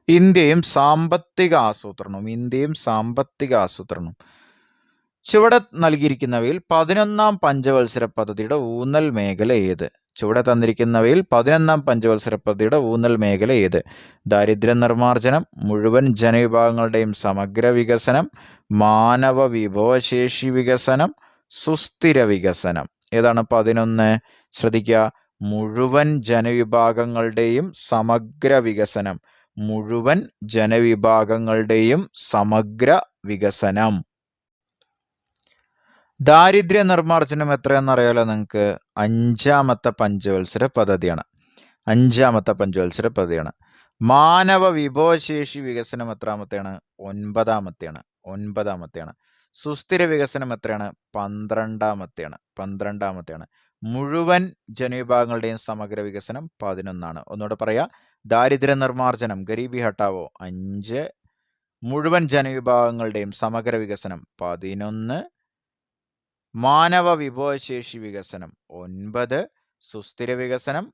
ഇന്ത്യയും സാമ്പത്തിക ആസൂത്രണവും. ചുവടെ നൽകിയിരിക്കുന്നവയിൽ 11ാം പഞ്ചവത്സര പദ്ധതിയുടെ ഊന്നൽ മേഖല ഏത്? ദാരിദ്ര്യ നിർമ്മാർജ്ജനം, മുഴുവൻ ജനവിഭാഗങ്ങളുടെയും സമഗ്ര വികസനം, മാനവ വിഭവശേഷി വികസനം, സുസ്ഥിര വികസനം. ഏതാണ് 11? ശ്രദ്ധിക്കുക, മുഴുവൻ ജനവിഭാഗങ്ങളുടെയും സമഗ്ര വികസനം. മുഴുവൻ ജനവിഭാഗങ്ങളുടെയും സമഗ്ര വികസനം. ദാരിദ്ര്യ നിർമ്മാർജ്ജനം എത്രയെന്നറിയാലോ നിങ്ങൾക്ക്? 5ാമത്തെ പഞ്ചവത്സര പദ്ധതിയാണ്. മാനവ വിഭവശേഷി വികസനം എത്രാമത്തെയാണ്? 9ാമത്തെയാണ്. സുസ്ഥിര വികസനം എത്രയാണ്? 12ാമത്തെയാണ്. മുഴുവൻ ജനവിഭാഗങ്ങളുടെയും സമഗ്ര വികസനം 11ആണ്. ഒന്നുകൂടെ പറയാ, ദാരിദ്ര്യ നിർമ്മാർജ്ജനം ഗരീബി ഹട്ടാവോ 5, മുഴുവൻ ജനവിഭാഗങ്ങളുടെയും സമഗ്ര വികസനം 11, മാനവ വിഭവശേഷി വികസനം 9, സുസ്ഥിര വികസനം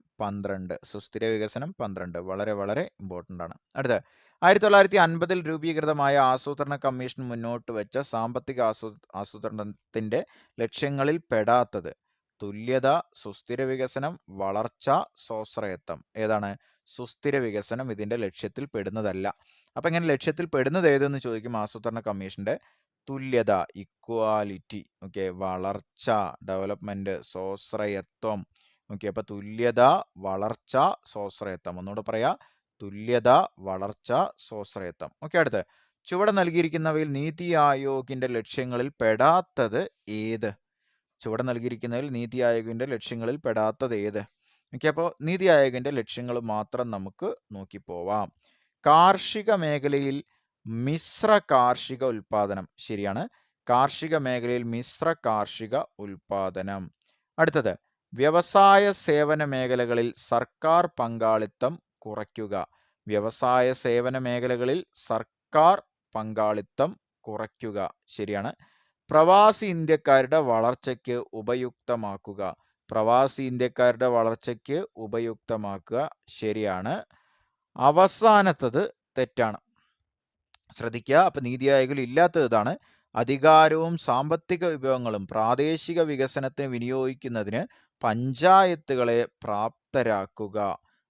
12. വളരെ വളരെ ഇമ്പോർട്ടൻ്റ് ആണ്. അടുത്ത 1950 രൂപീകൃതമായ ആസൂത്രണ കമ്മീഷൻ മുന്നോട്ട് വെച്ച സാമ്പത്തിക ആസൂത്രണത്തിന്റെ ലക്ഷ്യങ്ങളിൽ പെടാത്തത് തുല്യത, സുസ്ഥിര വികസനം, വളർച്ച, സ്വാശ്രയത്വം. ഏതാണ്? സുസ്ഥിര വികസനം ഇതിന്റെ ലക്ഷ്യത്തിൽ പെടുന്നതല്ല. അപ്പൊ ഇങ്ങനെ ലക്ഷ്യത്തിൽ പെടുന്നത് ഏതെന്ന് ചോദിക്കും ആസൂത്രണ കമ്മീഷന്റെ. തുല്യത, ഇക്വാലിറ്റി, ഓക്കെ, വളർച്ച, ഡെവലപ്മെന്റ്, സ്വാശ്രയത്വം. ഓക്കെ, അപ്പൊ തുല്യത, വളർച്ച, സ്വാശ്രയത്വം. ഒന്നുകൂടെ പറയാ, തുല്യത, വളർച്ച, സ്വാശ്രയത്വം. ഓക്കെ, അടുത്ത് ചുവടെ നൽകിയിരിക്കുന്നവയിൽ നീതി ആയോഗിന്റെ ലക്ഷ്യങ്ങളിൽ പെടാത്തത് ഏത്? ഓക്കെ, അപ്പോൾ നീതി ആയോഗിന്റെ ലക്ഷ്യങ്ങൾ മാത്രം നമുക്ക് നോക്കിപ്പോവാം. കാർഷിക മേഖലയിൽ മിശ്ര കാർഷിക ഉൽപാദനം. ശരിയാണ്, കാർഷിക മേഖലയിൽ മിശ്ര കാർഷിക ഉൽപാദനം. അടുത്തത് വ്യവസായ സേവന മേഖലകളിൽ സർക്കാർ പങ്കാളിത്തം കുറയ്ക്കുക. വ്യവസായ സേവന മേഖലകളിൽ സർക്കാർ പങ്കാളിത്തം കുറയ്ക്കുക. ശരിയാണ്. പ്രവാസി ഇന്ത്യക്കാരുടെ വളർച്ചയ്ക്ക് ഉപയുക്തമാക്കുക. പ്രവാസി ഇന്ത്യക്കാരുടെ വളർച്ചയ്ക്ക് ഉപയുക്തമാക്കുക. ശരിയാണ്. അവസാനത്തത് തെറ്റാണ്. ശ്രദ്ധിക്കുക, അപ്പൊ നീതി ആയോഗിൽ ഇല്ലാത്തത് ഇതാണ്. അധികാരവും സാമ്പത്തിക വിഭവങ്ങളും പ്രാദേശിക വികസനത്തിന് വിനിയോഗിക്കുന്നതിന് പഞ്ചായത്തുകളെ പ്രാപ്തരാക്കുക.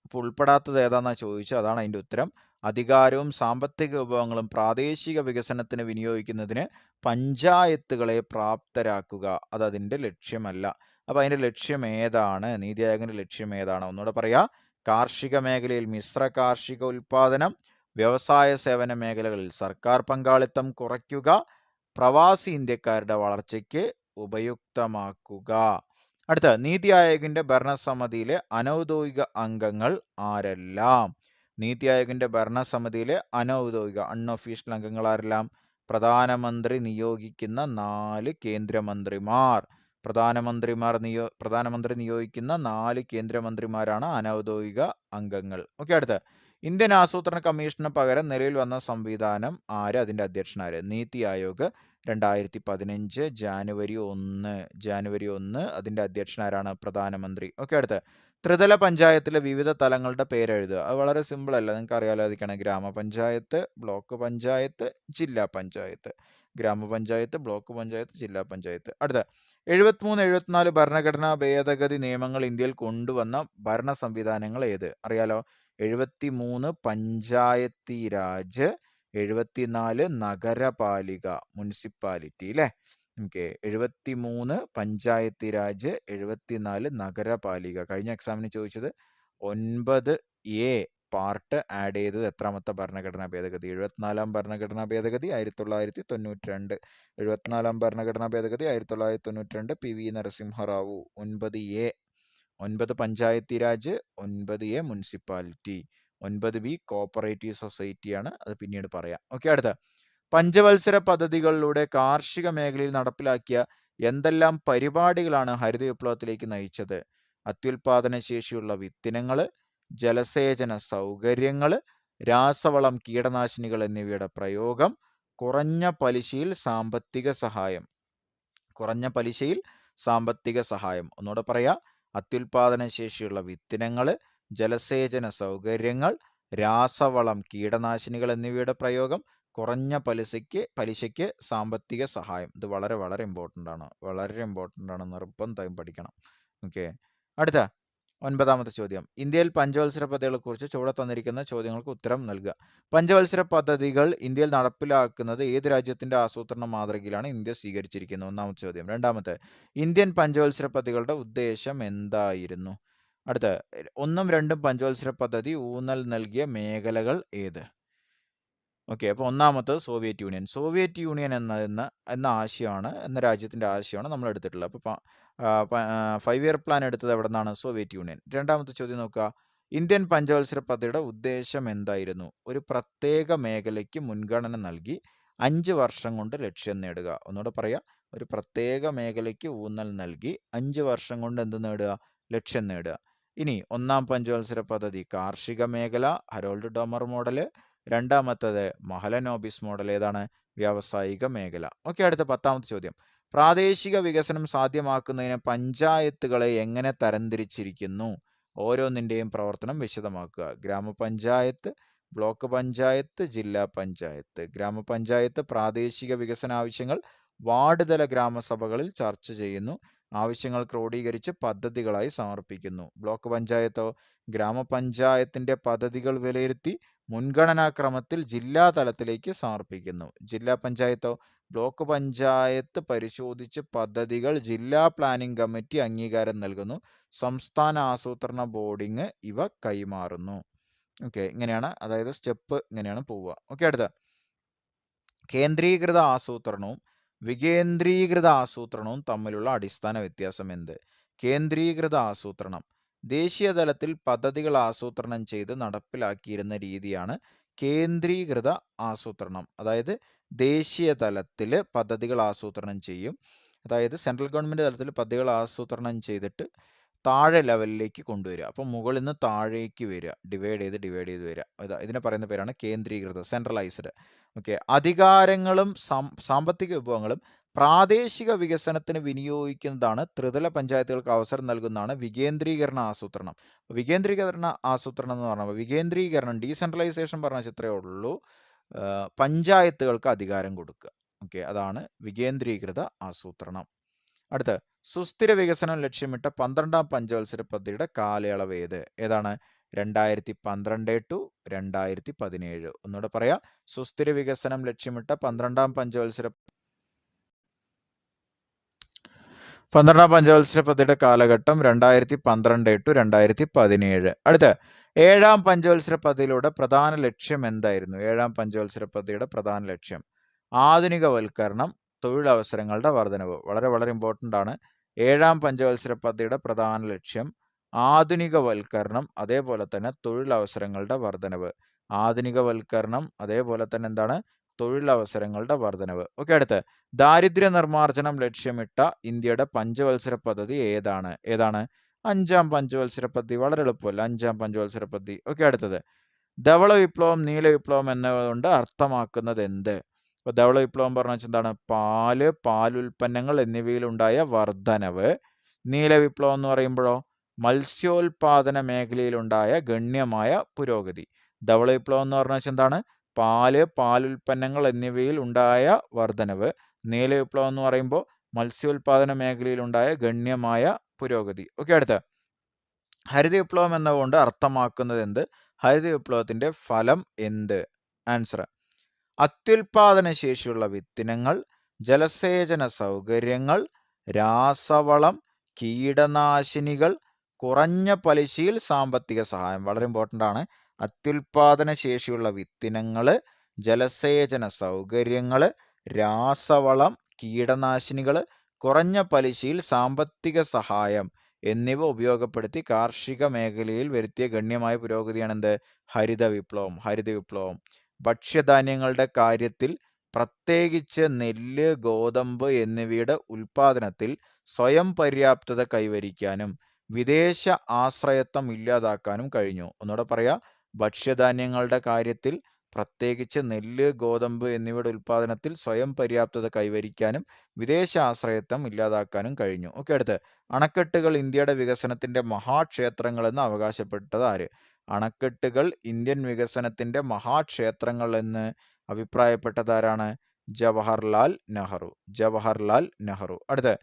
അപ്പോൾ ഉൾപ്പെടാത്തത് ഏതാണെന്നാ ചോദിച്ചത്, അതാണ് അതിൻ്റെ ഉത്തരം. അധികാരവും സാമ്പത്തിക വിഭവങ്ങളും പ്രാദേശിക വികസനത്തിന് വിനിയോഗിക്കുന്നതിന് പഞ്ചായത്തുകളെ പ്രാപ്തരാക്കുക. അത് അതിൻ്റെ ലക്ഷ്യമല്ല. അപ്പൊ അതിൻ്റെ ലക്ഷ്യം ഏതാണ്? നീതി ആയോഗിന്റെ ലക്ഷ്യം ഏതാണ്? ഒന്നുകൂടെ പറയാ, കാർഷിക മേഖലയിൽ മിശ്ര കാർഷിക ഉൽപാദനം, വ്യവസായ സേവന മേഖലകളിൽ സർക്കാർ പങ്കാളിത്തം കുറയ്ക്കുക, പ്രവാസി ഇന്ത്യക്കാരുടെ വളർച്ചയ്ക്ക് ഉപയുക്തമാക്കുക. അടുത്ത നീതി ആയോഗിന്റെ ഭരണസമിതിയിലെ അനൗദ്യോഗിക അംഗങ്ങൾ ആരെല്ലാം? നീതി ആയോഗിന്റെ ഭരണസമിതിയിലെ അനൗദ്യോഗിക അൺഒഫീഷ്യൽ അംഗങ്ങൾ ആരെല്ലാം? പ്രധാനമന്ത്രി നിയോഗിക്കുന്ന 4 കേന്ദ്രമന്ത്രിമാർ. പ്രധാനമന്ത്രി നിയോഗിക്കുന്ന 4 കേന്ദ്രമന്ത്രിമാരാണ് അനൗദ്യോഗിക അംഗങ്ങൾ. ഓക്കെ, അടുത്ത ഇന്ത്യൻ ആസൂത്രണ കമ്മീഷന് പകരം നിലവിൽ വന്ന സംവിധാനം ആര്? അതിന്റെ അധ്യക്ഷനാര്? നീതി ആയോഗ് 2015 ജാനുവരി 1. അതിന്റെ അധ്യക്ഷനാരാണ്? പ്രധാനമന്ത്രി. ഓക്കെ, അടുത്ത് ത്രിതല പഞ്ചായത്തിലെ വിവിധ തലങ്ങളുടെ പേരെഴുതുക. അത് വളരെ സിമ്പിൾ അല്ല, നിങ്ങൾക്ക് അറിയാലോ. അതൊക്കെയാണ് ഗ്രാമപഞ്ചായത്ത്, ബ്ലോക്ക് പഞ്ചായത്ത്, ജില്ലാ പഞ്ചായത്ത്. ഗ്രാമപഞ്ചായത്ത്, ബ്ലോക്ക് പഞ്ചായത്ത്, ജില്ലാ പഞ്ചായത്ത്. അടുത്ത 73-74 ഭരണഘടനാ ഭേദഗതി നിയമങ്ങൾ ഇന്ത്യയിൽ കൊണ്ടുവന്ന ഭരണ സംവിധാനങ്ങൾ ഏത്? അറിയാലോ. 73 പഞ്ചായത്തി രാജ്, 74 നഗരപാലിക മുനിസിപ്പാലിറ്റി അല്ലേ? ഓക്കെ, 73 പഞ്ചായത്തി രാജ്, 74 നഗരപാലിക. കഴിഞ്ഞ എക്സാമിന് ചോദിച്ചത് 9A പാർട്ട് ആഡ് ചെയ്തത് എത്രാമത്തെ ഭരണഘടനാ ഭേദഗതി? 74ാം ഭരണഘടനാ ഭേദഗതി 1992. 74ാം ഭരണഘടനാ ഭേദഗതി 1992. PV Narasimha Rao. 9A 9 Panchayati Raj, 9A municipality, 9B cooperative സൊസൈറ്റിയാണ്. അത് പിന്നീട് പറയാം. ഓക്കെ, അടുത്ത പഞ്ചവത്സര പദ്ധതികളിലൂടെ കാർഷിക മേഖലയിൽ നടപ്പിലാക്കിയ എന്തെല്ലാം പരിപാടികളാണ് ഹരിത വിപ്ലവത്തിലേക്ക് നയിച്ചത്? അത്യുൽപാദന ശേഷിയുള്ള വിത്തിനങ്ങൾ, ജലസേചന സൗകര്യങ്ങൾ, രാസവളം, കീടനാശിനികൾ എന്നിവയുടെ പ്രയോഗം, കുറഞ്ഞ പലിശയിൽ സാമ്പത്തിക സഹായം. ഒന്നുകൂടെ പറയാ, അത്യുൽപാദന ശേഷിയുള്ള വിത്തിനങ്ങൾ, ജലസേചന സൗകര്യങ്ങൾ, രാസവളം, കീടനാശിനികൾ എന്നിവയുടെ പ്രയോഗം, കുറഞ്ഞ പലിശയ്ക്ക് സാമ്പത്തിക സഹായം. ഇത് വളരെ വളരെ ഇമ്പോർട്ടൻ്റ് ആണ്, നിർബന്ധമായും പഠിക്കണം. ഓക്കെ, അടുത്ത 9ാമത്തെ ചോദ്യം. ഇന്ത്യയിൽ പഞ്ചവത്സര പദ്ധതികളെക്കുറിച്ച് ചുവടെ തന്നിരിക്കുന്ന ചോദ്യങ്ങൾക്ക് ഉത്തരം നൽകുക. പഞ്ചവത്സര പദ്ധതികൾ ഇന്ത്യയിൽ നടപ്പിലാക്കുന്നത് ഏത് രാജ്യത്തിന്റെ ആസൂത്രണ മാതൃകയിലാണ് ഇന്ത്യ സ്വീകരിച്ചിരിക്കുന്നത്? 1ാമത്തെ ചോദ്യം. 2ാമത്തെ, ഇന്ത്യൻ പഞ്ചവത്സര പദ്ധതികളുടെ ഉദ്ദേശം എന്തായിരുന്നു? അടുത്ത 1ഉം 2ഉം പഞ്ചവത്സര പദ്ധതി ഊന്നൽ നൽകിയ മേഖലകൾ ഏത്? ഓക്കെ, അപ്പോൾ 1ാമത്തത് സോവിയറ്റ് യൂണിയൻ എന്ന രാജ്യത്തിന്റെ ആശയമാണ് നമ്മൾ എടുത്തിട്ടുള്ളത്. അപ്പോൾ 5 ഇയർ പ്ലാൻ എടുത്തത് എവിടെ നിന്നാണ്? Soviet union. 2ാമത്തെ ചോദ്യം നോക്കുക. ഇന്ത്യൻ പഞ്ചവത്സര പദ്ധതിയുടെ ഉദ്ദേശം എന്തായിരുന്നു? ഒരു പ്രത്യേക മേഖലയ്ക്ക് മുൻഗണന നൽകി 5 വർഷം കൊണ്ട് ലക്ഷ്യം നേടുക. ഒന്നുകൂടെ പറയാം, ഒരു പ്രത്യേക മേഖലയ്ക്ക് ഊന്നൽ നൽകി 5 വർഷം കൊണ്ട് എന്ത് നേടുക? ലക്ഷ്യം നേടുക. ഇനി 1ാം പഞ്ചവത്സര പദ്ധതി കാർഷിക മേഖല, ഹരോൾഡ് ഡോമർ മോഡല്. 2ാമത്തത് മഹലനോബിസ് മോഡൽ ഏതാണ്? വ്യാവസായിക മേഖല. ഓക്കെ, അടുത്ത 10ാമത്തെ ചോദ്യം. പ്രാദേശിക വികസനം സാധ്യമാക്കുന്നതിന് പഞ്ചായത്തുകളെ എങ്ങനെ തരംതിരിച്ചിരിക്കുന്നു? ഓരോന്നിന്റെയും പ്രവർത്തനം വിശദമാക്കുക. ഗ്രാമപഞ്ചായത്ത്, ബ്ലോക്ക് പഞ്ചായത്ത്, ജില്ലാ പഞ്ചായത്ത്. ഗ്രാമപഞ്ചായത്ത് പ്രാദേശിക വികസന ആവശ്യങ്ങൾ വാർഡ് തല ഗ്രാമസഭകളിൽ ചർച്ച ചെയ്യുന്നു. ആവശ്യങ്ങൾ ക്രോഡീകരിച്ച് പദ്ധതികളായി സമർപ്പിക്കുന്നു. ബ്ലോക്ക് പഞ്ചായത്തോ ഗ്രാമപഞ്ചായത്തിന്റെ പദ്ധതികൾ വിലയിരുത്തി മുൻഗണനാക്രമത്തിൽ ജില്ലാ തലത്തിലേക്ക് സമർപ്പിക്കുന്നു. ജില്ലാ പഞ്ചായത്തോ ബ്ലോക്ക് പഞ്ചായത്ത് പരിശോധിച്ച് പദ്ധതികൾ ജില്ലാ പ്ലാനിംഗ് കമ്മിറ്റി അംഗീകാരം നൽകുന്നു. സംസ്ഥാന ആസൂത്രണ ബോർഡിന് ഇവ കൈമാറുന്നു. ഓക്കെ, ഇങ്ങനെയാണ്, അതായത് സ്റ്റെപ്പ് ഇങ്ങനെയാണ് പോവുക. ഓക്കെ, അടുത്ത കേന്ദ്രീകൃത ആസൂത്രണവും വികേന്ദ്രീകൃത ആസൂത്രണവും തമ്മിലുള്ള അടിസ്ഥാന വ്യത്യാസം എന്ത്? കേന്ദ്രീകൃത ആസൂത്രണം ദേശീയ തലത്തിൽ പദ്ധതികൾ ആസൂത്രണം ചെയ്ത് നടപ്പിലാക്കിയിരുന്ന രീതിയാണ് കേന്ദ്രീകൃത ആസൂത്രണം. അതായത് ദേശീയ തലത്തിൽ പദ്ധതികൾ ആസൂത്രണം ചെയ്യും. അതായത് സെൻട്രൽ ഗവൺമെൻറ് തലത്തിൽ പദ്ധതികൾ ആസൂത്രണം ചെയ്തിട്ട് താഴെ ലെവലിലേക്ക് കൊണ്ടുവരിക. അപ്പം മുകളിൽ നിന്ന് താഴേക്ക് വരിക, ഡിവൈഡ് ചെയ്ത് വരിക. ഇതിനെ പറയുന്ന പേരാണ് കേന്ദ്രീകൃത, സെൻട്രലൈസ്ഡ്. ഓക്കെ, അധികാരങ്ങളും സാമ്പത്തിക വിഭവങ്ങളും പ്രാദേശിക വികസനത്തിന് വിനിയോഗിക്കുന്നതാണ് ത്രിതല പഞ്ചായത്തുകൾക്ക് അവസരം നൽകുന്നതാണ് വികേന്ദ്രീകരണ ആസൂത്രണം. വികേന്ദ്രീകരണ ആസൂത്രണം എന്ന് പറഞ്ഞാൽ വികേന്ദ്രീകരണം, ഡീസെൻട്രലൈസേഷൻ പറഞ്ഞ ഇത്രയേ ഉള്ളൂ, പഞ്ചായത്തുകൾക്ക് അധികാരം കൊടുക്കുക. ഓക്കെ, അതാണ് വികേന്ദ്രീകൃത ആസൂത്രണം. അടുത്ത സുസ്ഥിര വികസനം ലക്ഷ്യമിട്ട 12ാം പഞ്ചവത്സര പദ്ധതിയുടെ കാലയളവ് ഏതാണ്? 2012 to 2017. ഒന്നുകൂടെ പറയാം, സുസ്ഥിര വികസനം ലക്ഷ്യമിട്ട 12ാം പഞ്ചവത്സര പദ്ധതിയുടെ കാലഘട്ടം 2012 to 2017. അടുത്ത 7ാം പഞ്ചവത്സര പദ്ധതിയിലൂടെ പ്രധാന ലക്ഷ്യം എന്തായിരുന്നു? 7ാം പഞ്ചവത്സര പദ്ധതിയുടെ പ്രധാന ലക്ഷ്യം ആധുനികവൽക്കരണം, തൊഴിലവസരങ്ങളുടെ വർധനവ്. വളരെ വളരെ ഇമ്പോർട്ടൻ്റ് ആണ്. 7ാം പഞ്ചവത്സര പദ്ധതിയുടെ പ്രധാന ലക്ഷ്യം ആധുനികവൽക്കരണം, അതേപോലെ തന്നെ തൊഴിലവസരങ്ങളുടെ വർധനവ്. ആധുനികവൽക്കരണം, അതേപോലെ തന്നെ എന്താണ്? തൊഴിലവസരങ്ങളുടെ വർധനവ്. ഓക്കെ, അടുത്ത് ദാരിദ്ര്യ നിർമ്മാർജ്ജനം ലക്ഷ്യമിട്ട ഇന്ത്യയുടെ പഞ്ചവത്സര പദ്ധതി ഏതാണ്? 5ാം പഞ്ചവത്സര പദ്ധതി. വളരെ എളുപ്പമല്ല, 5ാം പഞ്ചവത്സര പദ്ധതി. ഓക്കെ, അടുത്തത് ധവള വിപ്ലവം, നീല വിപ്ലവം എന്നതുകൊണ്ട് അർത്ഥമാക്കുന്നത് എന്ത്? അപ്പോൾ ധവള വിപ്ലവം പറഞ്ഞാൽ എന്താണ്? പാലുൽപ്പന്നങ്ങൾ എന്നിവയിലുണ്ടായ വർധനവ്. നീല വിപ്ലവം എന്ന് പറയുമ്പോഴോ മത്സ്യോൽപാദന മേഖലയിലുണ്ടായ ഗണ്യമായ പുരോഗതി. ധവള വിപ്ലവം എന്ന് പറഞ്ഞാൽ എന്താണ്? പാലുൽപ്പന്നങ്ങൾ എന്നിവയിൽ ഉണ്ടായ വർധനവ്. നീല വിപ്ലവം എന്ന് പറയുമ്പോൾ മത്സ്യോൽപാദന മേഖലയിലുണ്ടായ ഗണ്യമായ പുരോഗതി. ഓക്കെ, അടുത്ത ഹരിത വിപ്ലവം എന്നതുകൊണ്ട് അർത്ഥമാക്കുന്നത് എന്ത്? ഹരിത വിപ്ലവത്തിന്റെ ഫലം എന്ത്? ആൻസർ അത്യുൽപാദന ശേഷിയുള്ള വിത്തിനങ്ങൾ, ജലസേചന സൗകര്യങ്ങൾ, രാസവളം, കീടനാശിനികൾ, കുറഞ്ഞ പലിശയിൽ സാമ്പത്തിക സഹായം. വളരെ ഇമ്പോർട്ടൻ്റ് ആണ്. അത്യുൽപാദന ശേഷിയുള്ള വിത്തിനങ്ങൾ, ജലസേചന സൗകര്യങ്ങൾ, രാസവളം, കീടനാശിനികൾ, കുറഞ്ഞ പലിശയിൽ സാമ്പത്തിക സഹായം എന്നിവ ഉപയോഗപ്പെടുത്തി കാർഷിക മേഖലയിൽ വരുത്തിയ ഗണ്യമായ പുരോഗതിയാണ് എന്ത്? ഹരിത വിപ്ലവം. ഭക്ഷ്യധാന്യങ്ങളുടെ കാര്യത്തിൽ പ്രത്യേകിച്ച് നെല്ല്, ഗോതമ്പ് എന്നിവയുടെ ഉൽപാദനത്തിൽ സ്വയം പര്യാപ്തത കൈവരിക്കാനും വിദേശ ആശ്രയത്വം ഇല്ലാതാക്കാനും കഴിഞ്ഞു. ഒന്നുകൂടെ പറയാം, ഭക്ഷ്യധാന്യങ്ങളുടെ കാര്യത്തിൽ പ്രത്യേകിച്ച് നെല്ല്, ഗോതമ്പ് എന്നിവയുടെ ഉൽപാദനത്തിൽ സ്വയം പര്യാപ്തത കൈവരിക്കാനും വിദേശ ആശ്രയത്വം ഇല്ലാതാക്കാനും കഴിഞ്ഞു. ഓക്കെ, അടുത്ത് അണക്കെട്ടുകൾ ഇന്ത്യയുടെ വികസനത്തിന്റെ മഹാക്ഷേത്രങ്ങളെന്ന് അവകാശപ്പെട്ടത് ആര്? അണക്കെട്ടുകൾ ഇന്ത്യൻ വികസനത്തിന്റെ മഹാക്ഷേത്രങ്ങൾ എന്ന് അഭിപ്രായപ്പെട്ടതാരാണ്? ജവഹർലാൽ നെഹ്റു. അടുത്ത,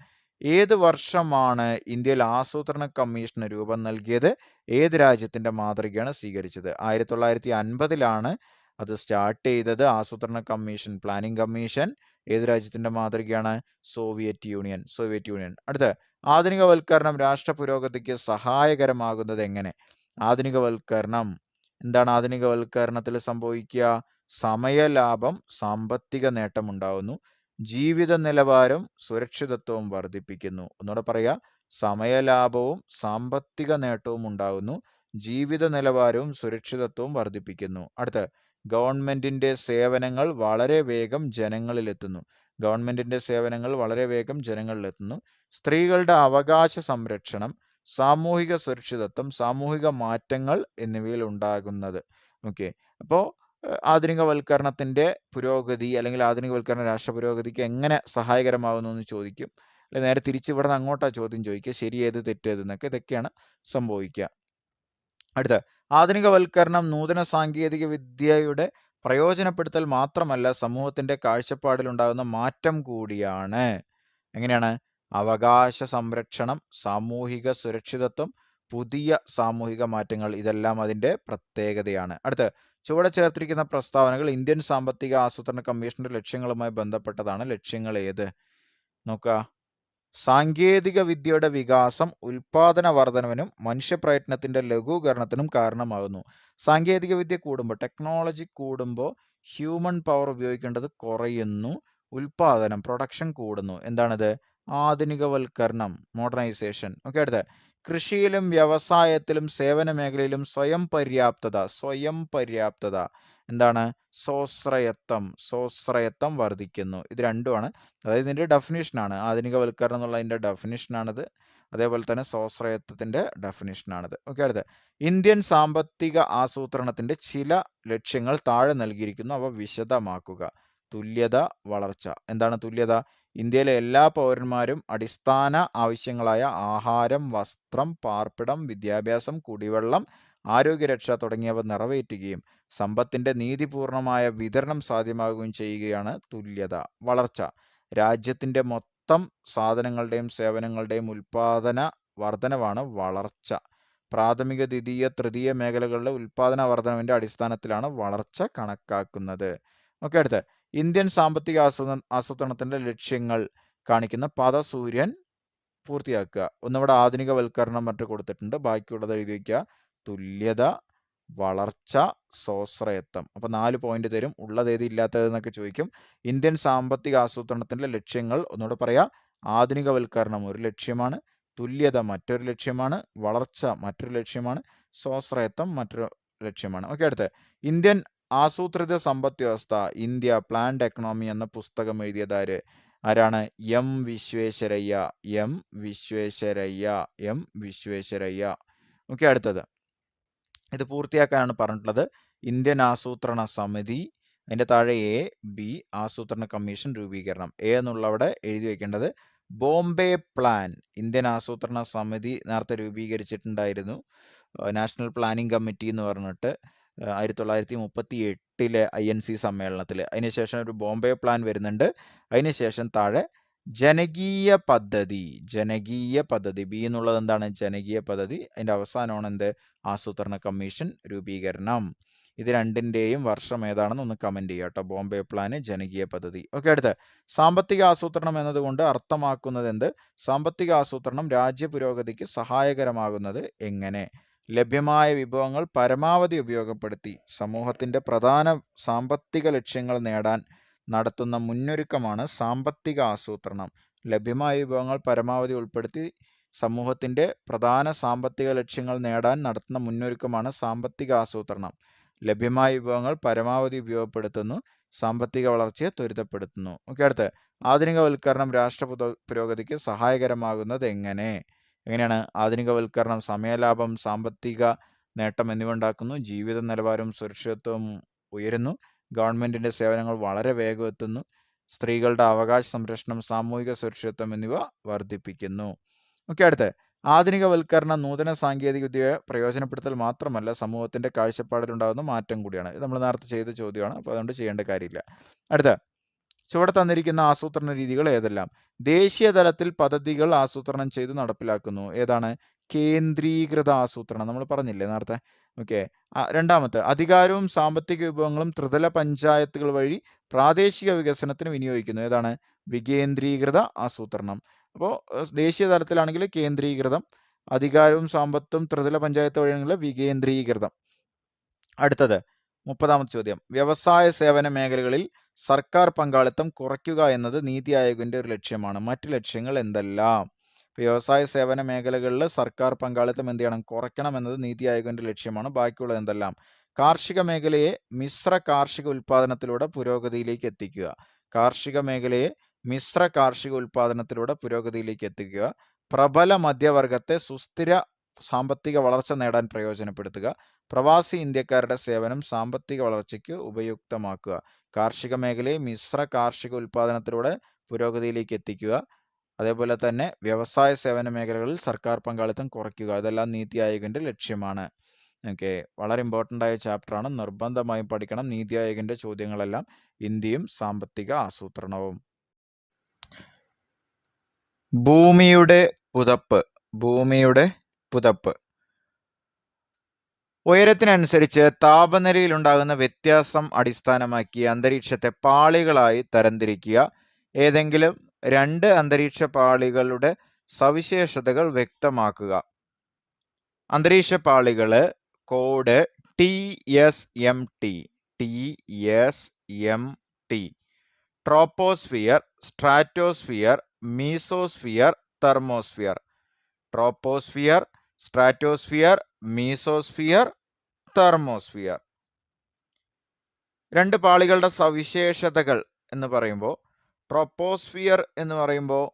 ഏത് വർഷമാണ് ഇന്ത്യയിൽ ആസൂത്രണ കമ്മീഷന് രൂപം നൽകിയത്? ഏത് രാജ്യത്തിന്റെ മാതൃകയാണ് സ്വീകരിച്ചത്? 1950 അത് സ്റ്റാർട്ട് ചെയ്തത് ആസൂത്രണ കമ്മീഷൻ, പ്ലാനിംഗ് കമ്മീഷൻ. ഏത് രാജ്യത്തിന്റെ മാതൃകയാണ്? Soviet union. അടുത്ത, ആധുനികവൽക്കരണം രാഷ്ട്ര പുരോഗതിക്ക് സഹായകരമാകുന്നത് എങ്ങനെ? ആധുനികവൽക്കരണം എന്താണ്? ആധുനികവൽക്കരണത്തിൽ സംഭവിക്കുക? സമയലാഭം, സാമ്പത്തിക നേട്ടം ഉണ്ടാവുന്നു. ജീവിത നിലവാരവും സുരക്ഷിതത്വവും വർദ്ധിപ്പിക്കുന്നു. ഒന്നുകൂടെ പറയാ, സമയലാഭവും സാമ്പത്തിക നേട്ടവും ഉണ്ടാകുന്നു. ജീവിത നിലവാരവും സുരക്ഷിതത്വവും വർദ്ധിപ്പിക്കുന്നു. അടുത്ത, ഗവൺമെന്റിന്റെ സേവനങ്ങൾ വളരെ വേഗം ജനങ്ങളിലെത്തുന്നു. സ്ത്രീകളുടെ അവകാശ സംരക്ഷണം, സാമൂഹിക സുരക്ഷിതത്വം, സാമൂഹിക മാറ്റങ്ങൾ എന്നിവയിൽ ഉണ്ടാകുന്നത്. ഓക്കെ, അപ്പോൾ ആധുനികവൽക്കരണത്തിന്റെ പുരോഗതി അല്ലെങ്കിൽ ആധുനികവൽക്കരണ രാഷ്ട്ര പുരോഗതിക്ക് എങ്ങനെ സഹായകരമാകുന്നു എന്ന് ചോദിക്കും. അല്ലെ നേരെ തിരിച്ച് ഇവിടെ നിന്ന് അങ്ങോട്ടാ ചോദ്യം ചോദിക്കുക, ശരി ഏത് തെറ്റേത് എന്നൊക്കെ. ഇതൊക്കെയാണ് സംഭവിക്കുക. അടുത്ത, ആധുനികവൽക്കരണം നൂതന സാങ്കേതിക വിദ്യയുടെ പ്രയോജനപ്പെടുത്തൽ മാത്രമല്ല, സമൂഹത്തിന്റെ കാഴ്ചപ്പാടിലുണ്ടാകുന്ന മാറ്റം കൂടിയാണ്. എങ്ങനെയാണ്? അവകാശ സംരക്ഷണം, സാമൂഹിക സുരക്ഷിതത്വം, പുതിയ സാമൂഹിക മാറ്റങ്ങൾ, ഇതെല്ലാം അതിന്റെ പ്രത്യേകതയാണ്. അടുത്ത, ചുവടെ ചേർത്തിരിക്കുന്ന പ്രസ്താവനകൾ ഇന്ത്യൻ സാമ്പത്തിക ആസൂത്രണ കമ്മീഷന്റെ ലക്ഷ്യങ്ങളുമായി ബന്ധപ്പെട്ടതാണ്. ലക്ഷ്യങ്ങൾ ഏത്? നോക്കുക. സാങ്കേതിക വിദ്യയുടെ വികാസം ഉൽപാദന വർധനവിനും മനുഷ്യപ്രയത്നത്തിന്റെ ലഘൂകരണത്തിനും കാരണമാകുന്നു. സാങ്കേതിക വിദ്യ കൂടുമ്പോൾ, ടെക്നോളജി കൂടുമ്പോൾ ഹ്യൂമൻ പവർ ഉപയോഗിക്കേണ്ടത് കുറയുന്നു, ഉൽപാദനം, പ്രൊഡക്ഷൻ കൂടുന്നു. എന്താണിത്? ആധുനികവൽക്കരണം, മോഡേണൈസേഷൻ. ഓക്കെ, അടുത്ത, കൃഷിയിലും വ്യവസായത്തിലും സേവന മേഖലയിലും സ്വയം പര്യാപ്തത എന്താണ്? സ്വാശ്രയത്വം വർദ്ധിക്കുന്നു. ഇത് രണ്ടുമാണ്. അതായത് ഇതിന്റെ ഡെഫിനിഷനാണ്. ആധുനികവൽക്കരണം എന്നുള്ളതിന്റെ ഡെഫിനിഷനാണിത്. അതേപോലെ തന്നെ സ്വാശ്രയത്വത്തിന്റെ ഡെഫിനിഷനാണിത്. ഓക്കെ, അടുത്ത, ഇന്ത്യൻ സാമ്പത്തിക ആസൂത്രണത്തിന്റെ ചില ലക്ഷ്യങ്ങൾ താഴെ നൽകിയിരിക്കുന്നു, അവ വിശദമാക്കുക. തുല്യത, വളർച്ച. എന്താണ് തുല്യത? ഇന്ത്യയിലെ എല്ലാ പൗരന്മാരും അടിസ്ഥാന ആവശ്യങ്ങളായ ആഹാരം, വസ്ത്രം, പാർപ്പിടം, വിദ്യാഭ്യാസം, കുടിവെള്ളം, ആരോഗ്യരക്ഷ തുടങ്ങിയവ നിറവേറ്റുകയും സമ്പത്തിന്റെ നീതിപൂർണമായ വിതരണം സാധ്യമാകുകയും ചെയ്യുകയാണ് തുല്യത. വളർച്ച, രാജ്യത്തിന്റെ മൊത്തം സാധനങ്ങളുടെയും സേവനങ്ങളുടെയും ഉൽപാദന വർധനവാണ് വളർച്ച. പ്രാഥമിക, ദ്വിതീയ, തൃതീയ മേഖലകളിലെ ഉൽപാദന വർധനവിന്റെ അടിസ്ഥാനത്തിലാണ് വളർച്ച കണക്കാക്കുന്നത്. ഓക്കെ, അടുത്ത, ഇന്ത്യൻ സാമ്പത്തിക ആസൂത്രണത്തിന്റെ ലക്ഷ്യങ്ങൾ കാണിക്കുന്ന പദസൂര്യൻ പൂർത്തിയാക്കുക. ഒന്നിവിടെ ആധുനികവൽക്കരണം മറ്റും കൊടുത്തിട്ടുണ്ട്, ബാക്കിയുള്ളത് എഴുതി വയ്ക്കുക. തുല്യത, വളർച്ച, സ്വാശ്രയത്വം. അപ്പൊ 4 പോയിന്റ് തരും. ഉള്ളത് ഏത്, ഇല്ലാത്തത് എന്നൊക്കെ ചോദിക്കും. ഇന്ത്യൻ സാമ്പത്തിക ആസൂത്രണത്തിന്റെ ലക്ഷ്യങ്ങൾ ഒന്നുകൂടെ പറയാ. ആധുനികവൽക്കരണം ഒരു ലക്ഷ്യമാണ്, തുല്യത മറ്റൊരു ലക്ഷ്യമാണ്, വളർച്ച മറ്റൊരു ലക്ഷ്യമാണ്, സ്വാശ്രയത്വം മറ്റൊരു ലക്ഷ്യമാണ്. ഓക്കെ, അടുത്ത്, ഇന്ത്യൻ ആസൂത്രിത സമ്പദ് വ്യവസ്ഥ, ഇന്ത്യ പ്ലാൻഡ് എക്കണോമി എന്ന പുസ്തകം എഴുതിയതാര്? ആരാണ്? എം വിശ്വേശ്വരയ്യ. ഓക്കെ, അടുത്തത്, ഇത് പൂർത്തിയാക്കാനാണ് പറഞ്ഞിട്ടുള്ളത്. ഇന്ത്യൻ ആസൂത്രണ സമിതി, അതിന്റെ താഴെ എ, ബി, ആസൂത്രണ കമ്മീഷൻ രൂപീകരണം. എ എന്നുള്ളവിടെ എഴുതി വെക്കേണ്ടത് ബോംബെ പ്ലാൻ. ഇന്ത്യൻ ആസൂത്രണ സമിതി നേരത്തെ രൂപീകരിച്ചിട്ടുണ്ടായിരുന്നു, നാഷണൽ പ്ലാനിംഗ് കമ്മിറ്റി എന്ന് പറഞ്ഞിട്ട് 1938 INC സമ്മേളനത്തിൽ. അതിനുശേഷം ഒരു ബോംബെ പ്ലാൻ വരുന്നുണ്ട്. അതിനുശേഷം താഴെ ജനകീയ പദ്ധതി. ബി എന്നുള്ളത് എന്താണ്? ജനകീയ പദ്ധതി. അതിന്റെ അവസാനമാണ് എന്ത്? ആസൂത്രണ കമ്മീഷൻ രൂപീകരണം. ഇത് രണ്ടിന്റെയും വർഷം ഏതാണെന്ന് ഒന്ന് കമന്റ് ചെയ്യുക കേട്ടോ. ബോംബെ പ്ലാന്, ജനകീയ പദ്ധതി. ഓക്കെ, അടുത്ത്, സാമ്പത്തിക ആസൂത്രണം എന്നതുകൊണ്ട് അർത്ഥമാക്കുന്നത് എന്ത്? സാമ്പത്തിക ആസൂത്രണം രാജ്യ പുരോഗതിക്ക് സഹായകരമാകുന്നത് എങ്ങനെ? ലഭ്യമായ വിഭവങ്ങൾ പരമാവധി ഉപയോഗപ്പെടുത്തി സമൂഹത്തിന്റെ പ്രധാന സാമ്പത്തിക ലക്ഷ്യങ്ങൾ നേടാൻ നടത്തുന്ന മുന്നൊരുക്കമാണ് സാമ്പത്തിക ആസൂത്രണം. ലഭ്യമായ വിഭവങ്ങൾ പരമാവധി ഉൾപ്പെടുത്തി സമൂഹത്തിന്റെ പ്രധാന സാമ്പത്തിക ലക്ഷ്യങ്ങൾ നേടാൻ നടത്തുന്ന മുന്നൊരുക്കമാണ് സാമ്പത്തിക ആസൂത്രണം. ലഭ്യമായ വിഭവങ്ങൾ പരമാവധി ഉപയോഗപ്പെടുത്തുന്നു, സാമ്പത്തിക വളർച്ചയെ ത്വരിതപ്പെടുത്തുന്നു. ഓക്കെ, അടുത്ത്, ആധുനികവൽക്കരണം രാഷ്ട്ര പുരോഗതിക്ക് സഹായകരമാകുന്നത് എങ്ങനെയാണ്? ആധുനികവൽക്കരണം സമയലാഭം, സാമ്പത്തിക നേട്ടം എന്നിവ ഉണ്ടാക്കുന്നു. ജീവിത നിലവാരവും സുരക്ഷിതത്വവും ഉയരുന്നു. ഗവൺമെന്റിന്റെ സേവനങ്ങൾ വളരെ വേഗം എത്തുന്നു. സ്ത്രീകളുടെ അവകാശ സംരക്ഷണം, സാമൂഹിക സുരക്ഷിതത്വം എന്നിവ വർദ്ധിപ്പിക്കുന്നു. ഓക്കെ, അടുത്ത്, ആധുനികവൽക്കരണ നൂതന സാങ്കേതിക വിദ്യയെ പ്രയോജനപ്പെടുത്തൽ മാത്രമല്ല സമൂഹത്തിന്റെ കാഴ്ചപ്പാടിലുണ്ടാകുന്ന മാറ്റം കൂടിയാണ്. ഇത് നമ്മൾ നേരത്തെ ചെയ്ത ചോദ്യമാണ്, അപ്പോൾ അതുകൊണ്ട് ചെയ്യേണ്ട കാര്യമില്ല. അടുത്ത ചുവടെ തന്നിരിക്കുന്ന ആസൂത്രണ രീതികൾ ഏതെല്ലാം? ദേശീയ തലത്തിൽ പദ്ധതികൾ ആസൂത്രണം ചെയ്ത് നടപ്പിലാക്കുന്നു. ഏതാണ്? കേന്ദ്രീകൃത ആസൂത്രണം, നമ്മൾ പറഞ്ഞില്ലേ നേരത്തെ. ഓക്കെ. രണ്ടാമത്തെ, അധികാരവും സാമ്പത്തിക വിഭവങ്ങളും ത്രിതല പഞ്ചായത്തുകൾ വഴി പ്രാദേശിക വികസനത്തിന് വിനിയോഗിക്കുന്നു. ഏതാണ്? വികേന്ദ്രീകൃത ആസൂത്രണം. അപ്പോൾ ദേശീയ തലത്തിലാണെങ്കിൽ കേന്ദ്രീകൃതം, അധികാരവും സമ്പത്തും ത്രിതല പഞ്ചായത്ത് വഴിയാണെങ്കിൽ വികേന്ദ്രീകൃതം. അടുത്തത് 30ാമത്തെ ചോദ്യം, വ്യവസായ സേവന മേഖലകളിൽ സർക്കാർ പങ്കാളിത്തം കുറയ്ക്കുക എന്നത് നീതി ആയോഗിന്റെ ഒരു ലക്ഷ്യമാണ്. മറ്റു ലക്ഷ്യങ്ങൾ എന്തെല്ലാം? വ്യവസായ സേവന മേഖലകളിൽ സർക്കാർ പങ്കാളിത്തം എന്ത് ചെയ്യണം? കുറയ്ക്കണം എന്നത് നീതി ആയോഗിന്റെ ലക്ഷ്യമാണ്. ബാക്കിയുള്ളത് എന്തെല്ലാം? കാർഷിക മേഖലയെ മിശ്ര കാർഷിക ഉൽപാദനത്തിലൂടെ പുരോഗതിയിലേക്ക് എത്തിക്കുക. കാർഷിക മേഖലയെ മിശ്ര കാർഷിക ഉൽപാദനത്തിലൂടെ പുരോഗതിയിലേക്ക് എത്തിക്കുക. പ്രബല മധ്യവർഗത്തെ സുസ്ഥിര സാമ്പത്തിക വളർച്ച നേടാൻ പ്രയോജനപ്പെടുത്തുക. പ്രവാസി ഇന്ത്യക്കാരുടെ സേവനം സാമ്പത്തിക വളർച്ചയ്ക്ക് ഉപയുക്തമാക്കുക. കാർഷിക മേഖലയെ മിശ്ര കാർഷിക ഉൽപാദനത്തിലൂടെ പുരോഗതിയിലേക്ക് എത്തിക്കുക. അതേപോലെ തന്നെ വ്യവസായ സേവന മേഖലകളിൽ സർക്കാർ പങ്കാളിത്തം കുറയ്ക്കുക. ഇതെല്ലാം നീതി ആയോഗിന്റെ ലക്ഷ്യമാണ്. ഓക്കെ, വളരെ ഇമ്പോർട്ടൻ്റ് ആയ ചാപ്റ്ററാണ്, നിർബന്ധമായും പഠിക്കണം. നീതി ആയോഗിന്റെ ചോദ്യങ്ങളെല്ലാം ഇന്ത്യയും സാമ്പത്തിക ആസൂത്രണവും. ഭൂമിയുടെ പുതപ്പ്. ഭൂമിയുടെ പുതപ്പ് ഉയരത്തിനനുസരിച്ച് താപനിലയിൽ ഉണ്ടാകുന്ന വ്യത്യാസം അടിസ്ഥാനമാക്കി അന്തരീക്ഷത്തെ പാളികളായി തരംതിരിക്കുക. ഏതെങ്കിലും രണ്ട് അന്തരീക്ഷ പാളികളുടെ സവിശേഷതകൾ വ്യക്തമാക്കുക. അന്തരീക്ഷ പാളികള് code TSMT. Troposphere, stratosphere, mesosphere, thermosphere. Troposphere, stratosphere, mesosphere, thermosphere. രണ്ട് പാളികളുടെ സവിശേഷതകൾ എന്ന് പറയുമ്പോൾ, ട്രോപ്പോസ്ഫിയർ എന്ന് പറയുമ്പോൾ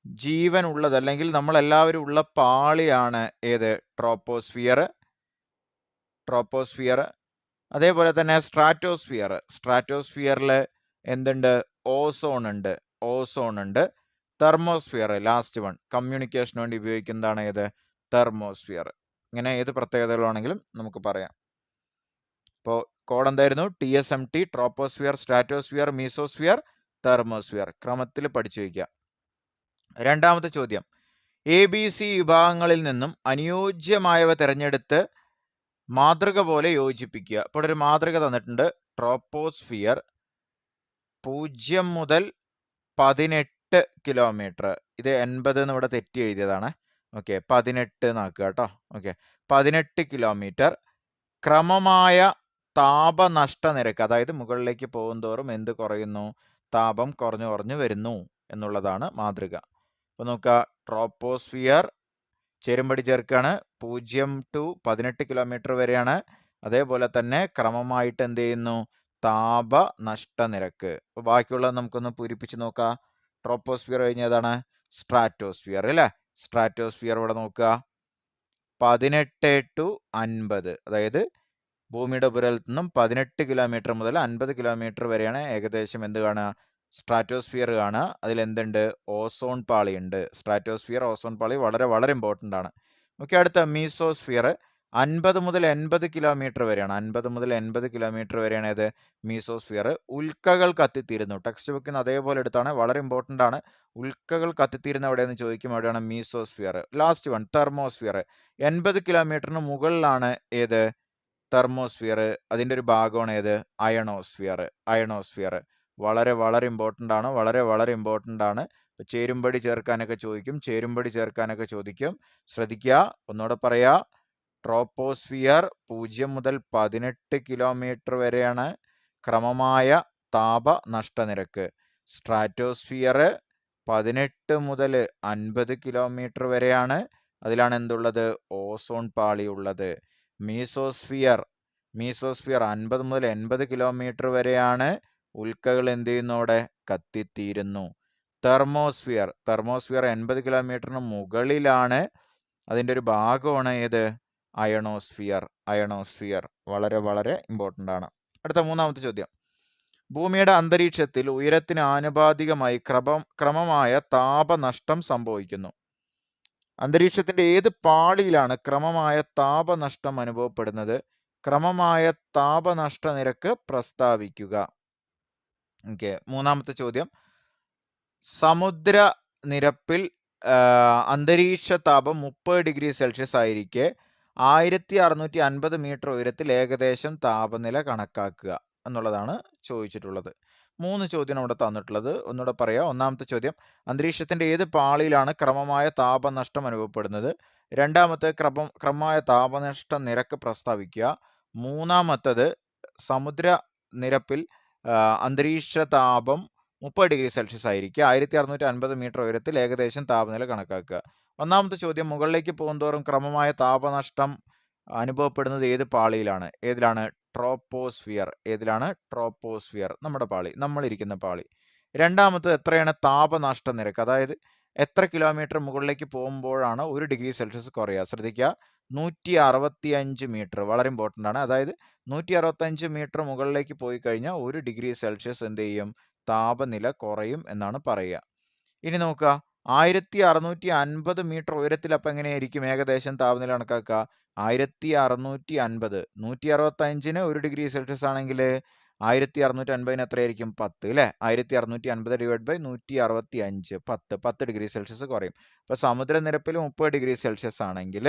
ജീവൻ ഉള്ളത് അല്ലെങ്കിൽ നമ്മളെല്ലാവരും ഉള്ള പാളിയാണ് ഏത്? ട്രോപ്പോസ്ഫിയർ. അതേപോലെ തന്നെ സ്ട്രാറ്റോസ്ഫിയറിൽ എന്തുണ്ട്? ഓസോൺ ഉണ്ട്. തെർമോസ്ഫിയർ, ലാസ്റ്റ് വൺ, കമ്മ്യൂണിക്കേഷന് വേണ്ടി ഉപയോഗിക്കുന്നതാണ് ഏത്? തെർമോസ്ഫിയർ. ഇങ്ങനെ ഏത് പ്രത്യേകതകളാണെങ്കിലും നമുക്ക് പറയാം. ഇപ്പോൾ കോഡ് എന്തായിരുന്നു? TSMT, troposphere, stratosphere, mesosphere, thermosphere. ക്രമത്തിൽ പഠിച്ചു വയ്ക്കുക. രണ്ടാമത്തെ ചോദ്യം, ABC വിഭാഗങ്ങളിൽ നിന്നും അനുയോജ്യമായവ തിരഞ്ഞെടുത്ത് മാതൃക പോലെ യോജിപ്പിക്കുക. ഇപ്പോൾ ഒരു മാതൃക തന്നിട്ടുണ്ട്. ട്രോപ്പോസ്ഫിയർ 0 മുതൽ 18 കിലോമീറ്റർ. ഇത് 80 എന്ന് ഇവിടെ തെറ്റി എഴുതിയതാണ്. ഓക്കെ, 18 എന്നാക്കുക കേട്ടോ. Okay, 18 kilometre. ക്രമമായ താപനഷ്ട നിരക്ക്, അതായത് മുകളിലേക്ക് പോകും തോറും എന്ത് കുറയുന്നു? താപം കുറഞ്ഞു വരുന്നു എന്നുള്ളതാണ് മാതൃക. അപ്പോൾ നോക്കുക, ട്രോപ്പോസ്ഫിയർ ചേരുംപടി ചേർക്കാണ്. 0 to 18 കിലോമീറ്റർ വരെയാണ്. അതേപോലെ തന്നെ ക്രമമായിട്ട് എന്ത് ചെയ്യുന്നു? താപനഷ്ട നിരക്ക്. അപ്പോൾ ബാക്കിയുള്ളത് നമുക്കൊന്ന് പൂരിപ്പിച്ച് നോക്കാം. ട്രോപ്പോസ്ഫിയർ കഴിഞ്ഞതാണ് സ്ട്രാറ്റോസ്ഫിയർ അല്ലേ? സ്ട്രാറ്റോസ്ഫിയർ ഇവിടെ നോക്കുക, 18 to 50, അതായത് ഭൂമിയുടെ ഉപരിതലത്തിൽ നിന്നും 18 കിലോമീറ്റർ മുതൽ 50 കിലോമീറ്റർ വരെയാണ് ഏകദേശം എന്ത് കാണുക? സ്ട്രാറ്റോസ്ഫിയർ കാണുക. അതിൽ എന്തുണ്ട്? ഓസോൺ പാളി ഉണ്ട്. സ്ട്രാറ്റോസ്ഫിയർ, ഓസോൺ പാളി വളരെ വളരെ ഇമ്പോർട്ടൻ്റ് ആണ്. ഓക്കെ, അടുത്ത മീസോസ്ഫിയർ 50 മുതൽ 80 കിലോമീറ്റർ വരെയാണ്. 50 മുതൽ 80 കിലോമീറ്റർ വരെയാണ് ഏത്? മീസോസ്ഫിയർ. ഉൽക്കകൾ കത്തിത്തീരുന്നു. ടെക്സ്റ്റ് ബുക്കിൽ നിന്ന് അതേപോലെ എടുത്താണ്, വളരെ ഇമ്പോർട്ടൻ്റ് ആണ്. ഉൽക്കകൾ കത്തിത്തീരുന്ന എവിടെയെന്ന് ചോദിക്കും, എവിടെയാണ്? മീസോസ്ഫിയർ. Last one, thermosphere. 80 കിലോമീറ്ററിന് മുകളിലാണ് ഏത്? തെർമോസ്ഫിയർ. അതിൻ്റെ ഒരു ഭാഗമാണ് ഏത്? അയണോസ്ഫിയർ. വളരെ വളരെ ഇമ്പോർട്ടൻ്റ് ആണ്, വളരെ ഇമ്പോർട്ടൻ്റ് ആണ്. ചേരുംപടി ചേർക്കാനൊക്കെ ചോദിക്കും. ശ്രദ്ധിക്കുക, ഒന്നുകൂടെ പറയാ. ട്രോപ്പോസ്ഫിയർ 0 മുതൽ 18 കിലോമീറ്റർ വരെയാണ് ക്രമമായ താപനഷ്ട നിരക്ക്. സ്ട്രാറ്റോസ്ഫിയർ 18 മുതൽ 50 കിലോമീറ്റർ വരെയാണ്. അതിലാണ് എന്തുള്ളത്? ഓസോൺ പാളി ഉള്ളത്. മീസോസ്ഫിയർ 50 മുതൽ 80 കിലോമീറ്റർ വരെയാണ്. ഉൽക്കകൾ എന്ത് ചെയ്യുന്നോടെ? കത്തിത്തീരുന്നു. തെർമോസ്ഫിയർ 80 കിലോമീറ്ററിന് മുകളിലാണ്. അതിൻ്റെ ഒരു ഭാഗമാണ് ഏത്? അയണോസ്ഫിയർ. വളരെ വളരെ ഇമ്പോർട്ടൻ്റ് ആണ്. അടുത്ത മൂന്നാമത്തെ ചോദ്യം, ഭൂമിയുടെ അന്തരീക്ഷത്തിൽ ഉയരത്തിന് ആനുപാതികമായി ക്രമമായ താപനഷ്ടം സംഭവിക്കുന്നു. അന്തരീക്ഷത്തിന്റെ ഏത് പാളിയിലാണ് ക്രമമായ താപനഷ്ടം അനുഭവപ്പെടുന്നത്? ക്രമമായ താപനഷ്ട നിരക്ക് പ്രസ്താവിക്കുക. ഓക്കെ, മൂന്നാമത്തെ ചോദ്യം. സമുദ്രനിരപ്പിൽ അന്തരീക്ഷ താപം 30 ഡിഗ്രി സെൽഷ്യസ് ആയിരിക്കെ 1650 മീറ്റർ ഉയരത്തിൽ ഏകദേശം താപനില കണക്കാക്കുക എന്നുള്ളതാണ് ചോദിച്ചിട്ടുള്ളത്. 3 ചോദ്യം അവിടെ തന്നിട്ടുള്ളത്. ഒന്നുകൂടെ പറയാം. ഒന്നാമത്തെ ചോദ്യം, അന്തരീക്ഷത്തിന്റെ ഏത് പാളിയിലാണ് ക്രമമായ താപനഷ്ടം അനുഭവപ്പെടുന്നത്? രണ്ടാമത്തെ, ക്രമമായ താപനഷ്ട നിരക്ക് പ്രസ്താവിക്കുക. മൂന്നാമത്തത്, സമുദ്രനിരപ്പിൽ അന്തരീക്ഷ താപം 30 ഡിഗ്രി സെൽഷ്യസ് ആയിരിക്കും 1650 മീറ്റർ ഉയരത്തിൽ ഏകദേശം താപനില കണക്കാക്കുക. ഒന്നാമത്തെ ചോദ്യം, മുകളിലേക്ക് പോകുന്തോറും ക്രമമായ താപനഷ്ടം അനുഭവപ്പെടുന്നത് ഏത് പാളിയിലാണ്? ഏതിലാണ്? ട്രോപ്പോസ്ഫിയർ. ഏതിലാണ്? ട്രോപ്പോസ്ഫിയർ, നമ്മുടെ പാളി, നമ്മളിരിക്കുന്ന പാളി. രണ്ടാമത്, എത്രയാണ് താപനഷ്ട നിരക്ക്? അതായത് എത്ര കിലോമീറ്റർ മുകളിലേക്ക് പോകുമ്പോഴാണ് 1 ഡിഗ്രി സെൽഷ്യസ് കുറയുക? ശ്രദ്ധിക്കുക, 165 മീറ്റർ, വളരെ ഇമ്പോർട്ടൻ്റ് ആണ്. അതായത് 165 മീറ്റർ മുകളിലേക്ക് പോയി കഴിഞ്ഞാൽ 1 ഡിഗ്രി സെൽഷ്യസ് എന്ത് ചെയ്യും? താപനില കുറയും എന്നാണ് പറയുക. ഇനി നോക്കുക, 1650 മീറ്റർ ഉയരത്തിൽ അപ്പം എങ്ങനെയായിരിക്കും ഏകദേശം താപനില കണക്കാക്കുക? 1650, 165-ന് 1 ഡിഗ്രി സെൽഷ്യസ് ആണെങ്കിൽ 1650-ന് എത്രയായിരിക്കും? 10 അല്ലേ? 1650 ഡിവൈഡ് ബൈ 165, 10 ഡിഗ്രി സെൽഷ്യസ് കുറയും. അപ്പോൾ സമുദ്രനിരപ്പിൽ 30 ഡിഗ്രി സെൽഷ്യസ് ആണെങ്കിൽ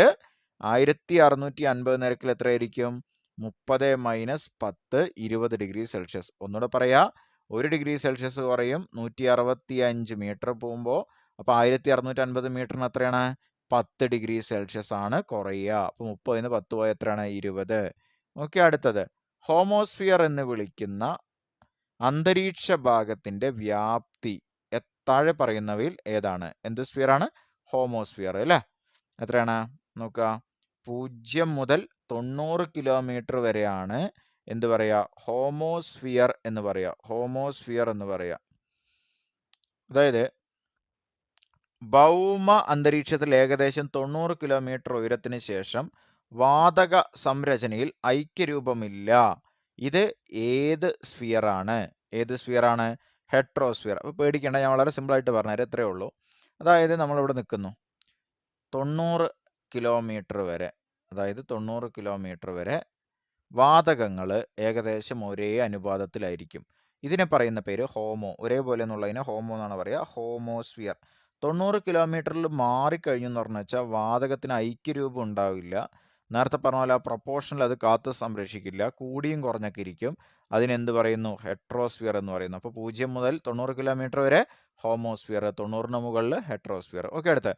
1650 നിരക്കിൽ എത്രയായിരിക്കും? 30 മൈനസ് 10, 20 ഡിഗ്രി സെൽഷ്യസ്. ഒന്നുകൂടെ പറയാ, 1 ഡിഗ്രി സെൽഷ്യസ് കുറയും 165 മീറ്റർ പോകുമ്പോൾ. അപ്പോൾ 1650 മീറ്ററിന് എത്രയാണ്? 10 ഡിഗ്രി സെൽഷ്യസ് ആണ് കുറയുക. അപ്പോൾ 30-ന് 10 പോയാൽ എത്രയാണ്? 20. ഓക്കെ, അടുത്തത്, ഹോമോസ്ഫിയർ എന്ന് വിളിക്കുന്ന അന്തരീക്ഷ ഭാഗത്തിന്റെ വ്യാപ്തി താഴെ പറയുന്നവയിൽ ഏതാണ്? എന്ത് സ്ഫിയർ ആണ്? ഹോമോസ്ഫിയർ അല്ലേ? എത്രയാണ് നോക്കുക, 0 മുതൽ 90 കിലോമീറ്റർ വരെയാണ് എന്ത് പറയുക? ഹോമോസ്ഫിയർ എന്ന് പറയുക. ഹോമോസ്ഫിയർ എന്ന് പറയുക. അതായത് ഭൗമ അന്തരീക്ഷത്തിൽ ഏകദേശം 90 കിലോമീറ്റർ ഉയരത്തിന് ശേഷം വാതക സംരചനയിൽ ഐക്യരൂപമില്ല. ഇത് ഏത് സ്ഫിയർ ആണ്? ഏത് സ്ഫിയർ ആണ്? ഹെട്രോസ്ഫിയർ. അപ്പോൾ പേടിക്കേണ്ട, ഞാൻ വളരെ സിമ്പിളായിട്ട് പറഞ്ഞുതരാം. ഇത്രയേ ഉള്ളൂ. അതായത് നമ്മളിവിടെ നിൽക്കുന്നു 90 കിലോമീറ്റർ വരെ, അതായത് 90 കിലോമീറ്റർ വരെ വാതകങ്ങൾ ഏകദേശം ഒരേ അനുപാതത്തിലായിരിക്കും. ഇതിനെ പറയുന്ന പേര് ഹോമോ. ഒരേപോലെ എന്നുള്ളതിനെ ഹോമോ എന്നാണ് പറയുക, ഹോമോസ്ഫിയർ. 90 കിലോമീറ്ററിൽ മാറിക്കഴിഞ്ഞു എന്ന് പറഞ്ഞു വെച്ചാൽ വാതകത്തിന് ഐക്യരൂപം ഉണ്ടാവില്ല. നേരത്തെ പറഞ്ഞ പോലെ ആ പ്രൊപ്പോർഷനിൽ അത് കാത്തു സംരക്ഷിക്കില്ല, കൂടിയും കുറഞ്ഞൊക്കെ ഇരിക്കും. അതിനെന്ത് പറയുന്നു? ഹെട്രോസ്ഫിയർ എന്ന് പറയുന്നു. അപ്പോൾ 0 മുതൽ 90 കിലോമീറ്റർ വരെ ഹോമോസ്ഫിയർ, 90-ന് മുകളിൽ ഹെട്രോസ്ഫിയർ. ഓക്കെ, അടുത്ത്,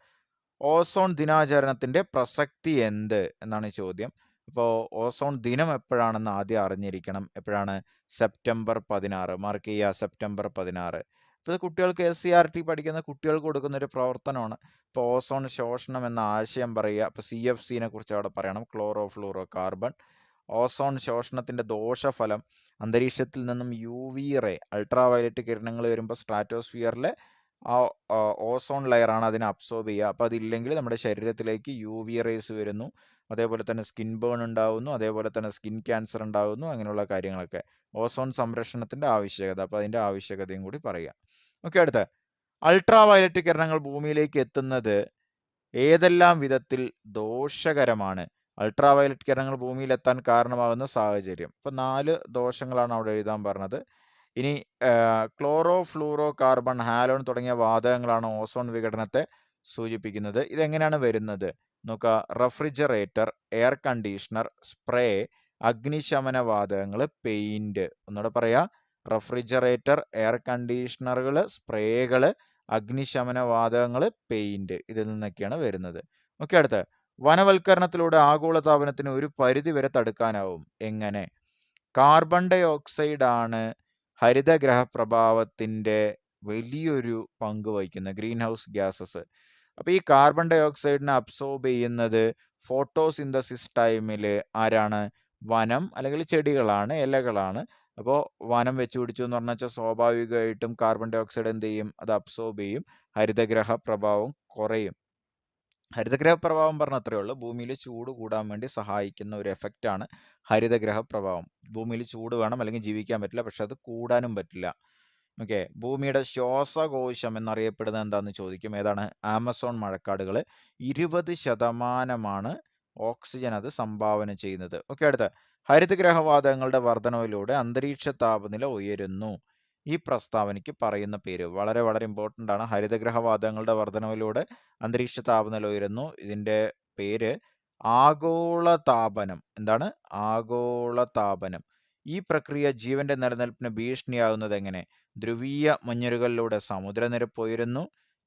ഓസോൺ ദിനാചരണത്തിന്റെ പ്രസക്തി എന്ത് എന്നാണ് ചോദ്യം. അപ്പോൾ ഓസോൺ ദിനം എപ്പോഴാണെന്ന് ആദ്യം അറിഞ്ഞിരിക്കണം. എപ്പോഴാണ്? സെപ്റ്റംബർ 16. മാർക്ക് ചെയ്യുക, സെപ്റ്റംബർ 16. അപ്പോൾ ഇത് കുട്ടികൾക്ക് SCERT പഠിക്കുന്ന കുട്ടികൾക്ക് കൊടുക്കുന്ന ഒരു പ്രവർത്തനമാണ്. ഇപ്പോൾ ഓസോൺ ശോഷണം എന്ന ആശയം പറയുക. അപ്പോൾ CFCനെ കുറിച്ച് അവിടെ പറയണം, ക്ലോറോ ഫ്ലൂറോ കാർബൺ. ഓസോൺ ശോഷണത്തിന്റെ ദോഷഫലം, അന്തരീക്ഷത്തിൽ നിന്നും UV റേ, അൾട്രാ വയലറ്റ് കിരണങ്ങൾ വരുമ്പോൾ സ്ട്രാറ്റോസ്ഫിയറിലെ ആ ഓസോൺ ലെയറാണ് അതിനെ അബ്സോർബ് ചെയ്യുക. അപ്പോൾ അതില്ലെങ്കിൽ നമ്മുടെ ശരീരത്തിലേക്ക് UV റേസ് വരുന്നു. അതേപോലെ തന്നെ സ്കിൻ ബേൺ ഉണ്ടാകുന്നു. അതേപോലെ തന്നെ സ്കിൻ ക്യാൻസർ ഉണ്ടാകുന്നു. അങ്ങനെയുള്ള കാര്യങ്ങളൊക്കെ. ഓസോൺ സംരക്ഷണത്തിന്റെ ആവശ്യകത, അപ്പോൾ അതിൻ്റെ ആവശ്യകതയും കൂടി പറയുക. ഓക്കെ, അടുത്ത, അൾട്രാ വയലറ്റ് കിരണങ്ങൾ ഭൂമിയിലേക്ക് എത്തുന്നത് ഏതെല്ലാം വിധത്തിൽ ദോഷകരമാണ്? അൾട്രാ വയലറ്റ് കിരണങ്ങൾ ഭൂമിയിൽ എത്താൻ കാരണമാകുന്ന സാഹചര്യം. അപ്പോൾ 4 ദോഷങ്ങളാണ് അവിടെ എഴുതാൻ പറഞ്ഞത്. ഇനി ക്ലോറോ ഫ്ലൂറോ കാർബൺ, ഹാലോൺ തുടങ്ങിയ വാതകങ്ങളാണ് ഓസോൺ വിഘടനത്തെ സൂചിപ്പിക്കുന്നത്. ഇതെങ്ങനെയാണ് വരുന്നത് നോക്കുക. റെഫ്രിജറേറ്റർ, എയർ കണ്ടീഷണർ, സ്പ്രേ, അഗ്നിശമന വാതകങ്ങൾ, പെയിന്റ്. ഒന്നുകൂടെ പറയാ, റെഫ്രിജറേറ്റർ, എയർ കണ്ടീഷണറുകൾ, സ്പ്രേകൾ, അഗ്നിശമന വാതകങ്ങൾ, പെയിന്റ്. ഇതിൽ നിന്നൊക്കെയാണ് വരുന്നത്. ഓക്കെ, അടുത്ത്, വനവൽക്കരണത്തിലൂടെ ആഗോളതാപനത്തിന് ഒരു പരിധി വരെ തടുക്കാനാവും. എങ്ങനെ? കാർബൺ ഡൈ ഓക്സൈഡ് ആണ് ഹരിതഗ്രഹ പ്രഭാവത്തിന്റെ വലിയൊരു പങ്ക് വഹിക്കുന്ന ഗ്രീൻ ഹൗസ് ഗ്യാസസ്. അപ്പോൾ ഈ കാർബൺ ഡൈ ഓക്സൈഡിനെ അബ്സോർബ് ചെയ്യുന്നത് ഫോട്ടോസിന്തസിസ് ടൈമിൽ ആരാണ്? വനം അല്ലെങ്കിൽ ചെടികളാണ്, ഇലകളാണ്. അപ്പോൾ വനം വെച്ച് പിടിച്ചു എന്ന് പറഞ്ഞാൽ സ്വാഭാവികമായിട്ടും കാർബൺ ഡൈ ഓക്സൈഡ് എന്ത് ചെയ്യും? അത് അബ്സോർബ് ചെയ്യും, ഹരിതഗ്രഹ പ്രഭാവം കുറയും. ഹരിതഗ്രഹ പ്രഭാവം പറഞ്ഞ അത്രയേ ഉള്ളൂ. ഭൂമിയിൽ ചൂട് കൂടാൻ വേണ്ടി സഹായിക്കുന്ന ഒരു എഫക്റ്റാണ് ഹരിതഗ്രഹ പ്രഭാവം. ഭൂമിയിൽ ചൂട് വേണം, അല്ലെങ്കിൽ ജീവിക്കാൻ പറ്റില്ല, പക്ഷെ അത് കൂടാനും പറ്റില്ല. ഓക്കെ, ഭൂമിയുടെ ശ്വാസകോശം എന്നറിയപ്പെടുന്നത് എന്താണെന്ന് ചോദിക്കും. ഏതാണ്? ആമസോൺ മഴക്കാടുകൾ. 20% ഓക്സിജൻ അത് സംഭാവന ചെയ്യുന്നത്. ഓക്കെ, അടുത്ത ഹരിതഗ്രഹവാതകങ്ങളുടെ വർധനവിലൂടെ അന്തരീക്ഷ താപനില ഉയരുന്നു. ഈ പ്രസ്താവനയ്ക്ക് പറയുന്ന പേര് വളരെ വളരെ ഇമ്പോർട്ടൻ്റ് ആണ്. ഹരിതഗ്രഹവാതകങ്ങളുടെ വർധനവിലൂടെ അന്തരീക്ഷ താപനില ഉയരുന്നു. ഇതിൻ്റെ പേര് ആഗോളതാപനം. എന്താണ്? ആഗോളതാപനം. ഈ പ്രക്രിയ ജീവന്റെ നിലനിൽപ്പിന് ഭീഷണിയാകുന്നത് എങ്ങനെ? ധ്രുവീയ മഞ്ഞുരുകളിലൂടെ സമുദ്രനിരപ്പ് ഉയരുന്നു,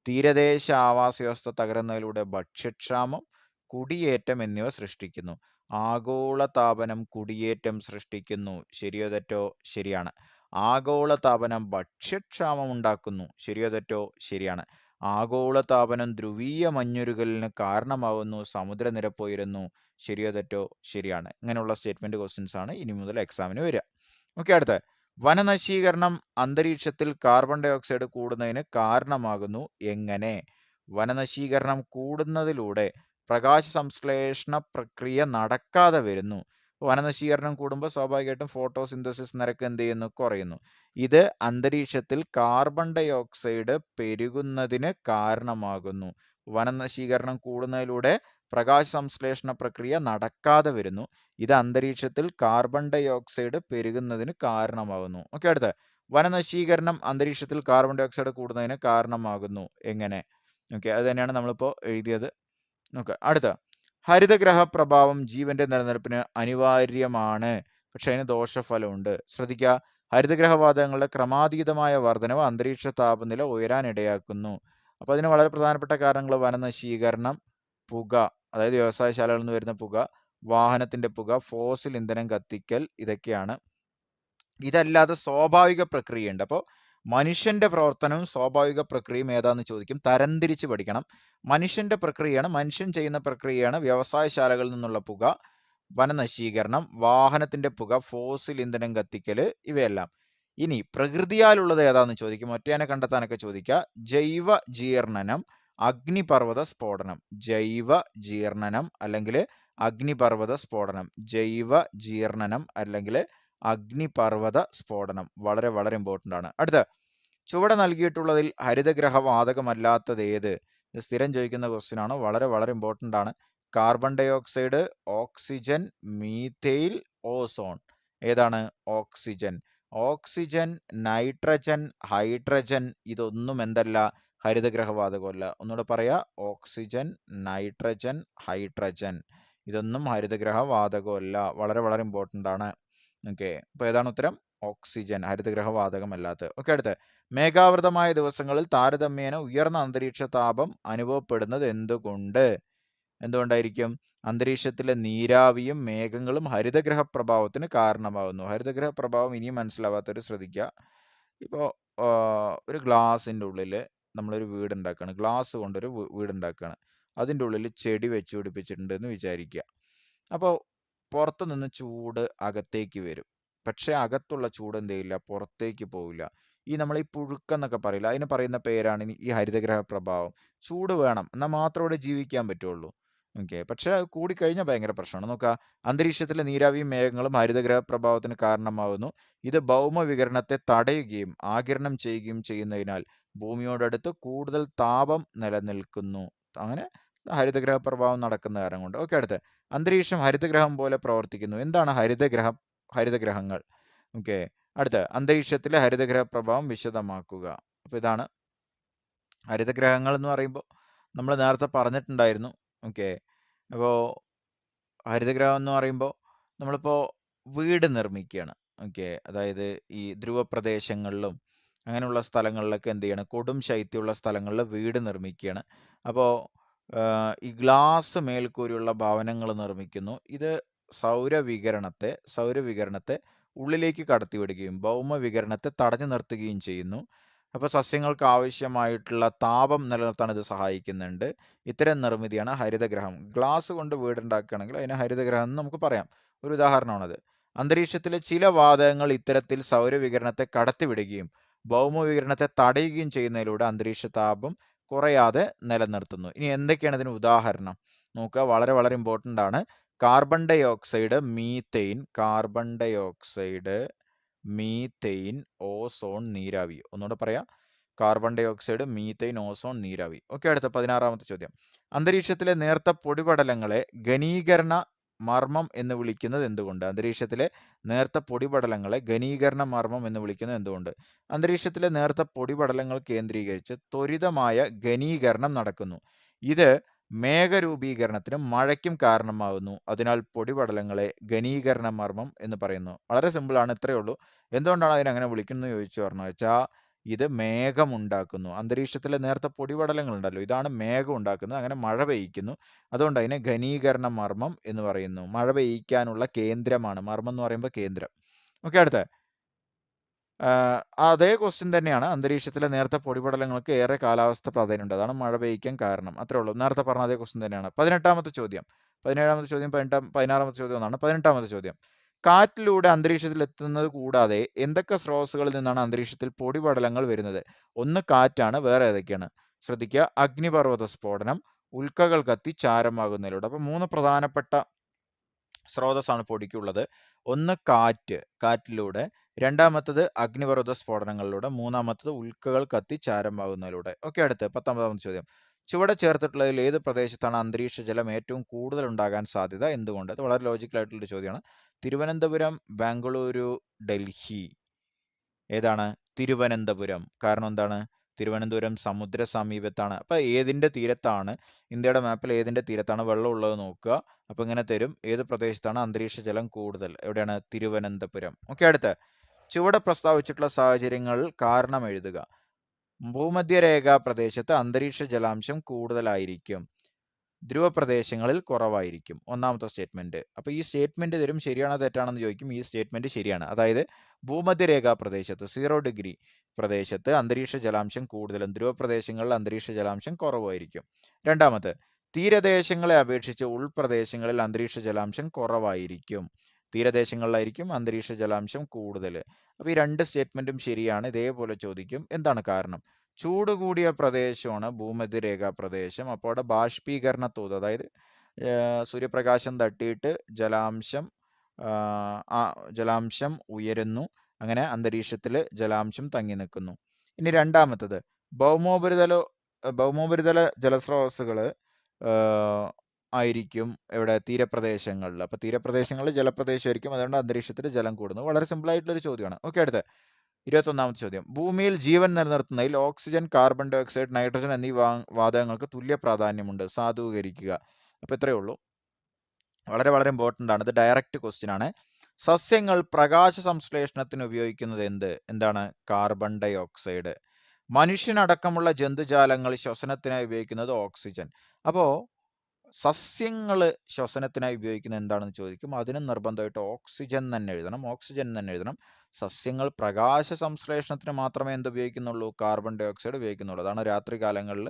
തീരദേശ ആവാസ വ്യവസ്ഥ തകരുന്നതിലൂടെ ഭക്ഷ്യക്ഷാമം, കുടിയേറ്റം എന്നിവ സൃഷ്ടിക്കുന്നു. ആഗോളതാപനം കുടിയേറ്റം സൃഷ്ടിക്കുന്നു. ശരിയോ തെറ്റോ? ശരിയാണ്. ആഗോളതാപനം ഭക്ഷ്യക്ഷാമം ഉണ്ടാക്കുന്നു. ശരിയോ തെറ്റോ? ശരിയാണ്. ആഗോളതാപനം ധ്രുവീയ മഞ്ഞുരുകലിന് കാരണമാകുന്നു. സമുദ്രനിരപ്പ് ഉയരുന്നു. ശരിയോ തെറ്റോ? ശരിയാണ്. ഇങ്ങനെയുള്ള സ്റ്റേറ്റ്മെന്റ് ക്വസ്റ്റ്യൻസ് ആണ് ഇനി മുതൽ എക്സാമിന് വരിക. ഓക്കെ, അടുത്ത വനനശീകരണം അന്തരീക്ഷത്തിൽ കാർബൺ ഡൈ ഓക്സൈഡ് കൂടുന്നതിന് കാരണമാകുന്നു. എങ്ങനെ? വനനശീകരണം കൂടുന്നതിലൂടെ പ്രകാശ സംശ്ലേഷണ പ്രക്രിയ നടക്കാതെ വരുന്നു. വനനശീകരണം കൂടുമ്പോൾ സ്വാഭാവികമായിട്ടും ഫോട്ടോസിന്തസിസ് നിരക്ക് എന്ത് ചെയ്യുന്നു? കുറയുന്നു. ഇത് അന്തരീക്ഷത്തിൽ കാർബൺ ഡൈ ഓക്സൈഡ് പെരുകുന്നതിന് കാരണമാകുന്നു. വനനശീകരണം കൂടുന്നതിലൂടെ പ്രകാശ സംശ്ലേഷണ പ്രക്രിയ നടക്കാതെ വരുന്നു. ഇത് അന്തരീക്ഷത്തിൽ കാർബൺ ഡൈ ഓക്സൈഡ് പെരുകുന്നതിന് കാരണമാകുന്നു. ഓക്കെ, അടുത്ത വനനശീകരണം അന്തരീക്ഷത്തിൽ കാർബൺ ഡൈ ഓക്സൈഡ് കൂടുന്നതിന് കാരണമാകുന്നു. എങ്ങനെ? ഓക്കെ, അത് തന്നെയാണ് നമ്മളിപ്പോൾ എഴുതിയത്. ഓക്കെ, അടുത്ത ഹരിതഗ്രഹ പ്രഭാവം ജീവന്റെ നിലനിൽപ്പിന് അനിവാര്യമാണ്, പക്ഷെ അതിന് ദോഷഫലമുണ്ട്. ശ്രദ്ധിക്കുക, ഹരിതഗ്രഹവാതകങ്ങളുടെ ക്രമാതീതമായ വർധനവ് അന്തരീക്ഷ താപനില ഉയരാൻ ഇടയാക്കുന്നു. അപ്പോൾ അതിന് വളരെ പ്രധാനപ്പെട്ട കാരണങ്ങൾ വനനശീകരണം, പുക, അതായത് വ്യവസായശാലകളിൽ നിന്ന് വരുന്ന പുക, വാഹനത്തിന്റെ പുക, ഫോസിൽ ഇന്ധനം കത്തിക്കൽ, ഇതൊക്കെയാണ്. ഇതല്ലാതെ സ്വാഭാവിക പ്രക്രിയയുണ്ട്. അപ്പോൾ മനുഷ്യന്റെ പ്രവർത്തനവും സ്വാഭാവിക പ്രക്രിയയും ഏതാന്ന് ചോദിക്കും. തരംതിരിച്ച് പഠിക്കണം. മനുഷ്യന്റെ പ്രക്രിയയാണ്, മനുഷ്യൻ ചെയ്യുന്ന പ്രക്രിയയാണ് വ്യവസായശാലകളിൽ നിന്നുള്ള പുക, വനനശീകരണം, വാഹനത്തിന്റെ പുക, ഫോസിൽ ഇന്ധനം കത്തിക്കൽ, ഇവയെല്ലാം. ഇനി പ്രകൃതിയാലുള്ളത് ഏതാന്ന് ചോദിക്കും. ഒറ്റയാനെ കണ്ടെത്താനൊക്കെ ചോദിക്കുക. ജൈവ ജീർണനം, അഗ്നിപർവ്വത സ്ഫോടനം. ജൈവ ജീർണനം അല്ലെങ്കിൽ അഗ്നിപർവ്വത സ്ഫോടനം. ജൈവ ജീർണനം അല്ലെങ്കിൽ അഗ്നിപർവ്വത സ്ഫോടനം. വളരെ വളരെ ഇമ്പോർട്ടൻ്റ് ആണ്. അടുത്ത ചുവടെ നൽകിയിട്ടുള്ളതിൽ ഹരിതഗ്രഹവാതകമല്ലാത്തത് ഏത്? ഇത് സ്ഥിരം ചോദിക്കുന്ന ക്വസ്റ്റ്യൻ ആണ്. വളരെ വളരെ ഇമ്പോർട്ടൻ്റ് ആണ്. Carbon dioxide, oxygen, methane, ozone. ഏതാണ്? ഓക്സിജൻ. ഓക്സിജൻ, നൈട്രജൻ, ഹൈഡ്രജൻ ഇതൊന്നും എന്തല്ല? ഹരിതഗ്രഹവാതകമല്ല. ഒന്നുകൂടെ പറയാ, ഓക്സിജൻ, നൈട്രജൻ, ഹൈഡ്രജൻ ഇതൊന്നും ഹരിതഗ്രഹവാതകമല്ല. വളരെ വളരെ ഇമ്പോർട്ടൻ്റ് ആണ്. ഓക്കെ, അപ്പോൾ ഏതാണ് ഉത്തരം? ഓക്സിജൻ, ഹരിതഗ്രഹവാതകമല്ലാത്തത്. ഓക്കെ, അടുത്ത് മേഘാവൃതമായ ദിവസങ്ങളിൽ താരതമ്യേന ഉയർന്ന അന്തരീക്ഷ താപം അനുഭവപ്പെടുന്നത് എന്തുകൊണ്ട്? എന്തുകൊണ്ടായിരിക്കും? അന്തരീക്ഷത്തിലെ നീരാവിയും മേഘങ്ങളും ഹരിതഗ്രഹ പ്രഭാവത്തിന് കാരണമാകുന്നു. ഹരിതഗ്രഹ പ്രഭാവം ഇനിയും മനസ്സിലാവാത്തവർ ശ്രദ്ധിക്കുക. ഇപ്പോൾ ഒരു ഗ്ലാസിൻ്റെ ഉള്ളിൽ നമ്മളൊരു വീട് ഉണ്ടാക്കുകയാണ്. ഗ്ലാസ് കൊണ്ടൊരു വീട് ഉണ്ടാക്കുകയാണ്. അതിൻ്റെ ഉള്ളിൽ ചെടി വെച്ച് പിടിപ്പിച്ചിട്ടുണ്ടെന്ന് വിചാരിക്കുക. അപ്പോൾ പുറത്തു നിന്ന് ചൂട് അകത്തേക്ക് വരും. പക്ഷേ അകത്തുള്ള ചൂട് എന്ത് ചെയ്യില്ല? പുറത്തേക്ക് പോവില്ല. നമ്മൾ ഈ പുഴുക്കെന്നൊക്കെ പറയില്ല, അതിന് പറയുന്ന പേരാണ് ഈ ഹരിതഗ്രഹ പ്രഭാവം. ചൂട് വേണം, എന്നാൽ മാത്രമേ ഇവിടെ ജീവിക്കാൻ പറ്റുള്ളൂ. ഓക്കെ, പക്ഷേ അത് കൂടിക്കഴിഞ്ഞാൽ ഭയങ്കര പ്രശ്നമാണ്. നോക്കുക, അന്തരീക്ഷത്തിലെ നീരാവിയും മേഘങ്ങളും ഹരിതഗ്രഹ പ്രഭാവത്തിന് കാരണമാകുന്നു. ഇത് ഭൗമവികിരണത്തെ തടയുകയും ആഗിരണം ചെയ്യുകയും ചെയ്യുന്നതിനാൽ ഭൂമിയോടടുത്ത് കൂടുതൽ താപം നിലനിൽക്കുന്നു. അങ്ങനെ ഹരിതഗ്രഹ പ്രഭാവം നടക്കുന്ന കാരണം കൊണ്ട്. ഓക്കെ, അടുത്ത് അന്തരീക്ഷം ഹരിതഗ്രഹം പോലെ പ്രവർത്തിക്കുന്നു. എന്താണ് ഹരിതഗ്രഹങ്ങൾ? ഓക്കെ, അടുത്ത അന്തരീക്ഷത്തിലെ ഹരിതഗ്രഹ പ്രഭാവം വിശദമാക്കുക. അപ്പോൾ ഇതാണ് ഹരിതഗ്രഹങ്ങൾ എന്ന് പറയുമ്പോൾ നമ്മൾ നേരത്തെ പറഞ്ഞിട്ടുണ്ടായിരുന്നു. ഓക്കെ, അപ്പോൾ ഹരിതഗ്രഹം എന്ന് പറയുമ്പോൾ നമ്മളിപ്പോൾ വീട് നിർമ്മിക്കുകയാണ്. ഓക്കെ, അതായത് ഈ ധ്രുവ പ്രദേശങ്ങളിലും അങ്ങനെയുള്ള സ്ഥലങ്ങളിലൊക്കെ എന്ത് ചെയ്യണം? കൊടും ശൈത്യമുള്ള സ്ഥലങ്ങളിൽ വീട് നിർമ്മിക്കുകയാണ്. അപ്പോൾ ഈ ഗ്ലാസ് മേൽക്കൂരയുള്ള ഭവനങ്ങൾ നിർമ്മിക്കുന്നു. ഇത് സൗരവികിരണത്തെ ഉള്ളിലേക്ക് കടത്തിവിടുകയും ഭൗമവികിരണത്തെ തടഞ്ഞു നിർത്തുകയും ചെയ്യുന്നു. അപ്പോൾ സസ്യങ്ങൾക്ക് ആവശ്യമായിട്ടുള്ള താപം നിലനിർത്താൻ ഇത് സഹായിക്കുന്നുണ്ട്. ഇത്തരം നിർമ്മിതിയാണ് ഹരിതഗ്രഹം. ഗ്ലാസ് കൊണ്ട് വീടുണ്ടാക്കുകയാണെങ്കിൽ അതിനെ ഹരിതഗ്രഹം എന്ന് നമുക്ക് പറയാം. ഒരു ഉദാഹരണമാണത്. അന്തരീക്ഷത്തിലെ ചില വാതകങ്ങൾ ഇത്തരത്തിൽ സൗരവികിരണത്തെ കടത്തിവിടുകയും ഭൗമവികിരണത്തെ തടയുകയും ചെയ്യുന്നതിലൂടെ അന്തരീക്ഷ താപം കുറയാതെ നിലനിർത്തുന്നു. ഇനി എന്തൊക്കെയാണ് ഇതിന് ഉദാഹരണം? നോക്കുക, വളരെ വളരെ ഇമ്പോർട്ടൻ്റ് ആണ്. Carbon dioxide, methane, carbon dioxide, methane, ozone, നീരാവി. ഒന്നുകൂടെ പറയാം, carbon dioxide, methane, ozone, നീരാവി. ഓക്കെ, അടുത്ത 16ാമത്തെ ചോദ്യം. അന്തരീക്ഷത്തിലെ നേർത്ത പൊടിപടലങ്ങളെ ഘനീകരണ മർമ്മം എന്ന് വിളിക്കുന്നത് എന്തുകൊണ്ട്? അന്തരീക്ഷത്തിലെ നേർത്ത പൊടിപടലങ്ങളെ ഘനീകരണ മർമ്മം എന്ന് വിളിക്കുന്നത് എന്തുകൊണ്ട്? അന്തരീക്ഷത്തിലെ നേർത്ത പൊടിപടലങ്ങൾ കേന്ദ്രീകരിച്ച് ത്വരിതമായ ഘനീകരണം നടക്കുന്നു. ഇത് മേഘരൂപീകരണത്തിനും മഴയ്ക്കും കാരണമാകുന്നു. അതിനാൽ പൊടിപടലങ്ങളെ ഘനീകരണ മർമ്മം എന്ന് പറയുന്നു. വളരെ സിമ്പിളാണ്, ഇത്രയേ ഉള്ളൂ. എന്തുകൊണ്ടാണ് അതിനങ്ങനെ വിളിക്കുന്നത് ചോദിച്ചു പറഞ്ഞു വെച്ചാൽ, ഇത് മേഘമുണ്ടാക്കുന്നു. അന്തരീക്ഷത്തിലെ നേർത്ത പൊടിപടലങ്ങൾ ഉണ്ടല്ലോ, ഇതാണ് മേഘം ഉണ്ടാക്കുന്നത്. അങ്ങനെ മഴ പെയ്യിക്കുന്നു. അതുകൊണ്ട് അതിനെ ഘനീകരണ മർമ്മം എന്ന് പറയുന്നു. മഴ പെയ്യിക്കാനുള്ള കേന്ദ്രമാണ്. മർമ്മം എന്ന് പറയുമ്പോൾ കേന്ദ്രം. ഓക്കെ, അടുത്ത അതേ ക്വസ്റ്റ്യൻ തന്നെയാണ്. അന്തരീക്ഷത്തിലെ നേർത്ത പൊടിപടലങ്ങൾക്ക് ഏറെ കാലാവസ്ഥ പ്രാധാന്യമുണ്ട്. അതാണ് മഴ പെയ്യിക്കാൻ കാരണം. അത്രേ ഉള്ളൂ. നേരത്തെ പറഞ്ഞ അതേ ക്വസ്റ്റ്യൻ തന്നെയാണ്. 18ാമത്തെ ചോദ്യം, 17ാമത്തെ ചോദ്യം, 16ാമത്തെ ചോദ്യം ഒന്നാണ്. 18ാമത്തെ ചോദ്യം. കാറ്റിലൂടെ അന്തരീക്ഷത്തിൽ എത്തുന്നത് കൂടാതെ എന്തൊക്കെ സ്രോതസ്സുകളിൽ നിന്നാണ് അന്തരീക്ഷത്തിൽ പൊടിപടലങ്ങൾ വരുന്നത്? ഒന്ന് കാറ്റാണ്, വേറെ ഏതൊക്കെയാണ്? ശ്രദ്ധിക്കുക, അഗ്നിപർവ്വത സ്ഫോടനം, ഉൽക്കകൾ കത്തി ചാരമാകുന്നതിലൂടെ. അപ്പോൾ 3 പ്രധാനപ്പെട്ട സ്രോതസ്സാണ് പൊടിക്കുള്ളത്. ഒന്ന് കാറ്റിലൂടെ, രണ്ടാമത്തത് അഗ്നിപർവ്വത സ്ഫോടനങ്ങളിലൂടെ, മൂന്നാമത്തത് ഉൽക്കകൾ കത്തി ചാരമാകുന്നതിലൂടെ. ഓക്കെ, അടുത്ത് 19ാമത്തെ ചോദ്യം. ചുവടെ ചേർത്തിട്ടുള്ളതിൽ ഏത് പ്രദേശത്താണ് അന്തരീക്ഷ ജലം ഏറ്റവും കൂടുതൽ ഉണ്ടാകാൻ സാധ്യത? എന്തുകൊണ്ട്? ഇത് വളരെ ലോജിക്കൽ ആയിട്ടുള്ള ചോദ്യമാണ്. തിരുവനന്തപുരം, ബാംഗ്ലൂരു, ഡൽഹി. ഏതാണ്? തിരുവനന്തപുരം. കാരണം എന്താണ്? തിരുവനന്തപുരം സമുദ്ര സമീപത്താണ്. അപ്പോൾ ഏതിൻ്റെ തീരത്താണ്, ഇന്ത്യയുടെ മാപ്പിൽ ഏതിൻ്റെ തീരത്താണ് വെള്ളം ഉള്ളത് നോക്കുക. അപ്പോൾ ഇങ്ങനെ തരും, ഏത് പ്രദേശത്താണ് അന്തരീക്ഷ ജലം കൂടുതൽ? എവിടെയാണ്? തിരുവനന്തപുരം. ഓക്കെ, അടുത്ത് ചുവടെ പ്രസ്താവിച്ചിട്ടുള്ള സാഹചര്യങ്ങൾ കാരണം എഴുതുക. ഭൂമധ്യരേഖാ പ്രദേശത്ത് അന്തരീക്ഷ ജലാംശം കൂടുതലായിരിക്കും, ധ്രുവപ്രദേശങ്ങളിൽ കുറവായിരിക്കും. ഒന്നാമത്തെ സ്റ്റേറ്റ്മെന്റ്. അപ്പോൾ ഈ സ്റ്റേറ്റ്മെന്റ് തരും, ശരിയാണോ തെറ്റാണെന്ന് ചോദിക്കും. ഈ സ്റ്റേറ്റ്മെന്റ് ശരിയാണ്. അതായത് ഭൂമധ്യരേഖാ പ്രദേശത്ത് 0 ഡിഗ്രി പ്രദേശത്ത് അന്തരീക്ഷ ജലാംശം കൂടുതലും, ധ്രുവപ്രദേശങ്ങളിൽ അന്തരീക്ഷ ജലാംശം കുറവായിരിക്കും. രണ്ടാമത്, തീരദേശങ്ങളെ അപേക്ഷിച്ച് ഉൾപ്രദേശങ്ങളിൽ അന്തരീക്ഷ ജലാംശം കുറവായിരിക്കും, തീരദേശങ്ങളിലായിരിക്കും അന്തരീക്ഷ ജലാംശം കൂടുതൽ. അപ്പോൾ ഈ 2 സ്റ്റേറ്റ്മെന്റും ശരിയാണ്. ഇതേപോലെ ചോദിക്കും. എന്താണ് കാരണം? ചൂട് കൂടിയ പ്രദേശമാണ് ഭൂമധ്യരേഖാ പ്രദേശം. അപ്പോൾ അവിടെ ബാഷ്പീകരണ തോത്, അതായത് സൂര്യപ്രകാശം തട്ടിയിട്ട് ജലാംശം ഉയരുന്നു. അങ്ങനെ അന്തരീക്ഷത്തിൽ ജലാംശം തങ്ങി നിൽക്കുന്നു. ഇനി രണ്ടാമത്തത്, ഭൗമോപരിതല ജലസ്രോതസ്സുകൾ ആയിരിക്കും എവിടെ? തീരപ്രദേശങ്ങളിൽ. അപ്പോൾ തീരപ്രദേശങ്ങളിൽ ജലപ്രദേശമായിരിക്കും, അതുകൊണ്ട് അന്തരീക്ഷത്തിൽ ജലം കൂടുന്നു. വളരെ സിമ്പിൾ ആയിട്ടുള്ളൊരു ചോദ്യമാണ്. ഓക്കെ, അടുത്ത 21ാമത്തെ ചോദ്യം. ഭൂമിയിൽ ജീവൻ നിലനിർത്തുന്നതിൽ oxygen, carbon dioxide, nitrogen എന്നീ വാതകങ്ങൾക്ക് തുല്യ പ്രാധാന്യമുണ്ട്. സാധൂകരിക്കുക. അപ്പോൾ ഇത്രയേ ഉള്ളൂ. വളരെ വളരെ ഇമ്പോർട്ടൻ്റ് ആണ്. ഇത് ഡയറക്റ്റ് ക്വസ്റ്റ്യൻ ആണ്. സസ്യങ്ങൾ പ്രകാശ സംശ്ലേഷണത്തിന് ഉപയോഗിക്കുന്നത് എന്താണ്? Carbon dioxide. മനുഷ്യനടക്കമുള്ള ജന്തുജാലങ്ങൾ ശ്വസനത്തിനായി ഉപയോഗിക്കുന്നത് ഓക്സിജൻ. അപ്പോൾ സസ്യങ്ങൾ ശ്വസനത്തിനായി ഉപയോഗിക്കുന്നത് എന്താണെന്ന് ചോദിക്കും. അതിന് നിർബന്ധമായിട്ട് ഓക്സിജൻ തന്നെ എഴുതണം. സസ്യങ്ങൾ പ്രകാശ സംശ്ലേഷണത്തിന് മാത്രമേ ഉപയോഗിക്കുന്നുള്ളൂ? കാർബൺ ഡൈ ഓക്സൈഡ് ഉപയോഗിക്കുന്നുള്ളൂ. അതാണ് രാത്രി കാലങ്ങളിൽ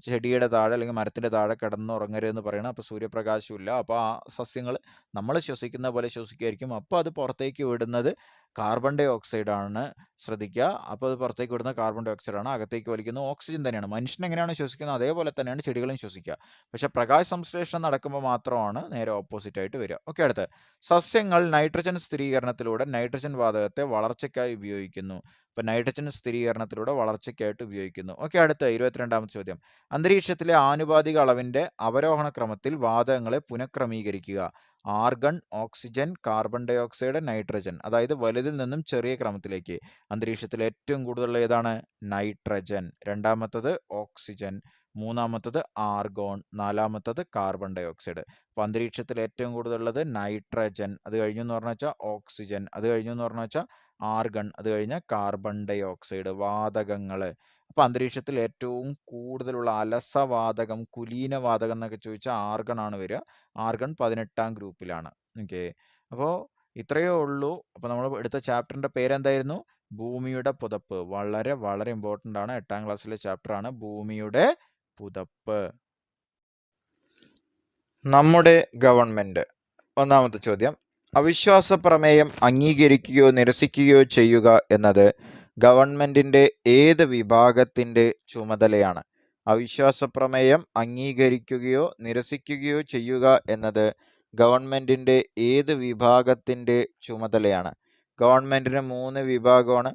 ചെടിയുടെ താഴെ അല്ലെങ്കിൽ മരത്തിൻ്റെ താഴെ കിടന്നുറങ്ങരുതെന്ന് പറയണം. അപ്പോൾ സൂര്യപ്രകാശം ഇല്ല. അപ്പോൾ ആ സസ്യങ്ങൾ നമ്മൾ ശ്വസിക്കുന്ന പോലെ ശ്വസിക്കുമായിരിക്കും. അപ്പോൾ അത് പുറത്തേക്ക് വിടുന്നത് കാർബൺ ഡൈ ഓക്സൈഡ് ആണ്. ശ്രദ്ധിക്കുക, അപ്പോൾ അത് പുറത്തേക്ക് വിടുന്ന കാർബൺ ഡൈ ഓക്സൈഡ് ആണ്, അകത്തേക്ക് വലിക്കുന്നത് ഓക്സിജൻ തന്നെയാണ്. മനുഷ്യൻ എങ്ങനെയാണ് ശ്വസിക്കുന്നത് അതേപോലെ തന്നെയാണ് ചെടികളും ശ്വസിക്കുക. പക്ഷെ പ്രകാശ സംശ്ലേഷണം നടക്കുമ്പോൾ മാത്രമാണ് നേരെ ഓപ്പോസിറ്റ് ആയിട്ട് വരിക. ഓക്കെ, അടുത്ത് സസ്യങ്ങൾ നൈട്രജൻ സ്ഥിരീകരണത്തിലൂടെ നൈട്രജൻ വാതകത്തെ വളർച്ചയ്ക്കായി ഉപയോഗിക്കുന്നു. അപ്പോൾ നൈട്രജൻ സ്ഥിരീകരണത്തിലൂടെ വളർച്ചയ്ക്കായിട്ട് ഉപയോഗിക്കുന്നു. ഓക്കെ, അടുത്ത 22ാമത്തെ ചോദ്യം. അന്തരീക്ഷത്തിലെ ആനുപാതിക അളവിൻ്റെ അവരോഹണ ക്രമത്തിൽ വാതകങ്ങളെ പുനഃക്രമീകരിക്കുക. Argon, oxygen, carbon dioxide, nitrogen. അതായത് വലുതിൽ നിന്നും ചെറിയ ക്രമത്തിലേക്ക്. അന്തരീക്ഷത്തിൽ ഏറ്റവും കൂടുതൽ ഏതാണ്? നൈട്രജൻ. രണ്ടാമത്തത് ഓക്സിജൻ, മൂന്നാമത്തത് ആർഗോൺ, നാലാമത്തത് കാർബൺ ഡൈ ഓക്സൈഡ്. അപ്പോൾ അന്തരീക്ഷത്തിൽ ഏറ്റവും കൂടുതലുള്ളത് നൈട്രജൻ, അത് കഴിഞ്ഞു എന്ന് പറഞ്ഞു വെച്ചാൽ ഓക്സിജൻ, അത് കഴിഞ്ഞു എന്ന് പറഞ്ഞു വെച്ചാൽ ആർഗൺ, അത് കഴിഞ്ഞാൽ കാർബൺ ഡൈ ഓക്സൈഡ്, വാതകങ്ങൾ. അപ്പോൾ അന്തരീക്ഷത്തിൽ ഏറ്റവും കൂടുതലുള്ള അലസവാതകം, കുലീനവാതകം എന്നൊക്കെ ചോദിച്ചാൽ ആർഗൺ ആണ് വരിക. ആർഗൺ 18ാം ഗ്രൂപ്പിലാണ്. ഓക്കെ, അപ്പോൾ ഇത്രയേ ഉള്ളൂ. അപ്പോൾ നമ്മൾ എടുത്ത ചാപ്റ്ററിൻ്റെ പേരെന്തായിരുന്നു? ഭൂമിയുടെ പുതപ്പ്. വളരെ വളരെ ഇമ്പോർട്ടൻ്റ് ആണ്. 8ാം ക്ലാസ്സിലെ ചാപ്റ്ററാണ് ഭൂമിയുടെ പുതപ്പ്. നമ്മുടെ ഗവൺമെൻറ്. ഒന്നാമത്തെ ചോദ്യം. അവിശ്വാസ പ്രമേയം അംഗീകരിക്കുകയോ നിരസിക്കുകയോ ചെയ്യുക എന്നത് ഗവൺമെൻറ്റിൻ്റെ ഏത് വിഭാഗത്തിൻ്റെ ചുമതലയാണ്? അവിശ്വാസ പ്രമേയം അംഗീകരിക്കുകയോ നിരസിക്കുകയോ ചെയ്യുക എന്നത് ഗവൺമെൻറ്റിൻ്റെ ഏത് വിഭാഗത്തിൻ്റെ ചുമതലയാണ്? ഗവൺമെന്റിന് 3 വിഭാഗമാണ്.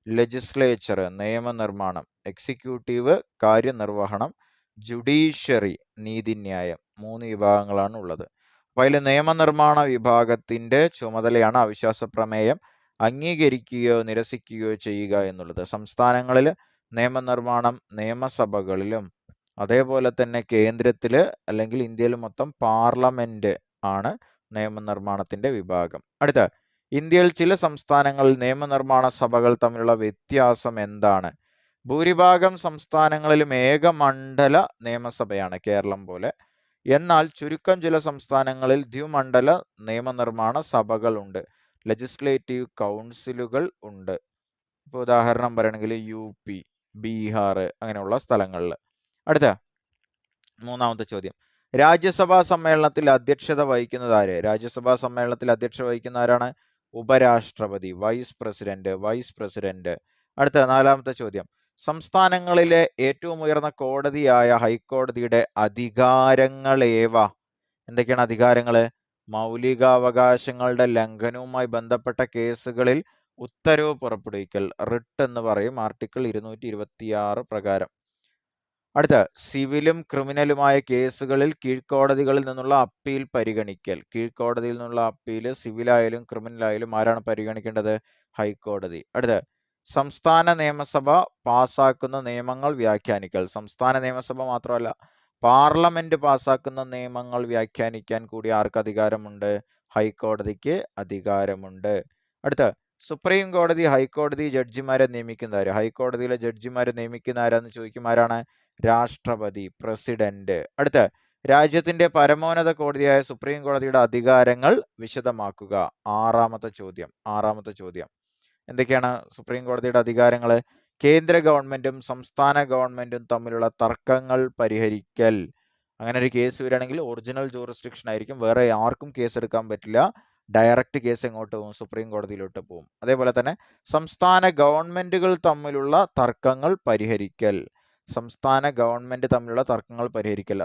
ലെജിസ്ലേച്ചർ നിയമനിർമ്മാണം, എക്സിക്യൂട്ടീവ് കാര്യനിർവഹണം, ജുഡീഷ്യറി നീതിന്യായം, 3 വിഭാഗങ്ങളാണ് ഉള്ളത്. അപ്പോൾ അതിൽ നിയമനിർമ്മാണ വിഭാഗത്തിന്റെ ചുമതലയാണ് അവിശ്വാസ പ്രമേയം അംഗീകരിക്കുകയോ നിരസിക്കുകയോ ചെയ്യുക എന്നുള്ളത്. സംസ്ഥാനങ്ങളിൽ നിയമനിർമ്മാണം നിയമസഭകളിലും അതേപോലെ തന്നെ കേന്ദ്രത്തിൽ അല്ലെങ്കിൽ ഇന്ത്യയിൽ മൊത്തം പാർലമെന്റ് ആണ് നിയമനിർമ്മാണത്തിന്റെ വിഭാഗം. അടുത്ത, ഇന്ത്യയിൽ ചില സംസ്ഥാനങ്ങളിൽ നിയമനിർമ്മാണ സഭകൾ തമ്മിലുള്ള വ്യത്യാസം എന്താണ്? ഭൂരിഭാഗം സംസ്ഥാനങ്ങളിലും ഏകമണ്ഡല നിയമസഭയാണ് കേരളം പോലെ. എന്നാൽ ചുരുക്കം ചില സംസ്ഥാനങ്ങളിൽ ദ്വിമണ്ഡല നിയമനിർമ്മാണ സഭകളുണ്ട്, ലെജിസ്ലേറ്റീവ് കൗൺസിലുകൾ ഉണ്ട്. ഇപ്പോൾ ഉദാഹരണം പറയുകയാണെങ്കിൽ UP, ബീഹാർ അങ്ങനെയുള്ള സ്ഥലങ്ങളിൽ. അടുത്ത 3ാമത്തെ ചോദ്യം, രാജ്യസഭാ സമ്മേളനത്തിൽ അധ്യക്ഷത വഹിക്കുന്നത് ആര്? രാജ്യസഭാ സമ്മേളനത്തിൽ അധ്യക്ഷത വഹിക്കുന്ന ആരാണ്? ഉപരാഷ്ട്രപതി, വൈസ് പ്രസിഡന്റ്. അടുത്ത 4ാമത്തെ ചോദ്യം, സംസ്ഥാനങ്ങളിലെ ഏറ്റവും ഉയർന്ന കോടതിയായ ഹൈക്കോടതിയുടെ അധികാരങ്ങളേവ? എന്തൊക്കെയാണ് അധികാരങ്ങൾ? മൗലികാവകാശങ്ങളുടെ ലംഘനവുമായി ബന്ധപ്പെട്ട കേസുകളിൽ ഉത്തരവ് പുറപ്പെടുവിക്കൽ, റിട്ട് എന്ന് പറയും, ആർട്ടിക്കിൾ 226 പ്രകാരം. അടുത്ത, സിവിലും ക്രിമിനലുമായ കേസുകളിൽ കീഴ്ക്കോടതികളിൽ നിന്നുള്ള അപ്പീൽ പരിഗണിക്കൽ. കീഴ്ക്കോടതിയിൽ നിന്നുള്ള അപ്പീൽ സിവിലായാലും ക്രിമിനലായാലും ആരാണ് പരിഗണിക്കേണ്ടത്? ഹൈക്കോടതി. അടുത്ത, സംസ്ഥാന നിയമസഭ പാസാക്കുന്ന നിയമങ്ങൾ വ്യാഖ്യാനിക്കൽ. സംസ്ഥാന നിയമസഭ മാത്രമല്ല, പാർലമെന്റ് പാസാക്കുന്ന നിയമങ്ങൾ വ്യാഖ്യാനിക്കാൻ കൂടി ആർക്ക് അധികാരമുണ്ട്? ഹൈക്കോടതിക്ക് അധികാരമുണ്ട്. അടുത്ത, സുപ്രീം കോടതി ഹൈക്കോടതി ജഡ്ജിമാരെ നിയമിക്കുന്ന ആര്? ഹൈക്കോടതിയിലെ ജഡ്ജിമാരെ നിയമിക്കുന്ന ആരാന്ന് ചോദിക്കും. ആരാണ്? രാഷ്ട്രപതി, പ്രസിഡന്റ്. അടുത്ത, രാജ്യത്തിന്റെ പരമോന്നത കോടതിയായ സുപ്രീം കോടതിയുടെ അധികാരങ്ങൾ വിശദമാക്കുക. 6ാമത്തെ ചോദ്യം. എന്തൊക്കെയാണ് സുപ്രീം കോടതിയുടെ അധികാരങ്ങൾ? കേന്ദ്ര ഗവൺമെന്റും സംസ്ഥാന ഗവൺമെന്റും തമ്മിലുള്ള തർക്കങ്ങൾ പരിഹരിക്കൽ. അങ്ങനെ ഒരു കേസ് വരികയാണെങ്കിൽ ഒറിജിനൽ ജൂറിസ്ഡിക്ഷൻ ആയിരിക്കും, വേറെ ആർക്കും കേസ് എടുക്കാൻ പറ്റില്ല. ഡയറക്റ്റ് കേസ് എങ്ങോട്ട് പോകും? സുപ്രീം കോടതിയിലോട്ട് പോകും. അതേപോലെ തന്നെ സംസ്ഥാന ഗവൺമെന്റുകൾ തമ്മിലുള്ള തർക്കങ്ങൾ പരിഹരിക്കൽ.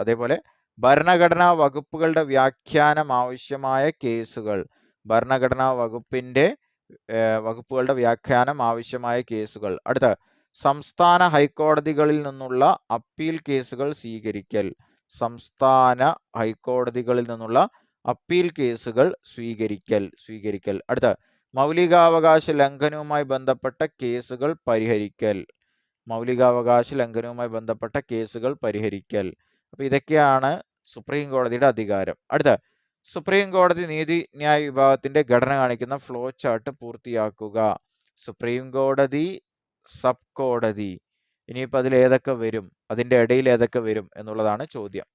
അതേപോലെ ഭരണഘടനാ വകുപ്പുകളുടെ വ്യാഖ്യാനം ആവശ്യമായ കേസുകൾ. ഭരണഘടനാ വകുപ്പുകളുടെ വ്യാഖ്യാനം ആവശ്യമായ കേസുകൾ. അടുത്ത, സംസ്ഥാന ഹൈക്കോടതികളിൽ നിന്നുള്ള അപ്പീൽ കേസുകൾ സ്വീകരിക്കൽ. സംസ്ഥാന ഹൈക്കോടതികളിൽ നിന്നുള്ള അപ്പീൽ കേസുകൾ സ്വീകരിക്കൽ. അടുത്ത, മൗലികാവകാശ ലംഘനവുമായി ബന്ധപ്പെട്ട കേസുകൾ പരിഹരിക്കൽ. അപ്പൊ ഇതൊക്കെയാണ് സുപ്രീം കോടതിയുടെ അധികാരം. അടുത്ത, സുപ്രീം കോടതി നീതിന്യായ വിഭാഗത്തിന്റെ ഘടന കാണിക്കുന്ന ഫ്ലോ ചാർട്ട് പൂർത്തിയാക്കുക. സുപ്രീം കോടതി, സബ് കോടതി, ഇനിയിപ്പോൾ അതിൽ ഏതൊക്കെ വരും, അതിന്റെ ഇടയിൽ ഏതൊക്കെ വരും എന്നുള്ളതാണ് ചോദ്യം.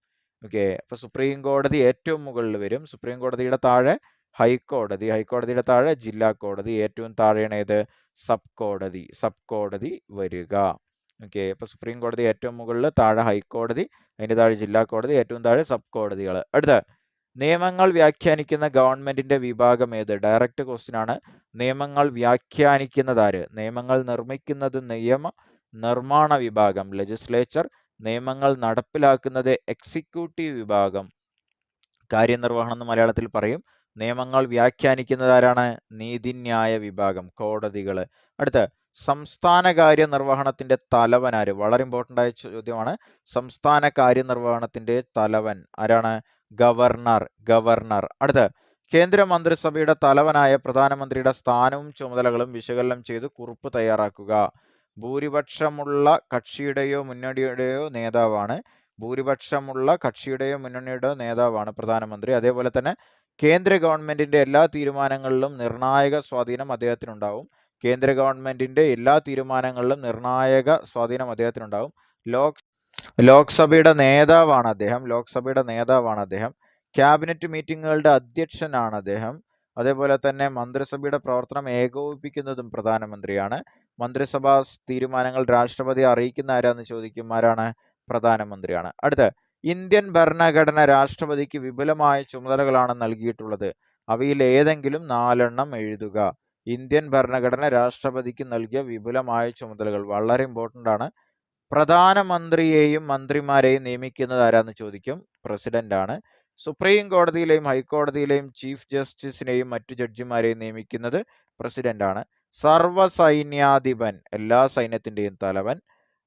ഓക്കെ, അപ്പൊ സുപ്രീം കോടതി ഏറ്റവും മുകളിൽ വരും. സുപ്രീം കോടതിയുടെ താഴെ ഹൈക്കോടതി, ഹൈക്കോടതിയുടെ താഴെ ജില്ലാ കോടതി, ഏറ്റവും താഴെയാണ് ഏത്? സബ് കോടതി വരിക. ഓക്കെ, അപ്പൊ സുപ്രീം കോടതി ഏറ്റവും മുകളിൽ, താഴെ ഹൈക്കോടതി, അതിന്റെ താഴെ ജില്ലാ കോടതി, ഏറ്റവും താഴെ സബ് കോടതികൾ. അടുത്ത, നിയമങ്ങൾ വ്യാഖ്യാനിക്കുന്ന ഗവൺമെന്റിന്റെ വിഭാഗം ഏത്? ഡയറക്റ്റ് ക്വസ്റ്റ്യൻ ആണ്. നിയമങ്ങൾ വ്യാഖ്യാനിക്കുന്നത് ആര്? നിയമങ്ങൾ നിർമ്മിക്കുന്നത് നിയമ നിർമ്മാണ വിഭാഗം, ലെജിസ്ലേച്ചർ. നിയമങ്ങൾ നടപ്പിലാക്കുന്നത് എക്സിക്യൂട്ടീവ് വിഭാഗം, കാര്യനിർവഹണം എന്ന് മലയാളത്തിൽ പറയും. നിയമങ്ങൾ വ്യാഖ്യാനിക്കുന്നത് ആരാണ്? നീതിന്യായ വിഭാഗം, കോടതികൾ. അടുത്ത, സംസ്ഥാന കാര്യനിർവഹണത്തിന്റെ തലവൻ ആര്? വളരെ ഇമ്പോർട്ടന്റ് ആയ ചോദ്യമാണ്. സംസ്ഥാന കാര്യനിർവഹണത്തിന്റെ തലവൻ ആരാണ്? ഗവർണർ. അടുത്ത, കേന്ദ്ര മന്ത്രിസഭയുടെ തലവനായ പ്രധാനമന്ത്രിയുടെ സ്ഥാനവും ചുമതലകളും വിശകലനം ചെയ്ത് കുറിപ്പ് തയ്യാറാക്കുക. ഭൂരിപക്ഷമുള്ള കക്ഷിയുടെയോ മുന്നണിയുടെയോ നേതാവാണ് പ്രധാനമന്ത്രി. അതേപോലെ തന്നെ കേന്ദ്ര ഗവൺമെന്റിന്റെ എല്ലാ തീരുമാനങ്ങളിലും നിർണായക സ്വാധീനം അദ്ദേഹത്തിനുണ്ടാവും. ലോക്സഭയുടെ നേതാവാണ് അദ്ദേഹം. ക്യാബിനറ്റ് മീറ്റിങ്ങുകളുടെ അധ്യക്ഷനാണ് അദ്ദേഹം. അതേപോലെ തന്നെ മന്ത്രിസഭയുടെ പ്രവർത്തനം ഏകോപിപ്പിക്കുന്നതും പ്രധാനമന്ത്രിയാണ്. മന്ത്രിസഭാ തീരുമാനങ്ങൾ രാഷ്ട്രപതിയെ അറിയിക്കുന്ന ആരാന്ന് ചോദിക്കും. ആരാണ്? പ്രധാനമന്ത്രിയാണ്. അടുത്ത, ഇന്ത്യൻ ഭരണഘടന രാഷ്ട്രപതിക്ക് വിപുലമായ ചുമതലകളാണ് നൽകിയിട്ടുള്ളത്. അവയിൽ ഏതെങ്കിലും 4 എണ്ണം എഴുതുക. ഇന്ത്യൻ ഭരണഘടന രാഷ്ട്രപതിക്ക് നൽകിയ വിപുലമായ ചുമതലകൾ വളരെ ഇമ്പോർട്ടന്റ് ആണ്. പ്രധാനമന്ത്രിയെയും മന്ത്രിമാരെയും നിയമിക്കുന്നത് ആരാന്ന് ചോദിക്കും. പ്രസിഡന്റ് ആണ്. സുപ്രീം കോടതിയിലെയും ഹൈക്കോടതിയിലെയും ചീഫ് ജസ്റ്റിസിനെയും മറ്റു ജഡ്ജിമാരെയും നിയമിക്കുന്നത് പ്രസിഡന്റ് ആണ്. സർവ്വസൈന്യാധിപൻ, എല്ലാ സൈന്യത്തിന്റെയും തലവൻ.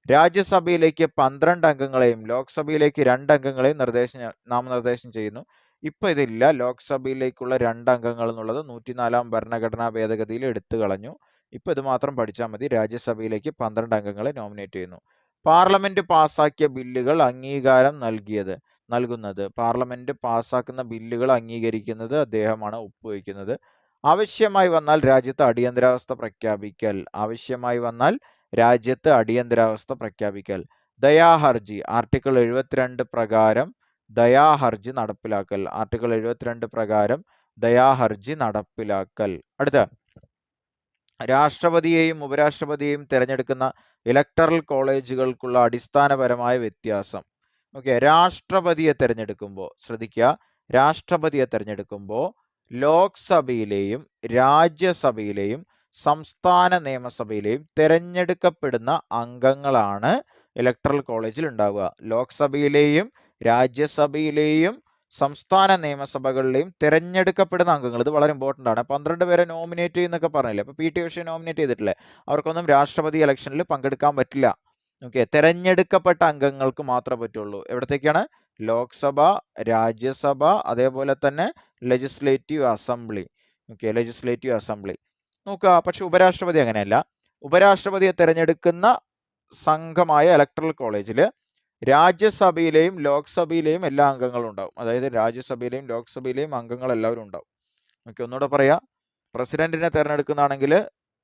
രാജ്യസഭയിലേക്ക് 12 അംഗങ്ങളെയും ലോക്സഭയിലേക്ക് 2 അംഗങ്ങളെയും നാമനിർദ്ദേശം ചെയ്യുന്നു. ഇപ്പൊ ഇതില്ല. ലോക്സഭയിലേക്കുള്ള 2 അംഗങ്ങൾ എന്നുള്ളത് 104 ഭരണഘടനാ ഭേദഗതിയിൽ എടുത്തു കളഞ്ഞു. ഇപ്പൊ ഇത് മാത്രം പഠിച്ചാൽ മതി. രാജ്യസഭയിലേക്ക് 12 അംഗങ്ങളെ നോമിനേറ്റ് ചെയ്യുന്നു. പാർലമെന്റ് പാസാക്കിയ ബില്ലുകൾ അംഗീകാരം നൽകുന്നത്, പാർലമെന്റ് പാസാക്കുന്ന ബില്ലുകൾ അംഗീകരിക്കുന്നത് അദ്ദേഹമാണ്, ഒപ്പുവെക്കുന്നത്. ആവശ്യമായി വന്നാൽ രാജ്യത്ത് അടിയന്തരാവസ്ഥ പ്രഖ്യാപിക്കൽ, ആവശ്യമായി വന്നാൽ രാജ്യത്ത് അടിയന്തരാവസ്ഥ പ്രഖ്യാപിക്കൽ. ദയാഹർജി ആർട്ടിക്കിൾ 72 പ്രകാരം ദയാഹർജി നടപ്പിലാക്കൽ, ആർട്ടിക്കിൾ 72 പ്രകാരം ദയാഹർജി നടപ്പിലാക്കൽ. അടുത്ത, രാഷ്ട്രപതിയെയും ഉപരാഷ്ട്രപതിയെയും തിരഞ്ഞെടുക്കുന്ന ഇലക്ടറൽ കോളേജുകൾക്കുള്ള അടിസ്ഥാനപരമായ വ്യത്യാസം. ഓക്കെ, രാഷ്ട്രപതിയെ തിരഞ്ഞെടുക്കുമ്പോൾ ശ്രദ്ധിക്കുക, രാഷ്ട്രപതിയെ തിരഞ്ഞെടുക്കുമ്പോൾ ലോക്സഭയിലെയും രാജ്യസഭയിലെയും സംസ്ഥാന നിയമസഭയിലെയും തിരഞ്ഞെടുക്കപ്പെടുന്ന അംഗങ്ങളാണ് ഇലക്ടറൽ കോളേജിൽ ഉണ്ടാവുക. ലോക്സഭയിലെയും രാജ്യസഭയിലെയും സംസ്ഥാന നിയമസഭകളിലെയും തിരഞ്ഞെടുക്കപ്പെടുന്ന അംഗങ്ങൾ, ഇത് വളരെ ഇമ്പോർട്ടൻ്റ് ആണ്. 12 പേരെ നോമിനേറ്റ് ചെയ്യുന്നൊക്കെ പറഞ്ഞില്ലേ, അപ്പോൾ പി ടി ഉഷയെ നോമിനേറ്റ് ചെയ്തിട്ടില്ലേ, അവർക്കൊന്നും രാഷ്ട്രപതി ഇലക്ഷനിൽ പങ്കെടുക്കാൻ പറ്റില്ല. ഓക്കെ, തിരഞ്ഞെടുക്കപ്പെട്ട അംഗങ്ങൾക്ക് മാത്രമേ പറ്റുള്ളൂ. എവിടത്തേക്കാണ്? ലോക്സഭ, രാജ്യസഭ, അതേപോലെ തന്നെ legislative assembly. Okay, legislative assembly നോക്കുക. പക്ഷെ ഉപരാഷ്ട്രപതി അങ്ങനെയല്ല. ഉപരാഷ്ട്രപതിയെ തിരഞ്ഞെടുക്കുന്ന സംഘമായ ഇലക്ടറൽ കോളേജിൽ രാജ്യസഭയിലെയും ലോക്സഭയിലെയും എല്ലാ അംഗങ്ങളും ഉണ്ടാവും. അതായത് രാജ്യസഭയിലെയും ലോക്സഭയിലെയും അംഗങ്ങൾ എല്ലാവരും ഉണ്ടാവും. ഓക്കെ, ഒന്നുകൂടെ പറയാം. പ്രസിഡന്റിനെ തിരഞ്ഞെടുക്കുന്നതാണെങ്കിൽ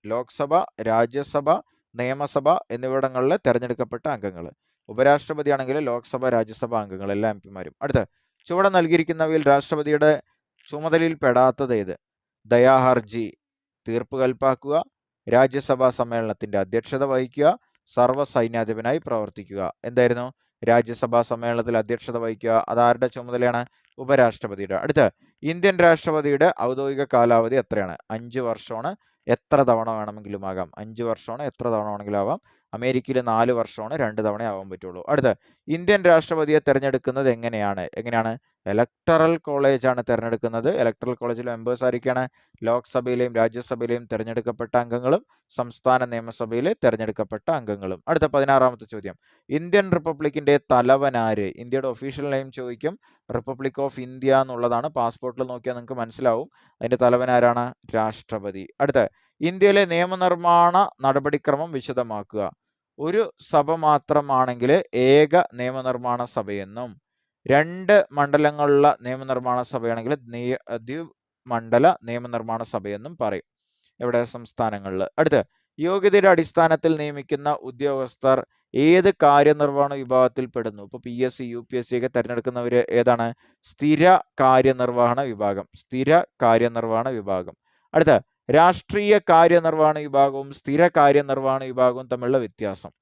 ലോക്സഭ, രാജ്യസഭ, നിയമസഭ എന്നിവിടങ്ങളിലെ തിരഞ്ഞെടുക്കപ്പെട്ട അംഗങ്ങൾ. ഉപരാഷ്ട്രപതി ആണെങ്കിൽ ലോക്സഭ, രാജ്യസഭ അംഗങ്ങൾ, എല്ലാ എം പിമാരും. അടുത്ത, ചുവടെ നൽകിയിരിക്കുന്നവയിൽ രാഷ്ട്രപതിയുടെ ചുമതലയിൽ പെടാത്തത് ഏത്? ദയാഹർജി തീർപ്പ് കൽപ്പാക്കുക, രാജ്യസഭാ സമ്മേളനത്തിന്റെ അധ്യക്ഷത വഹിക്കുക, സർവ്വസൈന്യാധിപനായി പ്രവർത്തിക്കുക. എന്തായിരുന്നു? രാജ്യസഭാ സമ്മേളനത്തിൽ അധ്യക്ഷത വഹിക്കുക. അതാരുടെ ചുമതലയാണ്? ഉപരാഷ്ട്രപതിയുടെ. അടുത്ത, ഇന്ത്യൻ രാഷ്ട്രപതിയുടെ ഔദ്യോഗിക കാലാവധി എത്രയാണ്? 5 വർഷമാണ്. എത്ര തവണ വേണമെങ്കിലും ആകാം. 5 വർഷമാണ്, എത്ര തവണ വേണമെങ്കിലും ആവാം. അമേരിക്കയിൽ 4 വർഷമാണ്, 2 തവണ ആവാൻ പറ്റുള്ളൂ. അടുത്ത, ഇന്ത്യൻ രാഷ്ട്രപതിയെ തിരഞ്ഞെടുക്കുന്നത് എങ്ങനെയാണ്? ഇലക്ടറൽ കോളേജാണ് തിരഞ്ഞെടുക്കുന്നത്. ഇലക്ടറൽ കോളേജിലെ മെമ്പേഴ്സ് ആയിരിക്കാണ്? ലോക്സഭയിലെയും രാജ്യസഭയിലെയും തിരഞ്ഞെടുക്കപ്പെട്ട അംഗങ്ങളും സംസ്ഥാന നിയമസഭയിലെ തിരഞ്ഞെടുക്കപ്പെട്ട അംഗങ്ങളും. അടുത്ത 16ാമത്തെ ചോദ്യം, ഇന്ത്യൻ റിപ്പബ്ലിക്കിന്റെ തലവനാര്? ഇന്ത്യയുടെ ഒഫീഷ്യൽ നെയിം ചോദിക്കും. റിപ്പബ്ലിക് ഓഫ് ഇന്ത്യ എന്നുള്ളതാണ്. പാസ്പോർട്ടിൽ നോക്കിയാൽ നിങ്ങൾക്ക് മനസ്സിലാവും. അതിന്റെ തലവനാരാണ്? രാഷ്ട്രപതി. അടുത്ത, ഇന്ത്യയിലെ നിയമനിർമ്മാണ നടപടിക്രമം വിശദമാക്കുക. ഒരു സഭ മാത്രമാണെങ്കിൽ ഏക നിയമനിർമ്മാണ സഭയെന്നും, 2 മണ്ഡലങ്ങളുള്ള നിയമനിർമ്മാണ സഭയാണെങ്കിൽ ദ്വിമണ്ഡല നിയമനിർമ്മാണ സഭയെന്നും പറയും. എവിടെ? സംസ്ഥാനങ്ങളിൽ. അടുത്ത, യോഗ്യതയുടെ അടിസ്ഥാനത്തിൽ നിയമിക്കുന്ന ഉദ്യോഗസ്ഥർ ഏത് കാര്യനിർവഹണ വിഭാഗത്തിൽ പെടുന്നു? ഇപ്പോൾ PSC, UPSC ഒക്കെ തിരഞ്ഞെടുക്കുന്നവർ ഏതാണ്? സ്ഥിര കാര്യനിർവഹണ വിഭാഗം. സ്ഥിര കാര്യനിർവഹണ വിഭാഗം. അടുത്ത, രാഷ്ട്രീയ കാര്യനിർവഹണ വിഭാഗവും സ്ഥിര കാര്യനിർവഹണ വിഭാഗവും തമ്മിലുള്ള വ്യത്യാസം.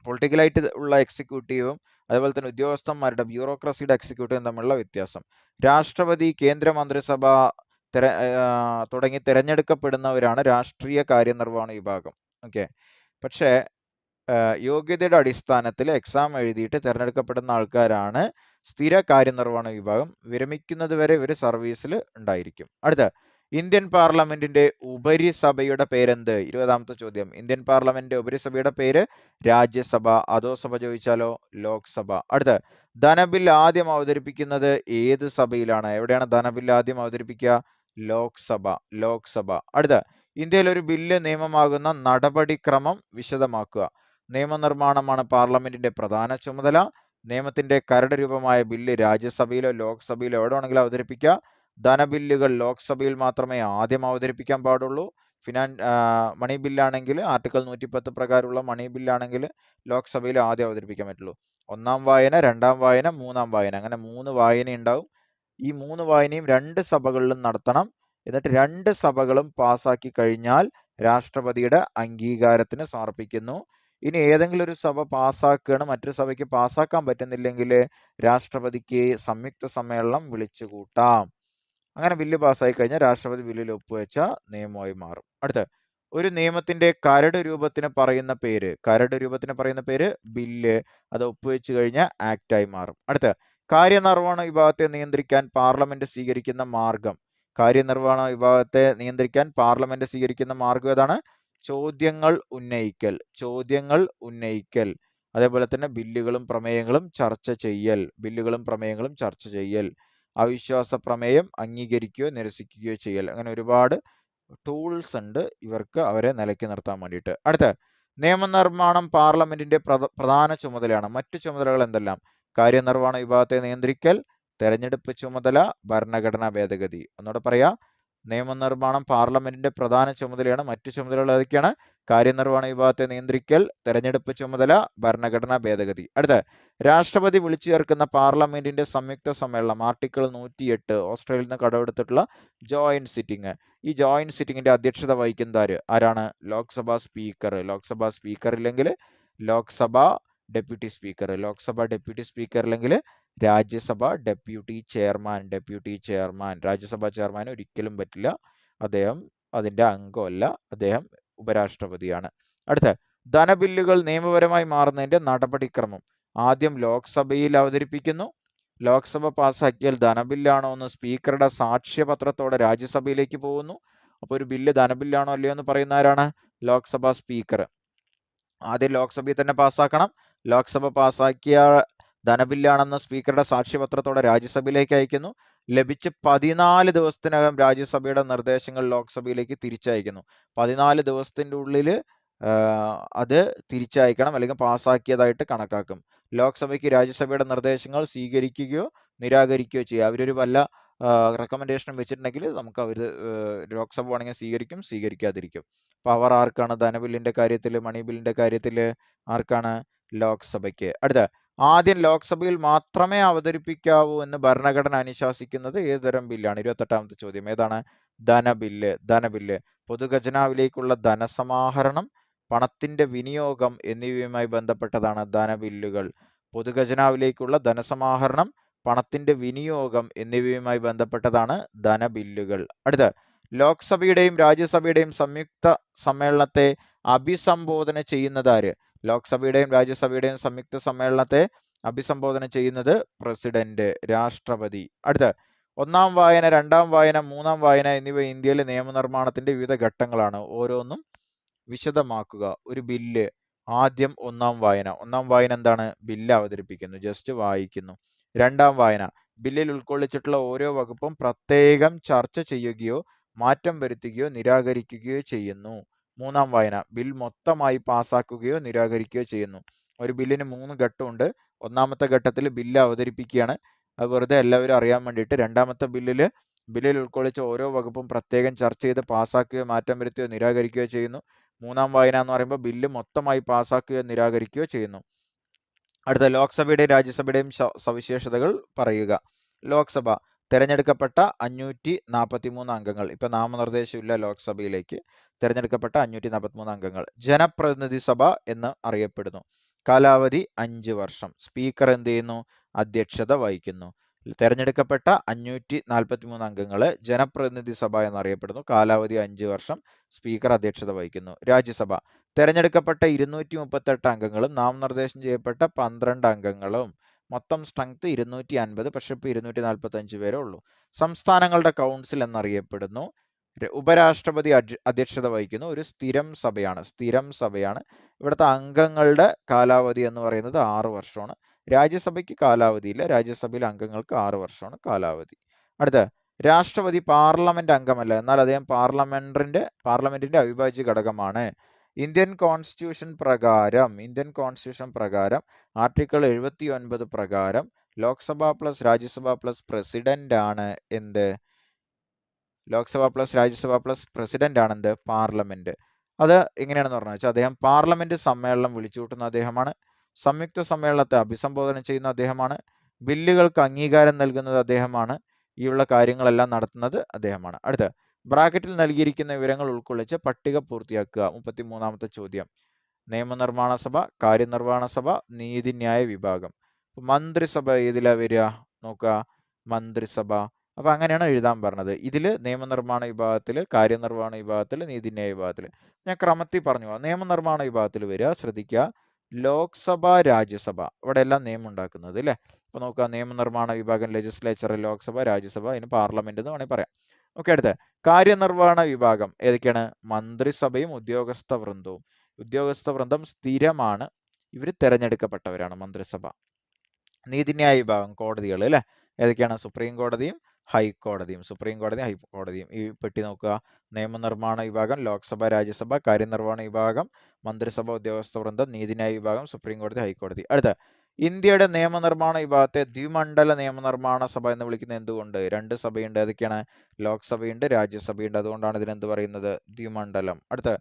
പൊളിറ്റിക്കലായിട്ട് ഉള്ള എക്സിക്യൂട്ടീവും അതുപോലെ തന്നെ ഉദ്യോഗസ്ഥന്മാരുടെ ബ്യൂറോക്രസിയുടെ എക്സിക്യൂട്ടീവും തമ്മിലുള്ള വ്യത്യാസം. രാഷ്ട്രപതി, കേന്ദ്രമന്ത്രിസഭ തുടങ്ങി തിരഞ്ഞെടുക്കപ്പെടുന്നവരാണ് രാഷ്ട്രീയ കാര്യനിർവഹണ വിഭാഗം. ഓക്കെ, പക്ഷേ യോഗ്യതയുടെ അടിസ്ഥാനത്തിൽ എക്സാം എഴുതിയിട്ട് തിരഞ്ഞെടുക്കപ്പെടുന്ന ആൾക്കാരാണ് സ്ഥിര കാര്യനിർവഹണ വിഭാഗം. വിരമിക്കുന്നത് വരെ ഇവർ സർവീസിൽ ഉണ്ടായിരിക്കും. അടുത്ത, ഇന്ത്യൻ പാർലമെന്റിന്റെ ഉപരിസഭയുടെ പേരെന്ത്? 20ാമത്തെ ചോദ്യം, ഇന്ത്യൻ പാർലമെന്റിന്റെ ഉപരിസഭയുടെ പേര് രാജ്യസഭ. അധോസഭ ചോദിച്ചാലോ? ലോക്സഭ. അടുത്ത, ധനബിൽ ആദ്യം അവതരിപ്പിക്കുന്നത് ഏത് സഭയിലാണ്? എവിടെയാണ് ധനബിൽ ആദ്യം അവതരിപ്പിക്കുക? ലോക്സഭ. അടുത്ത, ഇന്ത്യയിൽ ഒരു ബില്ല് നിയമമാകുന്ന നടപടിക്രമം വിശദമാക്കുക. നിയമനിർമ്മാണമാണ് പാർലമെന്റിന്റെ പ്രധാന ചുമതല. നിയമത്തിന്റെ കരട് രൂപമായ ബില്ല് രാജ്യസഭയിലോ ലോക്സഭയിലോ എവിടെ വേണമെങ്കിലും അവതരിപ്പിക്കുക. ധനബില്ലുകൾ ലോക്സഭയിൽ മാത്രമേ ആദ്യം അവതരിപ്പിക്കാൻ പാടുള്ളൂ. മണി ബില്ലാണെങ്കിൽ ആർട്ടിക്കിൾ 110 പ്രകാരമുള്ള മണി ബില്ലാണെങ്കിൽ ലോക്സഭയിൽ ആദ്യം അവതരിപ്പിക്കാൻ പറ്റുള്ളൂ. 1ാം വായന, 2ാം വായന, 3ാം വായന, അങ്ങനെ 3 വായന ഉണ്ടാവും. ഈ 3 വായനയും 2 സഭകളിലും നടത്തണം. എന്നിട്ട് 2 സഭകളും പാസാക്കി കഴിഞ്ഞാൽ രാഷ്ട്രപതിയുടെ അംഗീകാരത്തിന് സമർപ്പിക്കുന്നു. ഇനി ഏതെങ്കിലും ഒരു സഭ പാസ്സാക്കുകയാണ്, മറ്റൊരു സഭയ്ക്ക് പാസ്സാക്കാൻ പറ്റുന്നില്ലെങ്കിൽ രാഷ്ട്രപതിക്ക് സംയുക്ത സമ്മേളനം വിളിച്ചു കൂട്ടാം. അങ്ങനെ ബില്ല് പാസ്സായി കഴിഞ്ഞാൽ രാഷ്ട്രപതി ബില്ലിൽ ഒപ്പുവെച്ച നിയമമായി മാറും. അടുത്ത, ഒരു നിയമത്തിന്റെ കരട് രൂപത്തിന് പറയുന്ന പേര് ബില്ല്. അത് ഒപ്പുവെച്ച് കഴിഞ്ഞാൽ ആക്റ്റായി മാറും. അടുത്ത, കാര്യനിർവഹണ വിഭാഗത്തെ നിയന്ത്രിക്കാൻ പാർലമെന്റ് സ്വീകരിക്കുന്ന മാർഗം. കാര്യനിർവഹണ വിഭാഗത്തെ നിയന്ത്രിക്കാൻ പാർലമെന്റ് സ്വീകരിക്കുന്ന മാർഗം ഏതാണ്? ചോദ്യങ്ങൾ ഉന്നയിക്കൽ. അതേപോലെ തന്നെ ബില്ലുകളും പ്രമേയങ്ങളും ചർച്ച ചെയ്യൽ. അവിശ്വാസ പ്രമേയം അംഗീകരിക്കുകയോ നിരസിക്കുകയോ ചെയ്യൽ. അങ്ങനെ ഒരുപാട് ടൂൾസ് ഉണ്ട് ഇവർക്ക് അവരെ നിലയ്ക്ക് നിർത്താൻ വേണ്ടിയിട്ട്. അടുത്ത നിയമനിർമ്മാണം പാർലമെന്റിന്റെ പ്രധാന ചുമതലയാണ്. മറ്റു ചുമതലകൾ എന്തെല്ലാം? കാര്യനിർവഹണ വിഭാഗത്തെ നിയന്ത്രിക്കൽ, തെരഞ്ഞെടുപ്പ് ചുമതല, ഭരണഘടനാ ഭേദഗതി. ഒന്നുകൂടെ പറയാ, നിയമനിർമ്മാണം പാർലമെന്റിന്റെ പ്രധാന ചുമതലയാണ്. മറ്റു ചുമതലകൾ ഏതൊക്കെയാണ്? കാര്യനിർവഹണ വിഭാഗത്തെ നിയന്ത്രിക്കൽ, തെരഞ്ഞെടുപ്പ് ചുമതല, ഭരണഘടനാ ഭേദഗതി. അടുത്ത രാഷ്ട്രപതി വിളിച്ചു ചേർക്കുന്ന പാർലമെന്റിന്റെ സംയുക്ത സമ്മേളനം ആർട്ടിക്കിൾ 108 ഓസ്ട്രേലിയയിൽ നിന്ന് കടമെടുത്തിട്ടുള്ള ജോയിന്റ് സിറ്റിംഗ്. ഈ ജോയിന്റ് സിറ്റിംഗിന്റെ അധ്യക്ഷത വഹിക്കുന്നത് ആരാണ്? ലോക്സഭാ സ്പീക്കർ ഇല്ലെങ്കിൽ ലോക്സഭ ഡെപ്യൂട്ടി സ്പീക്കർ ഇല്ലെങ്കിൽ രാജ്യസഭ ഡെപ്യൂട്ടി ചെയർമാൻ. രാജ്യസഭാ ചെയർമാൻ ഒരിക്കലും പറ്റില്ല, അദ്ദേഹം അതിന്റെ അംഗമല്ല, അദ്ദേഹം ഉപരാഷ്ട്രപതിയാണ്. അടുത്ത ധനബില്ലുകൾ നിയമപരമായി മാറുന്നതിന്റെ നടപടിക്രമം. ആദ്യം ലോക്സഭയിൽ അവതരിപ്പിക്കുന്നു. ലോക്സഭ പാസാക്കിയാൽ ധനബില്ലാണോ എന്ന് സ്പീക്കറുടെ സാക്ഷ്യപത്രത്തോടെ രാജ്യസഭയിലേക്ക് പോകുന്നു. അപ്പോൾ ഒരു ബില്ല് ധനബില്ലാണോ അല്ലയോ എന്ന് പറയുന്ന ആരാണ്? ലോക്സഭാ സ്പീക്കർ. ആദ്യം ലോക്സഭയിൽ തന്നെ പാസ്സാക്കണം. ലോക്സഭ പാസ്സാക്കിയ ധനബില്ലാണെന്ന് സ്പീക്കറുടെ സാക്ഷ്യപത്രത്തോടെ രാജ്യസഭയിലേക്ക് അയക്കുന്നു. ലഭിച്ച് 14 ദിവസത്തിനകം രാജ്യസഭയുടെ നിർദ്ദേശങ്ങൾ ലോക്സഭയിലേക്ക് തിരിച്ചയക്കുന്നു. 14 ദിവസത്തിൻ്റെ ഉള്ളിൽ അത് തിരിച്ചയക്കണം, അല്ലെങ്കിൽ പാസ്സാക്കിയതായിട്ട് കണക്കാക്കും. ലോക്സഭയ്ക്ക് രാജ്യസഭയുടെ നിർദ്ദേശങ്ങൾ സ്വീകരിക്കുകയോ നിരാകരിക്കുകയോ ചെയ്യുക. അവരൊരു വല്ല റെക്കമെൻഡേഷനും വെച്ചിട്ടുണ്ടെങ്കിൽ നമുക്ക് അവർ ലോക്സഭ വേണമെങ്കിൽ സ്വീകരിക്കും, സ്വീകരിക്കാതിരിക്കും. പവർ ആർക്കാണ്? ധനബില്ലിന്റെ കാര്യത്തിൽ, മണി ബില്ലിന്റെ കാര്യത്തിൽ ആർക്കാണ്? ലോക്സഭയ്ക്ക്. അടുത്ത ആദ്യം ലോക്സഭയിൽ മാത്രമേ അവതരിപ്പിക്കാവൂ എന്ന് ഭരണഘടന അനുശാസിക്കുന്നത് ഏതുതരം ബില്ലാണ്? 28ാമത്തെ ചോദ്യം ഏതാണ്? ധനബില്ല്. പൊതുഖജനാവിലേക്കുള്ള ധനസമാഹരണം, പണത്തിന്റെ വിനിയോഗം എന്നിവയുമായി ബന്ധപ്പെട്ടതാണ് ധനബില്ലുകൾ. പൊതുഖജനാവിലേക്കുള്ള ധനസമാഹരണം, പണത്തിന്റെ വിനിയോഗം എന്നിവയുമായി ബന്ധപ്പെട്ടതാണ് ധനബില്ലുകൾ. അടുത്ത ലോക്സഭയുടെയും രാജ്യസഭയുടെയും സംയുക്ത സമ്മേളനത്തെ അഭിസംബോധന ചെയ്യുന്നത് ആര്? ലോക്സഭയുടെയും രാജ്യസഭയുടെയും സംയുക്ത സമ്മേളനത്തെ അഭിസംബോധന ചെയ്യുന്നത് പ്രസിഡന്റ്, രാഷ്ട്രപതി. അടുത്ത ഒന്നാം വായന, രണ്ടാം വായന, മൂന്നാം വായന എന്നിവ ഇന്ത്യയിലെ നിയമനിർമ്മാണത്തിന്റെ വിവിധ ഘട്ടങ്ങളാണ്. ഓരോന്നും വിശദമാക്കുക. ഒരു ബില്ല് ആദ്യം ഒന്നാം വായന എന്താണ്? ബില്ല് അവതരിപ്പിക്കുന്നു, ജസ്റ്റ് വായിക്കുന്നു. രണ്ടാം വായന, ബില്ലിൽ ഉൾക്കൊള്ളിച്ചിട്ടുള്ള ഓരോ വകുപ്പും പ്രത്യേകം ചർച്ച ചെയ്യുകയോ മാറ്റം വരുത്തുകയോ നിരാകരിക്കുകയോ ചെയ്യുന്നു. മൂന്നാം വായന, ബിൽ മൊത്തമായി പാസ്സാക്കുകയോ നിരാകരിക്കുകയോ ചെയ്യുന്നു. ഒരു ബില്ലിന് 3 ഘട്ടമുണ്ട്. ഒന്നാമത്തെ ഘട്ടത്തിൽ ബില്ല് അവതരിപ്പിക്കുകയാണ്. അത് വെറുതെ എല്ലാവരും അറിയാൻ വേണ്ടിയിട്ട്. രണ്ടാമത്തെ ബില്ലിൽ ഉൾക്കൊള്ളിച്ച ഓരോ വകുപ്പും പ്രത്യേകം ചർച്ച ചെയ്ത് പാസ്സാക്കുകയോ മാറ്റം വരുത്തുകയോ നിരാകരിക്കുകയോ ചെയ്യുന്നു. മൂന്നാം വായന എന്ന് പറയുമ്പോൾ ബില്ല് മൊത്തമായി പാസ്സാക്കുകയോ നിരാകരിക്കുകയോ ചെയ്യുന്നു. അടുത്ത ലോക്സഭയുടെയും രാജ്യസഭയുടെയും സവിശേഷതകൾ പറയുക. ലോക്സഭ തെരഞ്ഞെടുക്കപ്പെട്ട 543 അംഗങ്ങൾ. ഇപ്പൊ നാമനിർദ്ദേശമില്ല ലോക്സഭയിലേക്ക്. തെരഞ്ഞെടുക്കപ്പെട്ട 543 അംഗങ്ങൾ. ജനപ്രതിനിധി സഭ എന്ന് അറിയപ്പെടുന്നു. കാലാവധി 5 വർഷം. സ്പീക്കർ എന്ത് ചെയ്യുന്നു? അധ്യക്ഷത വഹിക്കുന്നു. തെരഞ്ഞെടുക്കപ്പെട്ട 543 അംഗങ്ങള് ജനപ്രതിനിധി സഭ എന്നറിയപ്പെടുന്നു. കാലാവധി 5 വർഷം. സ്പീക്കർ അധ്യക്ഷത വഹിക്കുന്നു. രാജ്യസഭ തെരഞ്ഞെടുക്കപ്പെട്ട 238 അംഗങ്ങളും നാമനിർദ്ദേശം ചെയ്യപ്പെട്ട 12 അംഗങ്ങളും. മൊത്തം സ്ട്രെങ്ത് 250, പക്ഷെ ഇപ്പോൾ 245 പേരേ ഉള്ളൂ. സംസ്ഥാനങ്ങളുടെ കൗൺസിൽ എന്നറിയപ്പെടുന്നു. ഉപരാഷ്ട്രപതി അധ്യക്ഷത വഹിക്കുന്നു. ഒരു സ്ഥിരം സഭയാണ്. ഇവിടുത്തെ അംഗങ്ങളുടെ കാലാവധി എന്ന് പറയുന്നത് 6 വർഷമാണ്. രാജ്യസഭയ്ക്ക് കാലാവധിയില്ല. രാജ്യസഭയിലെ അംഗങ്ങൾക്ക് 6 വർഷമാണ് കാലാവധി. അടുത്ത രാഷ്ട്രപതി പാർലമെന്റ് അംഗമല്ല, എന്നാൽ അദ്ദേഹം പാർലമെന്റിന്റെ അവിഭാജ്യ ഘടകമാണ്. ഇന്ത്യൻ കോൺസ്റ്റിറ്റ്യൂഷൻ പ്രകാരം ആർട്ടിക്കിൾ 79 പ്രകാരം Lok Sabha plus Rajya Sabha plus president ആണ് എന്ത്? Lok Sabha plus Rajya Sabha plus president ആണ് എന്ത്? പാർലമെന്റ്. അത് എങ്ങനെയാണെന്ന് പറഞ്ഞു വെച്ചാൽ അദ്ദേഹം പാർലമെന്റ് സമ്മേളനം വിളിച്ചുകൂട്ടുന്ന അദ്ദേഹമാണ്. സംയുക്ത സമ്മേളനത്തെ അഭിസംബോധന ചെയ്യുന്ന അദ്ദേഹമാണ്. ബില്ലുകൾക്ക് അംഗീകാരം നൽകുന്നത് അദ്ദേഹമാണ്. ഈ ഉള്ള കാര്യങ്ങളെല്ലാം നടത്തുന്നത് അദ്ദേഹമാണ്. അടുത്ത ബ്രാക്കറ്റിൽ നൽകിയിരിക്കുന്ന വിവരങ്ങൾ ഉൾക്കൊള്ളിച്ച് പട്ടിക പൂർത്തിയാക്കുക. 33ാമത്തെ ചോദ്യം. നിയമനിർമ്മാണ സഭ, കാര്യനിർവഹണ സഭ, നീതിന്യായ വിഭാഗം. മന്ത്രിസഭ ഏതിലാ വരിക? നോക്കുക, മന്ത്രിസഭ. അപ്പൊ അങ്ങനെയാണ് എഴുതാൻ പറഞ്ഞത്. ഇതിൽ നിയമനിർമ്മാണ വിഭാഗത്തിൽ, കാര്യനിർവഹണ വിഭാഗത്തിൽ, നീതിന്യായ വിഭാഗത്തിൽ. ഞാൻ ക്രമത്തിൽ പറഞ്ഞു. നിയമനിർമ്മാണ വിഭാഗത്തിൽ വരിക, ശ്രദ്ധിക്കുക, ലോക്സഭ, രാജ്യസഭ, ഇവിടെ എല്ലാം നിയമം ഉണ്ടാക്കുന്നത് അല്ലേ. അപ്പൊ നോക്കുക, നിയമനിർമ്മാണ വിഭാഗം ലെജിസ്ലേച്ചർ, ലോക്സഭ, രാജ്യസഭ, അതിന് പാർലമെന്റ് എന്ന് വേണമെങ്കിൽ പറയാം. ഓക്കെ, അടുത്ത കാര്യനിർവഹണ വിഭാഗം ഏതൊക്കെയാണ്? മന്ത്രിസഭയും ഉദ്യോഗസ്ഥ വൃന്ദവും. ഉദ്യോഗസ്ഥ വൃന്ദം സ്ഥിരമാണ്, ഇവർ തിരഞ്ഞെടുക്കപ്പെട്ടവരാണ് മന്ത്രിസഭ. നീതിന്യായ വിഭാഗം കോടതികൾ അല്ലേ, ഏതൊക്കെയാണ്? സുപ്രീം കോടതിയും ഹൈക്കോടതിയും. സുപ്രീം കോടതിയും ഹൈക്കോടതിയും. ഈ പെട്ടി നോക്കുക. നിയമനിർമ്മാണ വിഭാഗം ലോക്സഭ രാജ്യസഭ, കാര്യനിർവഹണ വിഭാഗം മന്ത്രിസഭ ഉദ്യോഗസ്ഥ വൃന്ദം, നീതിന്യായ വിഭാഗം സുപ്രീം കോടതി ഹൈക്കോടതി. അടുത്ത ഇന്ത്യയുടെ നിയമനിർമ്മാണ വിഭാഗത്തെ ദ്വിമണ്ഡല നിയമനിർമ്മാണ സഭ എന്ന് വിളിക്കുന്നത് എന്തുകൊണ്ട്? രണ്ട് സഭയുണ്ട്, ഏതൊക്കെയാണ്? ലോക്സഭയുണ്ട് രാജ്യസഭയുണ്ട്, അതുകൊണ്ടാണ് ഇതിനെന്ത് പറയുന്നത്? ദ്വിമണ്ഡലം. അടുത്ത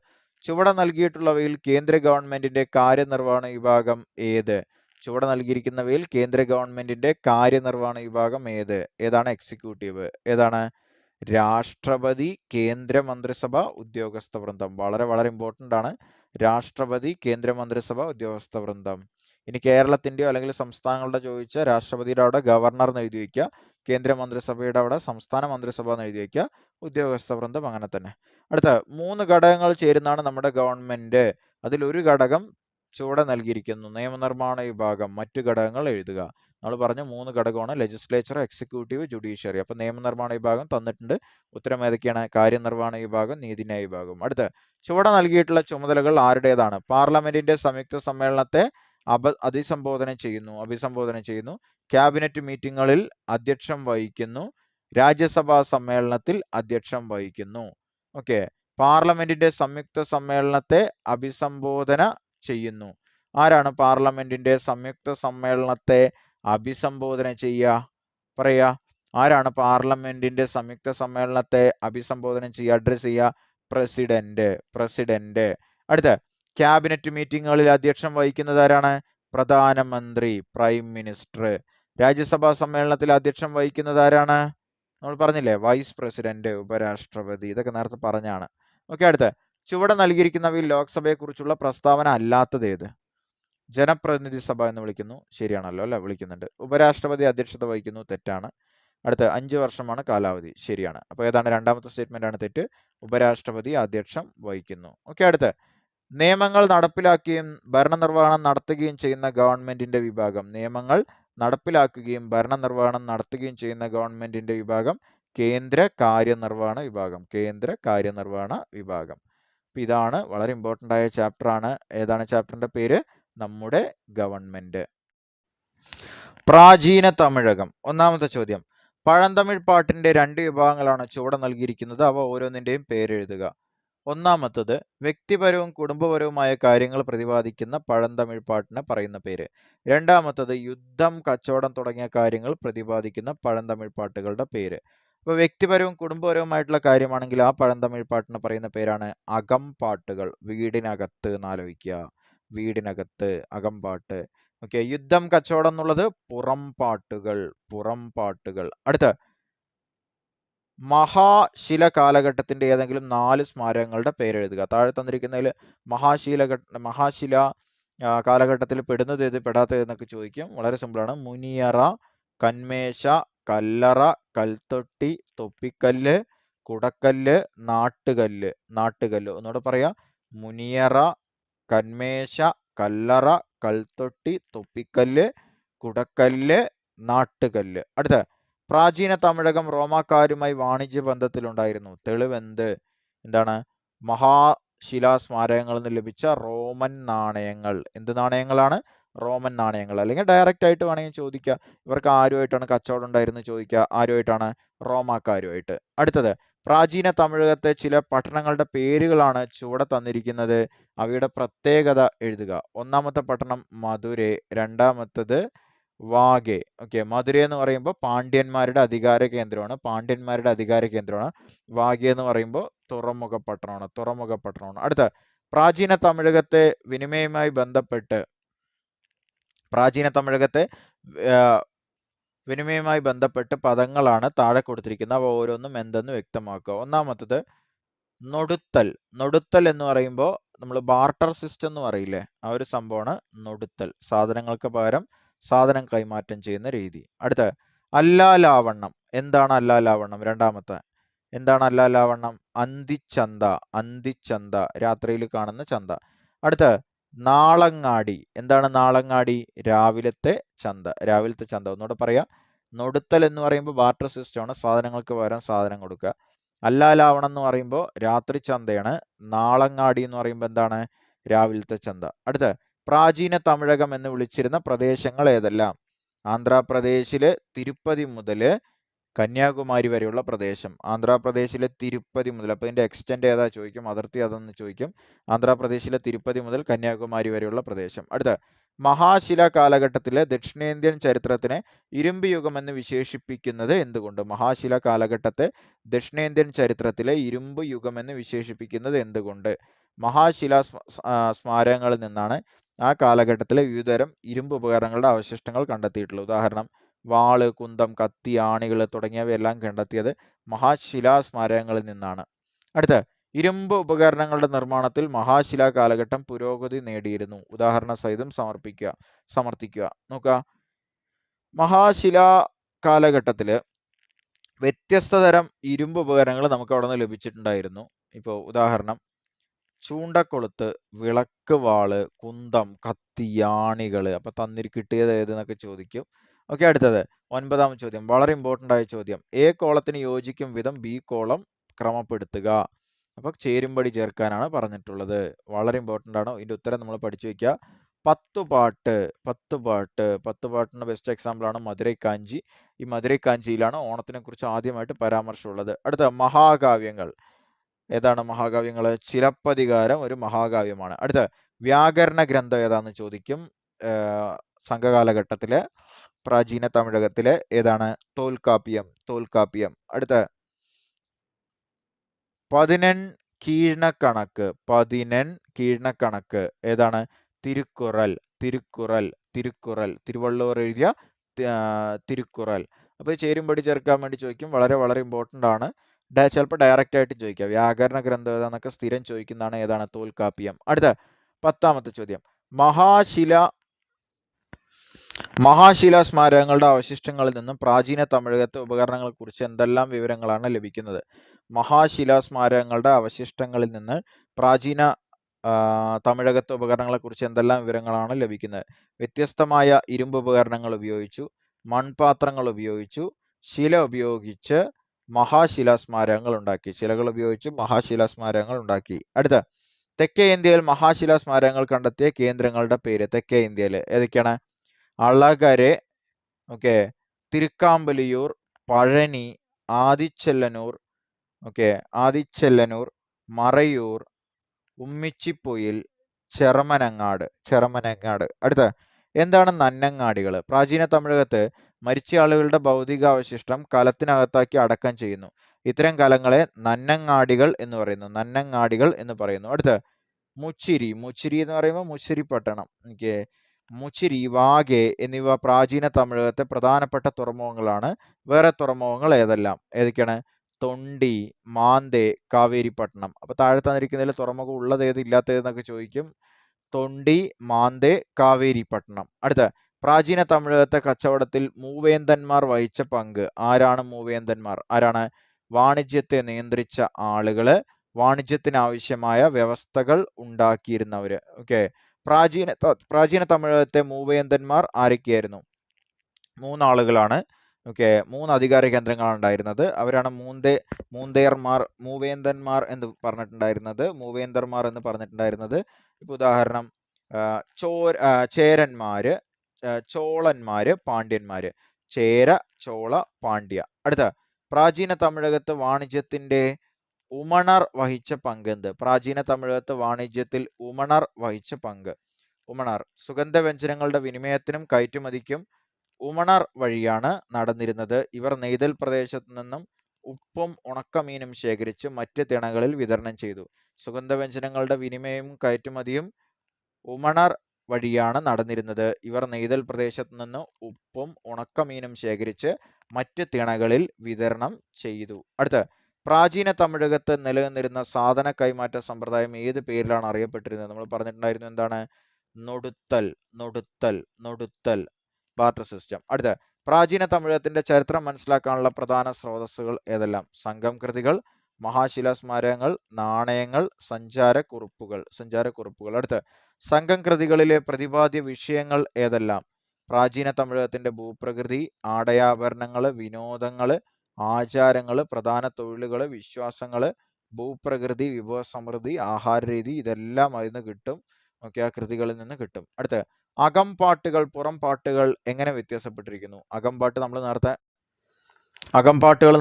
ചുവടെ നൽകിയിട്ടുള്ളവയിൽ കേന്ദ്ര ഗവൺമെന്റിന്റെ കാര്യനിർവഹണ വിഭാഗം ഏത്? ചുവടെ നൽകിയിരിക്കുന്നവയിൽ കേന്ദ്ര ഗവൺമെന്റിന്റെ കാര്യനിർവഹണ വിഭാഗം ഏതാണ്? എക്സിക്യൂട്ടീവ്. ഏതാണ്? രാഷ്ട്രപതി, കേന്ദ്ര മന്ത്രിസഭ, ഉദ്യോഗസ്ഥ വൃന്ദം. വളരെ വളരെ ഇമ്പോർട്ടൻ്റ് ആണ്. രാഷ്ട്രപതി, കേന്ദ്ര മന്ത്രിസഭ, ഉദ്യോഗസ്ഥ വൃന്ദം. ഇനി കേരളത്തിൻ്റെയോ അല്ലെങ്കിൽ സംസ്ഥാനങ്ങളുടെ ചോദിച്ച രാഷ്ട്രപതിയുടെ അവിടെ ഗവർണർ എന്ന് എഴുതി വയ്ക്കുക, കേന്ദ്ര മന്ത്രിസഭയുടെ അവിടെ സംസ്ഥാന മന്ത്രിസഭ എന്ന് എഴുതി വയ്ക്കുക, ഉദ്യോഗസ്ഥ വൃന്ദം അങ്ങനെ തന്നെ. അടുത്ത 3 ഘടകങ്ങൾ ചേരുന്നതാണ് നമ്മുടെ ഗവൺമെന്റ്. അതിലൊരു ഘടകം ചുവടെ നൽകിയിരിക്കുന്നു, നിയമനിർമ്മാണ വിഭാഗം. മറ്റു ഘടകങ്ങൾ എഴുതുക. നമ്മൾ പറഞ്ഞു 3 ഘടകമാണ്, ലെജിസ്ലേച്ചർ, എക്സിക്യൂട്ടീവ്, ജുഡീഷ്യറി. അപ്പോൾ നിയമനിർമ്മാണ വിഭാഗം തന്നിട്ടുണ്ട്. ഉത്തരം ഏതൊക്കെയാണ്? കാര്യനിർവഹണ വിഭാഗം, നീതിന്യായ വിഭാഗം. അടുത്ത ചുവടെ നൽകിയിട്ടുള്ള ചുമതലകൾ ആരുടേതാണ്? പാർലമെന്റിന്റെ സംയുക്ത സമ്മേളനത്തെ അഭിസംബോധന ചെയ്യുന്നു. ക്യാബിനറ്റ് മീറ്റിങ്ങുകളിൽ അധ്യക്ഷം വഹിക്കുന്നു. രാജ്യസഭാ സമ്മേളനത്തിൽ അധ്യക്ഷം വഹിക്കുന്നു. ഓക്കെ, പാർലമെന്റിന്റെ സംയുക്ത സമ്മേളനത്തെ അഭിസംബോധന ചെയ്യുന്നു. ആരാണ് പാർലമെന്റിന്റെ സംയുക്ത സമ്മേളനത്തെ അഭിസംബോധന ചെയ്യുക? പറയാ, ആരാണ് പാർലമെന്റിന്റെ സംയുക്ത സമ്മേളനത്തെ അഭിസംബോധന ചെയ്യുക, അഡ്രസ് ചെയ്യുക? പ്രസിഡന്റ്. അടുത്ത ക്യാബിനറ്റ് മീറ്റിങ്ങുകളിൽ അധ്യക്ഷം വഹിക്കുന്നത് ആരാണ്? പ്രധാനമന്ത്രി, പ്രൈം മിനിസ്റ്റർ. രാജ്യസഭാ സമ്മേളനത്തിൽ അധ്യക്ഷം വഹിക്കുന്നത് ആരാണ്? നമ്മൾ പറഞ്ഞില്ലേ, വൈസ് പ്രസിഡന്റ്, ഉപരാഷ്ട്രപതി. ഇതൊക്കെ നേരത്തെ പറഞ്ഞാണ്. ഓക്കെ, അടുത്ത ചുവടെ നൽകിയിരിക്കുന്നവയിൽ ലോക്സഭയെ കുറിച്ചുള്ള പ്രസ്താവന അല്ലാത്തത് ഏത്? ജനപ്രതിനിധി സഭ എന്ന് വിളിക്കുന്നു, ശരിയാണല്ലോ അല്ലെ? വിളിക്കുന്നുണ്ട്. ഉപരാഷ്ട്രപതി അധ്യക്ഷത വഹിക്കുന്നു, തെറ്റാണ്. അടുത്ത 5 വർഷമാണ് കാലാവധി, ശരിയാണ്. അപ്പോൾ ഏതാണ്? രണ്ടാമത്തെ സ്റ്റേറ്റ്മെന്റ് ആണ് തെറ്റ്. ഉപരാഷ്ട്രപതി അധ്യക്ഷം വഹിക്കുന്നു. ഓക്കെ, അടുത്ത നിയമങ്ങൾ നടപ്പിലാക്കുകയും ഭരണനിർവഹണം നടത്തുകയും ചെയ്യുന്ന ഗവൺമെന്റിന്റെ വിഭാഗം. നിയമങ്ങൾ നടപ്പിലാക്കുകയും ഭരണനിർവഹണം നടത്തുകയും ചെയ്യുന്ന ഗവൺമെന്റിന്റെ വിഭാഗം കേന്ദ്ര കാര്യനിർവഹണ വിഭാഗം. കേന്ദ്ര കാര്യനിർവഹണ വിഭാഗം. ഇതാണ് വളരെ ഇമ്പോർട്ടൻ്റ് ആയ ചാപ്റ്റർ ആണ്. ഏതാണ് ചാപ്റ്ററിന്റെ പേര്? നമ്മുടെ ഗവൺമെന്റ്. പ്രാചീന തമിഴകം. ഒന്നാമത്തെ ചോദ്യം, പഴന്തമിഴ് പാട്ടിന്റെ 2 വിഭാഗങ്ങളാണ് ചുവടെ നൽകിയിരിക്കുന്നത്. അവ ഓരോന്നിന്റെയും പേരെഴുതുക. ഒന്നാമത്തത് വ്യക്തിപരവും കുടുംബപരവുമായ കാര്യങ്ങൾ പ്രതിപാദിക്കുന്ന പഴന്തമിഴ് പാട്ടിന് പറയുന്ന പേര്. രണ്ടാമത്തത് യുദ്ധം, കച്ചവടം തുടങ്ങിയ കാര്യങ്ങൾ പ്രതിപാദിക്കുന്ന പഴന്തമിഴ് പാട്ടുകളുടെ പേര്. അപ്പോൾ വ്യക്തിപരവും കുടുംബപരവുമായിട്ടുള്ള കാര്യമാണെങ്കിൽ ആ പഴന്തമിഴ് പാട്ടിന് പറയുന്ന പേരാണ് അകംപാട്ടുകൾ. വീടിനകത്ത് എന്നാലോചിക്കുക, വീടിനകത്ത്, അകംപാട്ട്. ഓക്കെ, യുദ്ധം, കച്ചവടം എന്നുള്ളത് പുറംപാട്ടുകൾ. അടുത്ത മഹാശില കാലഘട്ടത്തിന്റെ ഏതെങ്കിലും 4 സ്മാരകങ്ങളുടെ പേരെഴുതുക. താഴെ തന്നിരിക്കുന്നതിൽ മഹാശില കാലഘട്ടത്തിൽ പെടുന്നത് ഏത്, പെടാത്തത് എന്നൊക്കെ ചോദിക്കും. വളരെ സിമ്പിളാണ്. മുനിയറ, കന്മേശ, കല്ലറ, കൽത്തൊട്ടി, തൊപ്പിക്കല്ല്, കുടക്കല്ല്, നാട്ടുകല്ല്. ഒന്നുകൂടെ പറയാ, മുനിയറ, കന്മേശ, കല്ലറ, കൽത്തൊട്ടി, തൊപ്പിക്കല്ല്, കുടക്കല്ല്, നാട്ടുകല്ല്. അടുത്ത പ്രാചീന തമിഴകം റോമാക്കാരുമായി വാണിജ്യ ബന്ധത്തിലുണ്ടായിരുന്നു. തെളിവെന്ത്? എന്താണ്? മഹാശിലാ സ്മാരകങ്ങളിൽ നിന്ന് ലഭിച്ച റോമൻ നാണയങ്ങൾ. എന്ത് നാണയങ്ങളാണ്? റോമൻ നാണയങ്ങൾ. അല്ലെങ്കിൽ ഡയറക്റ്റ് ആയിട്ട് വേണമെങ്കിൽ ചോദിക്കുക, ഇവർക്ക് ആരുമായിട്ടാണ് കച്ചവടം ഉണ്ടായിരുന്നത് ചോദിക്കുക. ആരുമായിട്ടാണ്? റോമാക്കാരുമായിട്ട്. അടുത്തത് പ്രാചീന തമിഴകത്തെ ചില പട്ടണങ്ങളുടെ പേരുകളാണ് ചുവടെ തന്നിരിക്കുന്നത്. അവയുടെ പ്രത്യേകത എഴുതുക. ഒന്നാമത്തെ പട്ടണം മധുരൈ, രണ്ടാമത്തത് വാഗെ. ഓക്കെ, മധുര എന്ന് പറയുമ്പോൾ പാണ്ഡ്യന്മാരുടെ അധികാര കേന്ദ്രമാണ്. വാഗെ എന്ന് പറയുമ്പോൾ തുറമുഖ പട്ടണമാണ്. അടുത്ത പ്രാചീന തമിഴകത്തെ വിനിമയവുമായി ബന്ധപ്പെട്ട് പദങ്ങളാണ് താഴെ കൊടുത്തിരിക്കുന്നത്. അവ ഓരോന്നും എന്തെന്ന് വ്യക്തമാക്കുക. ഒന്നാമത്തത് നൊടുത്തൽ എന്ന് പറയുമ്പോൾ നമ്മൾ ബാർട്ടർ സിസ്റ്റം എന്ന് പറയില്ലേ, ആ ഒരു സംഭവമാണ് നൊടുത്തൽ. സാധനങ്ങൾക്ക് പകരം സാധനം കൈമാറ്റം ചെയ്യുന്ന രീതി. അടുത്ത അല്ലാലാവണ്ണം. എന്താണ് അല്ലാലാവണ്ണം? രണ്ടാമത്തെ എന്താണ് അല്ലാലാവണ്ണം? അന്തിച്ചന്ത, രാത്രിയിൽ കാണുന്ന ചന്ത. അടുത്ത നാളങ്ങാടി. എന്താണ് നാളങ്ങാടി? രാവിലത്തെ ചന്ത. ഒന്നുകൂടെ പറയാം. നൊടുത്തൽ എന്ന് പറയുമ്പോൾ ബാർട്ടർ സിസ്റ്റമാണ്, സാധനങ്ങൾക്ക് പകരം സാധനം കൊടുക്കുക. അല്ലാലാവണം എന്ന് പറയുമ്പോൾ രാത്രി ചന്തയാണ്. നാളങ്ങാടി എന്ന് പറയുമ്പോൾ എന്താണ്? രാവിലത്തെ ചന്ത. അടുത്ത പ്രാചീന തമിഴകം എന്ന് വിളിച്ചിരുന്ന പ്രദേശങ്ങൾ ഏതെല്ലാം? ആന്ധ്രാപ്രദേശില് തിരുപ്പതി മുതൽ കന്യാകുമാരി വരെയുള്ള പ്രദേശം. ആന്ധ്രാപ്രദേശിലെ തിരുപ്പതി മുതൽ, അപ്പോൾ ഇതിൻ്റെ എക്സ്റ്റെൻഡ് ഏതാ ചോദിക്കും, അതിർത്തി അതെന്ന് ചോദിക്കും. ആന്ധ്രാപ്രദേശിലെ തിരുപ്പതി മുതൽ കന്യാകുമാരി വരെയുള്ള പ്രദേശം. അടുത്ത മഹാശിലാ കാലഘട്ടത്തിലെ ദക്ഷിണേന്ത്യൻ ചരിത്രത്തിനെ ഇരുമ്പ് യുഗം എന്ന് വിശേഷിപ്പിക്കുന്നത് എന്തുകൊണ്ട്? മഹാശിലാ കാലഘട്ടത്തെ ദക്ഷിണേന്ത്യൻ ചരിത്രത്തിലെ ഇരുമ്പ് യുഗം എന്ന് വിശേഷിപ്പിക്കുന്നത് എന്തുകൊണ്ട്? മഹാശിലാ സ്മാരകങ്ങളിൽ നിന്നാണ് ആ കാലഘട്ടത്തിലെ വിവിധതരം ഇരുമ്പ് ഉപകരണങ്ങളുടെ അവശിഷ്ടങ്ങൾ കണ്ടെത്തിയിട്ടുള്ളത്. ഉദാഹരണം വാള്, കുന്തം, കത്തി, ആണികൾ തുടങ്ങിയവയെല്ലാം കണ്ടെത്തിയത് മഹാശിലാ സ്മാരകങ്ങളിൽ നിന്നാണ്. അടുത്ത ഇരുമ്പ് ഉപകരണങ്ങളുടെ നിർമ്മാണത്തിൽ മഹാശിലാ കാലഘട്ടം പുരോഗതി നേടിയിരുന്നു. ഉദാഹരണ സഹിതം സമർത്ഥിക്കുക. നോക്കുക, മഹാശിലാ കാലഘട്ടത്തില് വ്യത്യസ്ത തരം ഇരുമ്പ് ഉപകരണങ്ങൾ നമുക്ക് അവിടെ നിന്ന് ലഭിച്ചിട്ടുണ്ടായിരുന്നു. ഇപ്പോൾ ഉദാഹരണം ചൂണ്ടക്കൊളുത്ത്, വിളക്ക് വാള്, കുന്തം, കത്തി, ആണികൾ. അപ്പൊ കിട്ടിയത് ഏതെന്നൊക്കെ ചോദിക്കും. ഓക്കെ, അടുത്തത് 9ാമത്തെ ചോദ്യം, വളരെ ഇമ്പോർട്ടൻ്റ് ആയ ചോദ്യം. എ കോളത്തിന് യോജിക്കും വിധം ബി കോളം ക്രമപ്പെടുത്തുക. അപ്പൊ ചേരുംപടി ചേർക്കാനാണ് പറഞ്ഞിട്ടുള്ളത്. വളരെ ഇമ്പോർട്ടൻ്റ് ആണ്. ഇതിന്റെ ഉത്തരം നമ്മൾ പഠിച്ചു വെക്കുക. 10 പാട്ടിന്റെ ബെസ്റ്റ് എക്സാമ്പിൾ ആണ് മധുരൈ കാഞ്ചി. ഈ മധുരൈ കാഞ്ചിയിലാണ് ഓണത്തിനെ കുറിച്ച് ആദ്യമായിട്ട് പരാമർശമുള്ളത്. അടുത്ത മഹാകാവ്യങ്ങൾ ഏതാണ്? മഹാകാവ്യങ്ങൾ ചിലപ്പതികാരം ഒരു മഹാകാവ്യമാണ്. അടുത്ത വ്യാകരണ ഗ്രന്ഥം ഏതാന്ന് ചോദിക്കും. സംഘകാലഘട്ടത്തിലെ പ്രാചീന തമിഴകത്തിലെ ഏതാണ്? തോൽക്കാപ്പിയം. അടുത്ത 11 കീഴ്ണക്കണക്ക് ഏതാണ്? തിരുക്കുറൽ. തിരുവള്ളുവർ എഴുതിയ തിരുക്കുറൽ. അപ്പോൾ ചേരുംപടി ചേർക്കാൻ വേണ്ടി ചോദിക്കും. വളരെ വളരെ ഇമ്പോർട്ടൻ്റ് ആണ്. ചിലപ്പോൾ ഡയറക്റ്റ് ആയിട്ട് ചോദിക്കാം. വ്യാകരണ ഗ്രന്ഥം ഏതാന്നൊക്കെ സ്ഥിരം ചോദിക്കുന്നതാണ്. ഏതാണ്? തോൽക്കാപ്പിയം. അടുത്ത 10ാമത്തെ ചോദ്യം, മഹാശിലാ സ്മാരകങ്ങളുടെ അവശിഷ്ടങ്ങളിൽ നിന്നും പ്രാചീന തമിഴകത്തെ ഉപകരണങ്ങളെ കുറിച്ച് എന്തെല്ലാം വിവരങ്ങളാണ് ലഭിക്കുന്നത്? മഹാശിലാ സ്മാരകങ്ങളുടെ അവശിഷ്ടങ്ങളിൽ നിന്ന് പ്രാചീന തമിഴകത്തെ ഉപകരണങ്ങളെ കുറിച്ച് എന്തെല്ലാം വിവരങ്ങളാണ് ലഭിക്കുന്നത്? വ്യത്യസ്തമായ ഇരുമ്പ് ഉപകരണങ്ങൾ ഉപയോഗിച്ചു, മൺപാത്രങ്ങൾ ഉപയോഗിച്ചു, ശില ഉപയോഗിച്ച് മഹാശിലാ സ്മാരകങ്ങൾ ഉണ്ടാക്കി. അടുത്ത തെക്കേ ഇന്ത്യയിൽ മഹാശിലാ സ്മാരകങ്ങൾ കണ്ടെത്തിയ കേന്ദ്രങ്ങളുടെ പേര്. തെക്കേ ഇന്ത്യയിൽ ഏതൊക്കെയാണ്? അളകരെ, ഓക്കെ, തിരുക്കാമ്പലിയൂർ, പഴനി, ആദിച്ചെല്ലനൂർ, മറയൂർ, ഉമ്മിച്ചിപ്പൊയിൽ, ചെറമനങ്ങാട്. അടുത്ത എന്താണ് നന്നങ്ങാടികൾ? പ്രാചീന തമിഴകത്ത് മരിച്ച ആളുകളുടെ ഭൗതികാവശിഷ്ടം കലത്തിനകത്താക്കി അടക്കം ചെയ്യുന്നു. ഇത്തരം കലങ്ങളെ നന്നങ്ങാടികൾ എന്ന് പറയുന്നു. അടുത്ത മുച്ചിരി എന്ന് പറയുമ്പോൾ മുച്ചിരി പട്ടണം, മുച്ചിരി, വാഗെ എന്നിവ പ്രാചീന തമിഴകത്തെ പ്രധാനപ്പെട്ട തുറമുഖങ്ങളാണ്. വേറെ തുറമുഖങ്ങൾ ഏതൊക്കെയാണ്? തൊണ്ടി, മാന്തേ, കാവേരിപ്പട്ടണം. അപ്പൊ താഴെ തന്നിരിക്കുന്നതിൽ തുറമുഖം ഉള്ളത് ഏത്, ഇല്ലാത്തത് എന്നൊക്കെ ചോദിക്കും. തൊണ്ടി, മാന്തേ, കാവേരിപ്പട്ടണം. അടുത്ത പ്രാചീന തമിഴകത്തെ കച്ചവടത്തിൽ മൂവേന്തന്മാർ വഹിച്ച പങ്ക്. ആരാണ് മൂവേന്തന്മാർ? വാണിജ്യത്തെ നിയന്ത്രിച്ച ആളുകള്, വാണിജ്യത്തിന് ആവശ്യമായ വ്യവസ്ഥകൾ ഉണ്ടാക്കിയിരുന്നവര്. പ്രാചീന തമിഴകത്തെ മൂവേന്തന്മാർ ആരൊക്കെയായിരുന്നു? 3 ആളുകളാണ്. 3 അധികാര കേന്ദ്രങ്ങളാണ് ഉണ്ടായിരുന്നത്. അവരാണ് മൂവേന്തന്മാർ എന്ന് പറഞ്ഞിട്ടുണ്ടായിരുന്നത്. ഇപ്പൊ ഉദാഹരണം ചേരന്മാര്, ചോളന്മാര്, പാണ്ഡ്യന്മാര്. ചേര, ചോള, പാണ്ഡ്യ. അടുത്ത പ്രാചീന തമിഴകത്ത് വാണിജ്യത്തിന്റെ ഉമണർ വഹിച്ച പങ്ക് എന്ത്? പ്രാചീന തമിഴകത്ത് വാണിജ്യത്തിൽ ഉമണർ വഹിച്ച പങ്ക്. സുഗന്ധവ്യഞ്ജനങ്ങളുടെ വിനിമയത്തിനും കയറ്റുമതിക്കും ഉമണർ വഴിയാണ് നടന്നിരുന്നത്. ഇവർ നെയ്തൽ പ്രദേശത്തു നിന്നും ഉപ്പും ഉണക്കമീനും ശേഖരിച്ച് മറ്റ് തിണകളിൽ വിതരണം ചെയ്തു. സുഗന്ധവ്യഞ്ജനങ്ങളുടെ വിനിമയവും കയറ്റുമതിയും ഉമണർ വഴിയാണ് നടന്നിരുന്നത്. ഇവർ നെയ്തൽ പ്രദേശത്തു നിന്ന് ഉപ്പും ഉണക്കമീനും ശേഖരിച്ച് മറ്റ് തിണകളിൽ വിതരണം ചെയ്തു. അടുത്ത പ്രാചീന തമിഴകത്ത് നിലനിന്നിരുന്ന സാധന കൈമാറ്റ സമ്പ്രദായം ഏത് പേരിലാണ് അറിയപ്പെട്ടിരുന്നത്? നമ്മൾ പറഞ്ഞിട്ടുണ്ടായിരുന്നു. എന്താണ്? Noduthal barter system. അടുത്ത പ്രാചീന തമിഴകത്തിന്റെ ചരിത്രം മനസ്സിലാക്കാനുള്ള പ്രധാന സ്രോതസ്സുകൾ ഏതെല്ലാം? സംഘം കൃതികൾ, മഹാശിലാ സ്മാരകങ്ങൾ, നാണയങ്ങൾ, സഞ്ചാരക്കുറിപ്പുകൾ. അടുത്ത സംഘം കൃതികളിലെ പ്രതിപാദ്യ വിഷയങ്ങൾ ഏതെല്ലാം? പ്രാചീന തമിഴകത്തിന്റെ ഭൂപ്രകൃതി, ആടയാഭരണങ്ങൾ, വിനോദങ്ങൾ, ആചാരങ്ങൾ, പ്രധാന തൊഴിലുകൾ, വിശ്വാസങ്ങൾ, ഭൂപ്രകൃതി, വിഭവസമൃദ്ധി, ആഹാരരീതി, ഇതെല്ലാം അതിൽ നിന്ന് കിട്ടും. ഓക്കെ, ആ കൃതികളിൽ നിന്ന് കിട്ടും. അടുത്ത അകംപാട്ടുകൾ, പുറം പാട്ടുകൾ എങ്ങനെ വ്യത്യാസപ്പെട്ടിരിക്കുന്നു? അകംപാട്ടുകൾ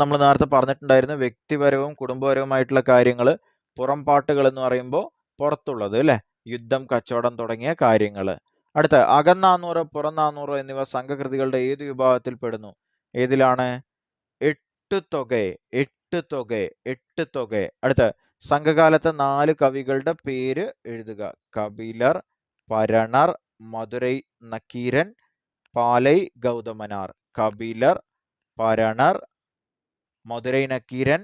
നമ്മൾ നേരത്തെ പറഞ്ഞിട്ടുണ്ടായിരുന്നു. വ്യക്തിപരവും കുടുംബപരവുമായിട്ടുള്ള കാര്യങ്ങൾ. പുറം പാട്ടുകൾ എന്ന് പറയുമ്പോൾ പുറത്തുള്ളത്, അല്ലെ? യുദ്ധം, കച്ചവടം തുടങ്ങിയ കാര്യങ്ങൾ. അടുത്ത അകനാനൂറ്, പുറനാനൂറ് എന്നിവ സംഘകൃതികളുടെ ഏത് വിഭാഗത്തിൽ പെടുന്നു? ഏതിലാണ്? എട്ടുതൊക. അടുത്ത സംഘകാലത്തെ 4 കവികളുടെ പേര് എഴുതുക. കപിലർ, പരണർ, മധുരൈ നക്കീരൻ, പാലൈ ഗൗതമനാർ. കപിലർ, പരണർ, മധുരൈ നക്കീരൻ,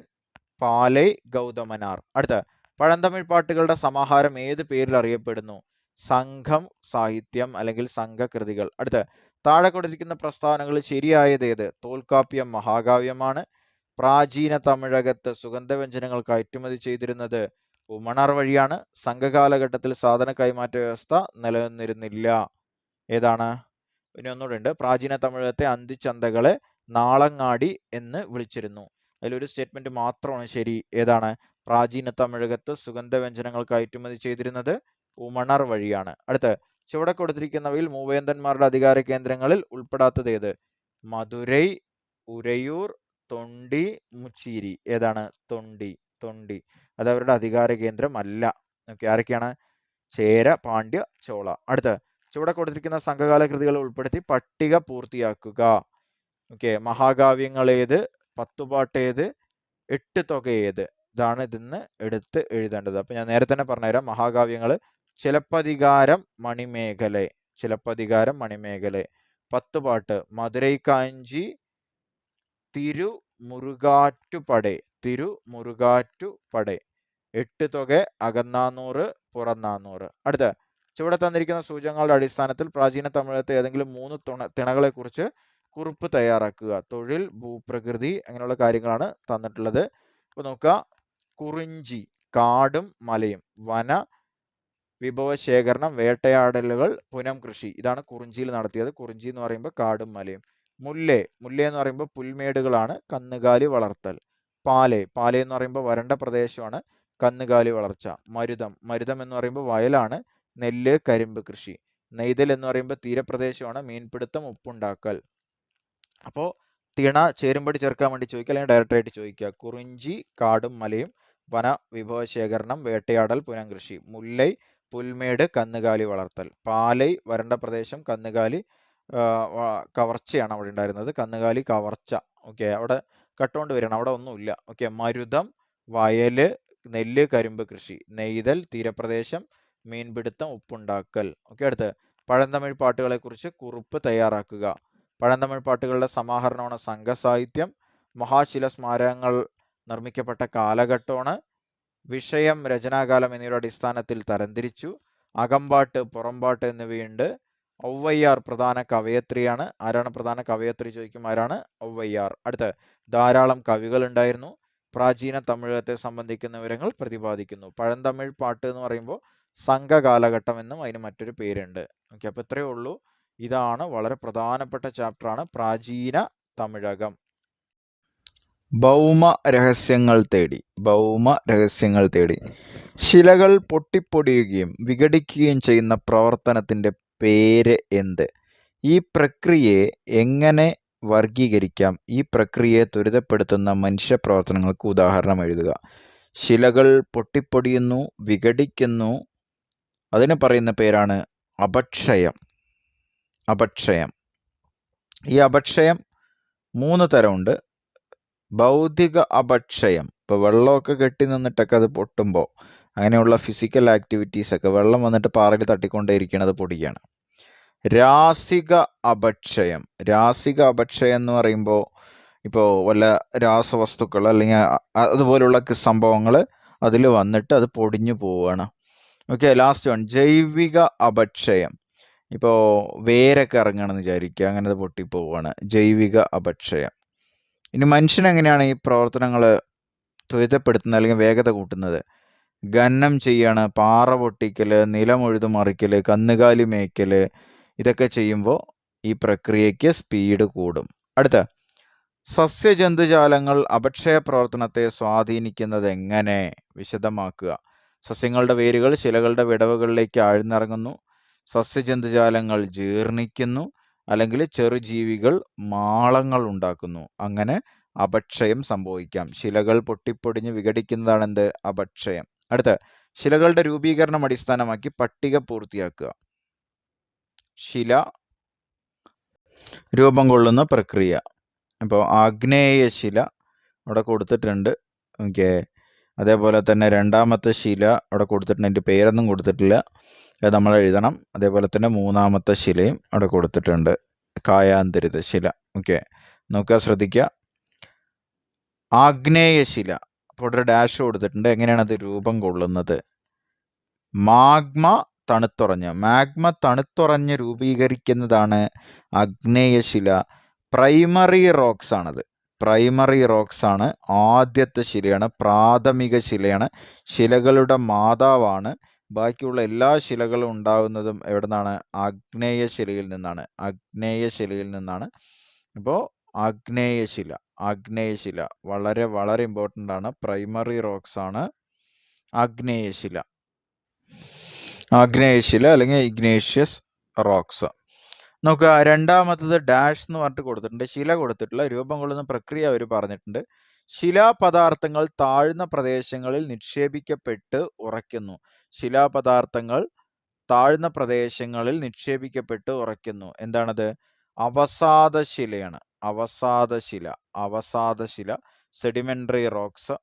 പാലൈ ഗൗതമനാർ. അടുത്ത പഴന്തമിഴ് പാട്ടുകളുടെ സമാഹാരം ഏത് പേരിൽ അറിയപ്പെടുന്നു? സംഘം സാഹിത്യം അല്ലെങ്കിൽ സംഘകൃതികൾ. അടുത്ത താഴെ കൊടുത്തിരിക്കുന്ന പ്രസ്താവനകൾ ശരിയായതേത്? തോൽക്കാപ്യം മഹാകാവ്യമാണ്. പ്രാചീന തമിഴകത്ത് സുഗന്ധവ്യഞ്ജനങ്ങൾ കയറ്റുമതി ചെയ്തിരുന്നത് ഉമണർ വഴിയാണ്. സംഘകാലഘട്ടത്തിൽ സാധന കൈമാറ്റ വ്യവസ്ഥ നിലനിന്നിരുന്നില്ല. ഏതാണ്? ഇനി ഒന്നുകൂടെ ഉണ്ട്. പ്രാചീന തമിഴകത്തെ അന്തിച്ചന്തകളെ നാളങ്ങാടി എന്ന് വിളിച്ചിരുന്നു. അതിലൊരു സ്റ്റേറ്റ്മെന്റ് മാത്രമാണ് ശരി. ഏതാണ്? പ്രാചീന തമിഴകത്ത് സുഗന്ധവ്യഞ്ജനങ്ങൾ കയറ്റുമതി ചെയ്തിരുന്നത് ഉമണർ വഴിയാണ്. അടുത്ത് ചുവടെ കൊടുത്തിരിക്കുന്നവയിൽ മൂവേന്തന്മാരുടെ അധികാര കേന്ദ്രങ്ങളിൽ ഉൾപ്പെടാത്തത് ഏത്? മധുരൈ, ഉരയൂർ, തൊണ്ടി, മുച്ചീരി. ഏതാണ്? തൊണ്ടി. അത് അവരുടെ അധികാര കേന്ദ്രം അല്ല. ഓക്കെ, ആരൊക്കെയാണ്? ചേര, പാണ്ഡ്യ, ചോള. അടുത്ത ചുവടെ കൊടുത്തിരിക്കുന്ന സംഘകാല കൃതികൾ ഉൾപ്പെടുത്തി പട്ടിക പൂർത്തിയാക്കുക. ഓക്കെ, മഹാകാവ്യങ്ങൾ ഏത്? പത്തുപാട്ട് ഏത്? എട്ടുതൊക ഏത്? ഇതാണ് ഇതിന്ന് എടുത്ത് എഴുതേണ്ടത്. അപ്പൊ ഞാൻ നേരത്തെ തന്നെ പറഞ്ഞുതരാം. മഹാകാവ്യങ്ങൾ ചിലപ്പതികാരം, മണിമേഖല. പത്തുപാട്ട് മധുരൈ കാഞ്ചി, തിരുമുറുകാറ്റുപട. എട്ടുതൊക അകനാനൂറ്, പുറനാനൂറ്. അടുത്ത ചുവടെ തന്നിരിക്കുന്ന സൂചകങ്ങളുടെ അടിസ്ഥാനത്തിൽ പ്രാചീന തമിഴകത്തെ ഏതെങ്കിലും 3 തിണകളെ കുറിച്ച് കുറിപ്പ് തയ്യാറാക്കുക. തൊഴിൽ, ഭൂപ്രകൃതി, അങ്ങനെയുള്ള കാര്യങ്ങളാണ് തന്നിട്ടുള്ളത്. അപ്പൊ നോക്കുക. കുറിഞ്ചി കാടും മലയും, വന വിഭവശേഖരണം, വേട്ടയാടലുകൾ, പുനം കൃഷി. ഇതാണ് കുറിഞ്ചിയിൽ നടത്തിയത്. കുറിഞ്ചി എന്ന് പറയുമ്പോൾ കാടും മലയും. മുല്ല എന്ന് പറയുമ്പോൾ പുൽമേടുകളാണ്, കന്നുകാലി വളർത്തൽ. പാല എന്ന് പറയുമ്പോൾ വരണ്ട പ്രദേശമാണ്, കന്നുകാലി വളർച്ച. മരുതം എന്ന് പറയുമ്പോൾ വയലാണ്, നെല്ല്, കരിമ്പ് കൃഷി. നെയ്തൽ എന്ന് പറയുമ്പോൾ തീരപ്രദേശമാണ്, മീൻപിടുത്തം, ഉപ്പുണ്ടാക്കൽ. അപ്പോൾ തിണ ചേരുംപടി ചേർക്കാൻ വേണ്ടി ചോദിക്കുക, അല്ലെങ്കിൽ ഡയറക്റ്റായിട്ട് ചോദിക്കുക. കുറിഞ്ചി കാടും മലയും, വന വിഭവശേഖരണം, വേട്ടയാടൽ, പുനംകൃഷി. മുല്ലൈ പുൽമേട്, കന്നുകാലി വളർത്തൽ. പാലൈ വരണ്ട പ്രദേശം, കന്നുകാലി കവർച്ചയാണ് അവിടെ ഉണ്ടായിരുന്നത്, കന്നുകാലി കവർച്ച. ഓക്കെ, അവിടെ കട്ടുകൊണ്ട് വരികയാണ്, അവിടെ ഒന്നുമില്ല. ഓക്കെ, മരുതം വയല്, നെല്ല്, കരിമ്പ് കൃഷി. നെയ്തൽ തീരപ്രദേശം, മീൻപിടുത്തം, ഉപ്പുണ്ടാക്കൽ. ഓക്കെ, അടുത്ത് പഴന്തമിഴ് പാട്ടുകളെ കുറിച്ച് കുറിപ്പ് തയ്യാറാക്കുക. പഴന്തമിഴ് പാട്ടുകളുടെ സമാഹരണമാണ് സംഘസാഹിത്യം. മഹാശില സ്മാരകങ്ങൾ നിർമ്മിക്കപ്പെട്ട കാലഘട്ടമാണ്. വിഷയം, രചനാകാലം എന്നിവയുടെ അടിസ്ഥാനത്തിൽ തരംതിരിച്ചു. അകമ്പാട്ട്, പുറംപാട്ട് എന്നിവയുണ്ട്. ഔവയ്യാർ പ്രധാന കവയത്രിയാണ്. ആരാണ് പ്രധാന കവയത്രി ചോദിക്കും, ആരാണ്? ഔവയ്യാർ. അടുത്ത് ധാരാളം കവികൾ ഉണ്ടായിരുന്നു. പ്രാചീന തമിഴകത്തെ സംബന്ധിക്കുന്ന വിവരങ്ങൾ പ്രതിപാദിക്കുന്നു. പഴന്തമിഴ് പാട്ട് എന്ന് പറയുമ്പോൾ സംഘകാലഘട്ടം എന്നും അതിന് മറ്റൊരു പേരുണ്ട്. ഓക്കെ, അപ്പൊ ഇത്രയേ ഉള്ളൂ. ഇതാണ് വളരെ പ്രധാനപ്പെട്ട ചാപ്റ്ററാണ് പ്രാചീന തമിഴകം. ഭൗമ രഹസ്യങ്ങൾ തേടി. ശിലകൾ പൊട്ടിപ്പൊടിയുകയും വിഘടിക്കുകയും ചെയ്യുന്ന പ്രവർത്തനത്തിന്റെ പേര് എന്ത്? ഈ പ്രക്രിയയെ എങ്ങനെ വർഗീകരിക്കാം? ഈ പ്രക്രിയയെ ത്വരിതപ്പെടുത്തുന്ന മനുഷ്യ പ്രവർത്തനങ്ങൾക്ക് ഉദാഹരണം എഴുതുക. ശിലകൾ പൊട്ടിപ്പൊടിയുന്നു, വിഘടിക്കുന്നു, അതിന് പറയുന്ന പേരാണ് അപക്ഷയം. ഈ അപക്ഷയം 3 തരമുണ്ട്. ഭൗതിക അപക്ഷയം, ഇപ്പോൾ വെള്ളമൊക്കെ കെട്ടി നിന്നിട്ടൊക്കെ അത് പൊട്ടുമ്പോൾ, അങ്ങനെയുള്ള ഫിസിക്കൽ ആക്ടിവിറ്റീസ് ഒക്കെ, വെള്ളം വന്നിട്ട് പാറയിൽ തട്ടിക്കൊണ്ടേയിരിക്കുന്നത് പൊടിയാണ്. രാസിക അപക്ഷയം എന്ന് പറയുമ്പോൾ ഇപ്പോൾ വല്ല രാസവസ്തുക്കൾ അല്ലെങ്കിൽ അതുപോലുള്ള സംഭവങ്ങൾ അതിൽ വന്നിട്ട് അത് പൊടിഞ്ഞു പോവുകയാണ്. ഓക്കെ, ലാസ്റ്റ് വൺ ജൈവിക അപക്ഷയം. ഇപ്പോൾ വേരൊക്കെ ഇറങ്ങണമെന്ന് വിചാരിക്കുക, അങ്ങനെ അത് പൊട്ടിപ്പോവുകയാണ്. ജൈവിക അപക്ഷയം. ഇനി മനുഷ്യൻ എങ്ങനെയാണ് ഈ പ്രവർത്തനങ്ങൾ ത്വരിതപ്പെടുത്തുന്നത് അല്ലെങ്കിൽ വേഗത കൂട്ടുന്നത്? ഖനനം ചെയ്യാണ്, പാറ പൊട്ടിക്കൽ, നിലമുഴുതു മറിക്കൽ, കന്നുകാലി മേയ്ക്കൽ, ഇതൊക്കെ ചെയ്യുമ്പോൾ ഈ പ്രക്രിയയ്ക്ക് സ്പീഡ് കൂടും. അടുത്ത സസ്യജന്തുജാലങ്ങൾ അപക്ഷയ പ്രവർത്തനത്തെ സ്വാധീനിക്കുന്നത് എങ്ങനെ? വിശദമാക്കുക. സസ്യങ്ങളുടെ വേരുകൾ ശിലകളുടെ വിടവുകളിലേക്ക് ആഴ്ന്നിറങ്ങുന്നു. സസ്യജന്തുജാലങ്ങൾ ജീർണിക്കുന്നു. അല്ലെങ്കിൽ ചെറുജീവികൾ മാളങ്ങൾ ഉണ്ടാക്കുന്നു. അങ്ങനെ അപക്ഷയം സംഭവിക്കാം. ശിലകൾ പൊട്ടിപ്പൊടിഞ്ഞ് വിഘടിക്കുന്നതാണ് എന്ത്? അപക്ഷയം. അടുത്ത, ശിലകളുടെ രൂപീകരണം അടിസ്ഥാനമാക്കി പട്ടിക പൂർത്തിയാക്കുക. ശില രൂപം കൊള്ളുന്ന പ്രക്രിയ. അപ്പോൾ ആഗ്നേയ ശില അവിടെ കൊടുത്തിട്ടുണ്ട്. ഓക്കെ, അതേപോലെ തന്നെ രണ്ടാമത്തെ ശില അവിടെ കൊടുത്തിട്ടുണ്ട്. അതിൻ്റെ പേരൊന്നും കൊടുത്തിട്ടില്ല, അത് നമ്മൾ എഴുതണം. അതേപോലെ തന്നെ മൂന്നാമത്തെ ശിലയും അവിടെ കൊടുത്തിട്ടുണ്ട്, കായാന്തരിത ശില. ഓക്കെ, നോക്കുക, ശ്രദ്ധിക്കുക. ആഗ്നേയ ശില, അപ്പോൾ ഒരു ഡാഷ് കൊടുത്തിട്ടുണ്ട്. എങ്ങനെയാണ് അത് രൂപം കൊള്ളുന്നത്? മാഗ്മ തണുത്തുറഞ്ഞ് രൂപീകരിക്കുന്നതാണ് ആഗ്നേയശില. പ്രൈമറി റോക്സ് ആണത്. പ്രൈമറി റോക്സ് ആണ്, ആദ്യത്തെ ശിലയാണ്, പ്രാഥമിക ശിലയാണ്, ശിലകളുടെ മാതാവാണ്. ബാക്കിയുള്ള എല്ലാ ശിലകളും ഉണ്ടാകുന്നതും എവിടെ നിന്നാണ്? ആഗ്നേയശിലയിൽ നിന്നാണ്. ആഗ്നേയശിലയിൽ നിന്നാണ്. അപ്പോൾ ആഗ്നേയശില വളരെ വളരെ ഇമ്പോർട്ടൻ്റ് ആണ്. പ്രൈമറി റോക്സ് ആണ് ആഗ്നേയശില അല്ലെങ്കിൽ ഇഗ്നേഷ്യസ് റോക്സ്. നോക്കുക, രണ്ടാമത്തത് ഡാഷ് എന്ന് പറഞ്ഞിട്ട് കൊടുത്തിട്ടുണ്ട്. ശില കൊടുത്തിട്ടുള്ള രൂപം കൊള്ളുന്ന പ്രക്രിയ അവർ പറഞ്ഞിട്ടുണ്ട്. ശിലാപദാർത്ഥങ്ങൾ താഴ്ന്ന പ്രദേശങ്ങളിൽ നിക്ഷേപിക്കപ്പെട്ട് ഉറയ്ക്കുന്നു. ശിലാപദാർത്ഥങ്ങൾ താഴ്ന്ന പ്രദേശങ്ങളിൽ നിക്ഷേപിക്കപ്പെട്ട് ഉറയ്ക്കുന്നു. എന്താണത്? അവസാദശിലയാണ്. അവസാദശില സെഡിമെന്ററി റോക്സ്.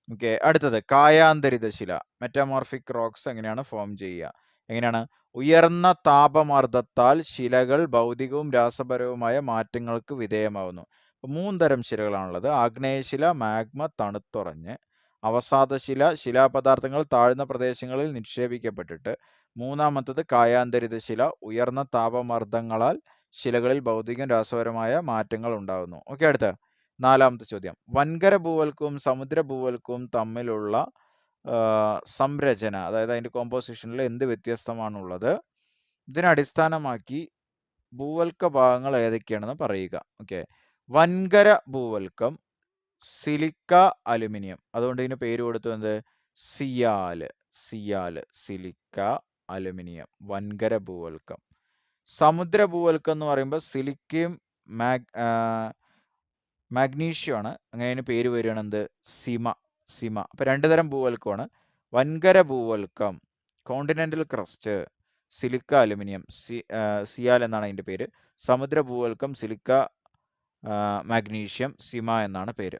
ഓക്കെ, അടുത്തത് കായാന്തരിത ശില. മെറ്റാമോർഫിക് റോക്സ് എങ്ങനെയാണ് ഫോം ചെയ്യുക? എങ്ങനെയാണ്? ഉയർന്ന താപമർദ്ദത്താൽ ശിലകൾ ഭൗതികവും രാസപരവുമായ മാറ്റങ്ങൾക്ക് വിധേയമാവുന്നു. മൂന്ന് തരം ശിലകളാണുള്ളത്. ആഗ്നേയശില, മാഗ്മ തണുത്തുറഞ്ഞ്, അവസാദശില ശിലാപദാർത്ഥങ്ങൾ താഴ്ന്ന പ്രദേശങ്ങളിൽ നിക്ഷേപിക്കപ്പെട്ടിട്ട്, മൂന്നാമത്തത് കായാന്തരിത ശില, ഉയർന്ന താപമർദ്ദങ്ങളാൽ ശിലകളിൽ ഭൗതികം രാസപരമായ മാറ്റങ്ങൾ ഉണ്ടാകുന്നു. ഓക്കെ, അടുത്ത നാലാമത്തെ ചോദ്യം. വൻകര ഭൂവൽക്കവും സമുദ്ര ഭൂവൽക്കവും തമ്മിലുള്ള സംരചന, അതായത് അതിൻ്റെ കോമ്പോസിഷനിൽ എന്ത് വ്യത്യസ്തമാണുള്ളത്? ഇതിനടിസ്ഥാനമാക്കി ഭൂവൽക്ക ഭാഗങ്ങൾ ഏതൊക്കെയാണെന്ന് പറയുക. ഓക്കെ, വൻകര ഭൂവൽക്കം സിലിക്ക അലുമിനിയം, അതുകൊണ്ട് ഇതിന് പേര് കൊടുത്തത് സിയാല്. Silica aluminium, വൻകര ഭൂവൽക്കം. സമുദ്ര ഭൂവൽക്കം എന്ന് പറയുമ്പോൾ സിലിക്കയും മാഗ്നീഷ്യം ആണ്. അങ്ങനെ അതിന് പേര് വരികയാണെന്ത്? സിമ. അപ്പോൾ രണ്ട് തരം ഭൂവൽക്കമാണ്. വൻകര ഭൂവൽക്കം continental crust, silica aluminium, sial എന്നാണ് അതിൻ്റെ പേര്. സമുദ്ര ഭൂവൽക്കം സിലിക്ക മാഗ്നീഷ്യം, സിമ എന്നാണ് പേര്.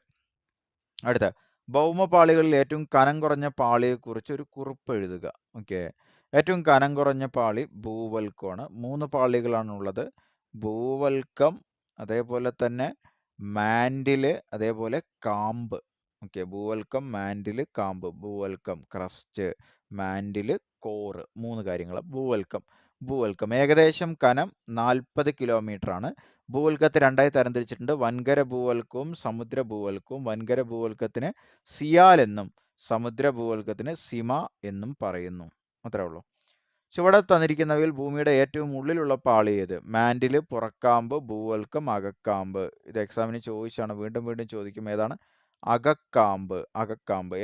അടുത്ത, ഭൗമപാളികളിൽ ഏറ്റവും കനം കുറഞ്ഞ പാളിയെക്കുറിച്ച് ഒരു കുറിപ്പ് എഴുതുക. ഓക്കെ, ഏറ്റവും കനം കുറഞ്ഞ പാളി ഭൂവൽക്കമാണ്. 3 പാളികളാണുള്ളത്. ഭൂവൽക്കം, അതേപോലെ തന്നെ മാൻഡില്, അതേപോലെ കാമ്പ്. ഓക്കെ, ഭൂവൽക്കം, മാൻഡില്, കാമ്പ്. ഭൂവൽക്കം ക്രസ്റ്റ്, മാൻഡില്, കോറ്, 3 കാര്യങ്ങൾ. ഭൂവൽക്കം ഏകദേശം കനം 40 കിലോമീറ്റർ ആണ്. ഭൂവൽക്കത്തെ രണ്ടായി തരംതിരിച്ചിട്ടുണ്ട്. വൻകര ഭൂവൽക്കവും സമുദ്ര ഭൂവൽക്കവും. വൻകര ഭൂവൽക്കത്തിന് സിയാൽ എന്നും സമുദ്ര ഭൂവൽക്കത്തിന് സിമ എന്നും പറയുന്നു. അത്രേ ഉള്ളൂ. ചുവടെ തന്നിരിക്കുന്നവയിൽ ഭൂമിയുടെ ഏറ്റവും ഉള്ളിലുള്ള പാളി ഏത്? മാൻഡില്, പുറക്കാമ്പ്, ഭൂവൽക്കം, അകക്കാമ്പ്. ഇത് എക്സാമിന് ചോദിച്ചാണ്, വീണ്ടും ചോദിക്കും. ഏതാണ്? അകക്കാമ്പ്.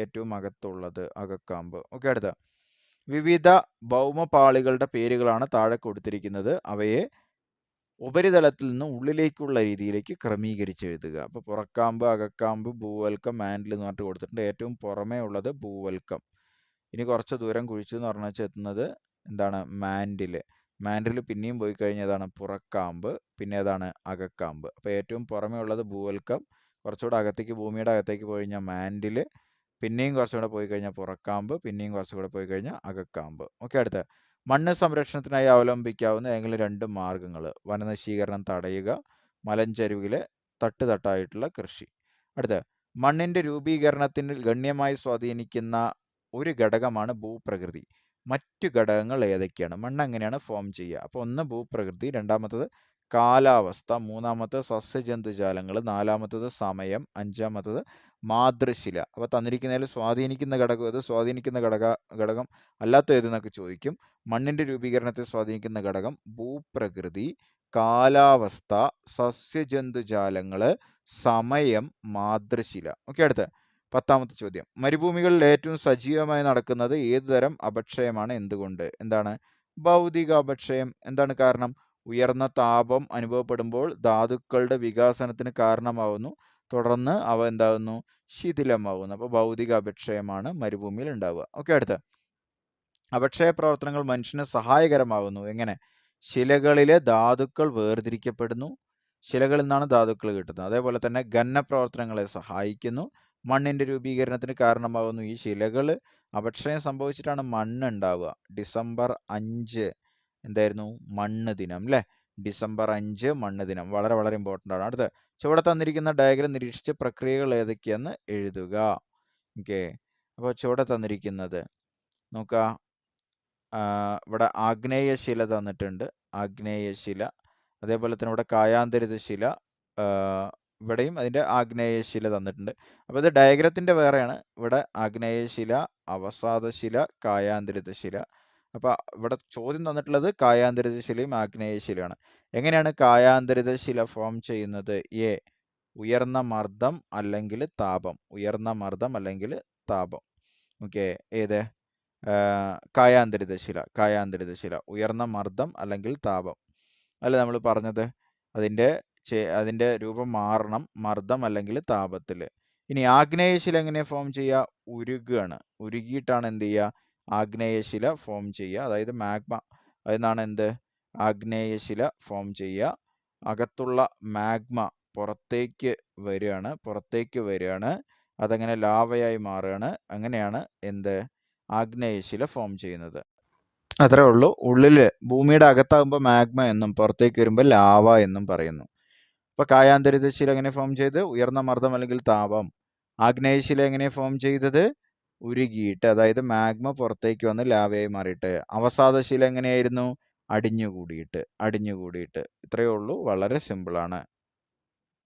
ഏറ്റവും അകത്തുള്ളത് അകക്കാമ്പ്. ഓക്കെ, അടുത്ത, വിവിധ ഭൗമപാളികളുടെ പേരുകളാണ് താഴെ കൊടുത്തിരിക്കുന്നത്. അവയെ ഉപരിതലത്തിൽ നിന്ന് ഉള്ളിലേക്കുള്ള രീതിയിലേക്ക് ക്രമീകരിച്ച് എഴുതുക. അപ്പോൾ പുറക്കാമ്പ്, അകക്കാമ്പ്, ഭൂവൽക്കം, മാൻഡിൽ എന്ന് പറഞ്ഞിട്ട് കൊടുത്തിട്ടുണ്ട്. ഏറ്റവും പുറമേ ഉള്ളത് ഭൂവൽക്കം. ഇനി കുറച്ച് ദൂരം കുഴിച്ചു എന്ന് പറഞ്ഞാൽ എത്തുന്നത് എന്താണ്? മാൻഡിൽ പിന്നെയും പോയി കഴിഞ്ഞാൽ ഏതാണ്? പുറക്കാമ്പ്. പിന്നെ ഏതാണ്? അകക്കാമ്പ്. അപ്പോൾ ഏറ്റവും പുറമേ ഉള്ളത് ഭൂവൽക്കം, കുറച്ചുകൂടെ അകത്തേക്ക്, ഭൂമിയുടെ അകത്തേക്ക് പോയി കഴിഞ്ഞാൽ മാൻഡിൽ, പിന്നെയും കുറച്ചുകൂടെ പോയി കഴിഞ്ഞാൽ പുറക്കാമ്പ്, പിന്നെയും കുറച്ചുകൂടെ പോയി കഴിഞ്ഞാൽ അകക്കാമ്പ്. ഓക്കെ, അടുത്ത, മണ്ണ് സംരക്ഷണത്തിനായി അവലംബിക്കാവുന്ന ഏതെങ്കിലും 2 മാർഗങ്ങൾ. വനനശീകരണം തടയുക, മലഞ്ചരുവിലെ തട്ടായിട്ടുള്ള കൃഷി. അടുത്ത, മണ്ണിന്റെ രൂപീകരണത്തിന് ഗണ്യമായി സ്വാധീനിക്കുന്ന ഒരു ഘടകമാണ് ഭൂപ്രകൃതി. മറ്റു ഘടകങ്ങൾ ഏതൊക്കെയാണ്? മണ്ണ് എങ്ങനെയാണ് ഫോം ചെയ്യുക? അപ്പോൾ ഒന്ന് ഭൂപ്രകൃതി, രണ്ടാമത്തത് കാലാവസ്ഥ, മൂന്നാമത്തത് സസ്യജന്തുജാലങ്ങൾ, നാലാമത്തത് സമയം, അഞ്ചാമത്തത് മാതൃശില. അപ്പോൾ തന്നിരിക്കുന്നതിൽ സ്വാധീനിക്കുന്ന ഘടകം ഏത്? സ്വാധീനിക്കുന്ന ഘടകം അല്ലാത്ത ഏതെന്നൊക്കെ ചോദിക്കും. മണ്ണിന്റെ രൂപീകരണത്തെ സ്വാധീനിക്കുന്ന ഘടകം ഭൂപ്രകൃതി, കാലാവസ്ഥ, സസ്യജന്തുജാലങ്ങള്, സമയം, മാതൃശില. ഓക്കെ, അടുത്ത 10ാമത്തെ ചോദ്യം. മരുഭൂമികളിൽ ഏറ്റവും സജീവമായി നടക്കുന്നത് ഏത് തരം അപക്ഷയമാണ്? എന്തുകൊണ്ട്? എന്താണ്? ഭൗതിക അപക്ഷയം. എന്താണ് കാരണം? ഉയർന്ന താപം അനുഭവപ്പെടുമ്പോൾ ധാതുക്കളുടെ വികാസനത്തിന് കാരണമാവുന്നു. തുടർന്ന് അവ എന്താകുന്നു? ശിഥിലമാവുന്നു. അപ്പോൾ ഭൗതിക അപക്ഷയമാണ് മരുഭൂമിയിൽ ഉണ്ടാവുക. ഓക്കെ, അടുത്ത അപക്ഷയ പ്രവർത്തനങ്ങൾ മനുഷ്യന് സഹായകരമാകുന്നു. എങ്ങനെ? ശിലകളിലെ ധാതുക്കൾ വേർതിരിക്കപ്പെടുന്നു. ശിലകളിൽ നിന്നാണ് ധാതുക്കൾ കിട്ടുന്നത്. അതേപോലെ തന്നെ ഖനന പ്രവർത്തനങ്ങളെ സഹായിക്കുന്നു. മണ്ണിന്റെ രൂപീകരണത്തിന് കാരണമാകുന്നു. ഈ ശിലകൾ അപക്ഷയം സംഭവിച്ചിട്ടാണ് മണ്ണ് ഉണ്ടാവുക. ഡിസംബർ 5 എന്തായിരുന്നു? മണ്ണ് ദിനം അല്ലേ? ഡിസംബർ 5 മണ്ണ് ദിനം. വളരെ വളരെ ഇമ്പോർട്ടൻ്റ് ആണ്. അടുത്ത ചുവടെ തന്നിരിക്കുന്ന ഡയഗ്രം നിരീക്ഷിച്ച് പ്രക്രിയകൾ ഏതൊക്കെയെന്ന് എഴുതുക. ഓക്കെ, അപ്പോൾ ചുവടെ തന്നിരിക്കുന്നത് നോക്കുക. ഇവിടെ ആഗ്നേയശില തന്നിട്ടുണ്ട്. ആഗ്നേയശില. അതേപോലെ തന്നെ ഇവിടെ കായാന്തരിത ശില. ഇവിടെയും അതിൻ്റെ ആഗ്നേയശില തന്നിട്ടുണ്ട്. അപ്പോൾ ഇത് ഡയഗ്രത്തിൻ്റെ വേറെയാണ്. ഇവിടെ ആഗ്നേയശില, അവസാദശില, കായാന്തരിത ശില. അപ്പോൾ ഇവിടെ ചോദ്യം തന്നിട്ടുള്ളത് കായാന്തരിത ശിലയും ആഗ്നേയശിലയാണ്. എങ്ങനെയാണ് കായാന്തരിത ശില ഫോം ചെയ്യുന്നത്? എ, ഉയർന്ന മർദ്ദം അല്ലെങ്കിൽ താപം. ഉയർന്ന മർദ്ദം അല്ലെങ്കിൽ താപം. ഓക്കെ, ഏത്? കായാന്തരിത ശില. കായാന്തരിത ശില ഉയർന്ന മർദ്ദം അല്ലെങ്കിൽ താപം അല്ല നമ്മൾ പറഞ്ഞത്. അതിൻ്റെ രൂപം മാറണം, മർദ്ദം അല്ലെങ്കിൽ താപത്തിൽ. ഇനി ആഗ്നേയശില എങ്ങനെ ഫോം ചെയ്യുക? ഉരുകുകയാണ്. ഉരുകിയിട്ടാണ് എന്ത് ചെയ്യുക? ആഗ്നേയശില ഫോം ചെയ്യുക. അതായത് മാഗ്മ. അതിനാണ് എന്ത്? ആഗ്നേയശില ഫോം ചെയ്യുക. അകത്തുള്ള മാഗ്മ പുറത്തേക്ക് വരികയാണ്. അതങ്ങനെ ലാവയായി മാറുകയാണ്. അങ്ങനെയാണ് എന്ത്? ആഗ്നേയശില ഫോം ചെയ്യുന്നത്. അത്രേ ഉള്ളൂ. ഉള്ളിൽ ഭൂമിയുടെ അകത്താകുമ്പോൾ മാഗ്മ എന്നും പുറത്തേക്ക് വരുമ്പോൾ ലാവ എന്നും പറയുന്നു. അപ്പോൾ കായാന്തരിത ശില എങ്ങനെ ഫോം ചെയ്ത്? ഉയർന്ന മർദ്ദം അല്ലെങ്കിൽ താപം. ആഗ്നേയശില എങ്ങനെ ഫോം ചെയ്തത്? ഉരുകിയിട്ട്, അതായത് മാഗ്മ പുറത്തേക്ക് വന്ന് ലാവയായി മാറിയിട്ട്. അവസാദശില എങ്ങനെയായിരുന്നു? അടിഞ്ഞുകൂടിയിട്ട്. ഇത്രയേ ഉള്ളൂ. വളരെ സിമ്പിളാണ്.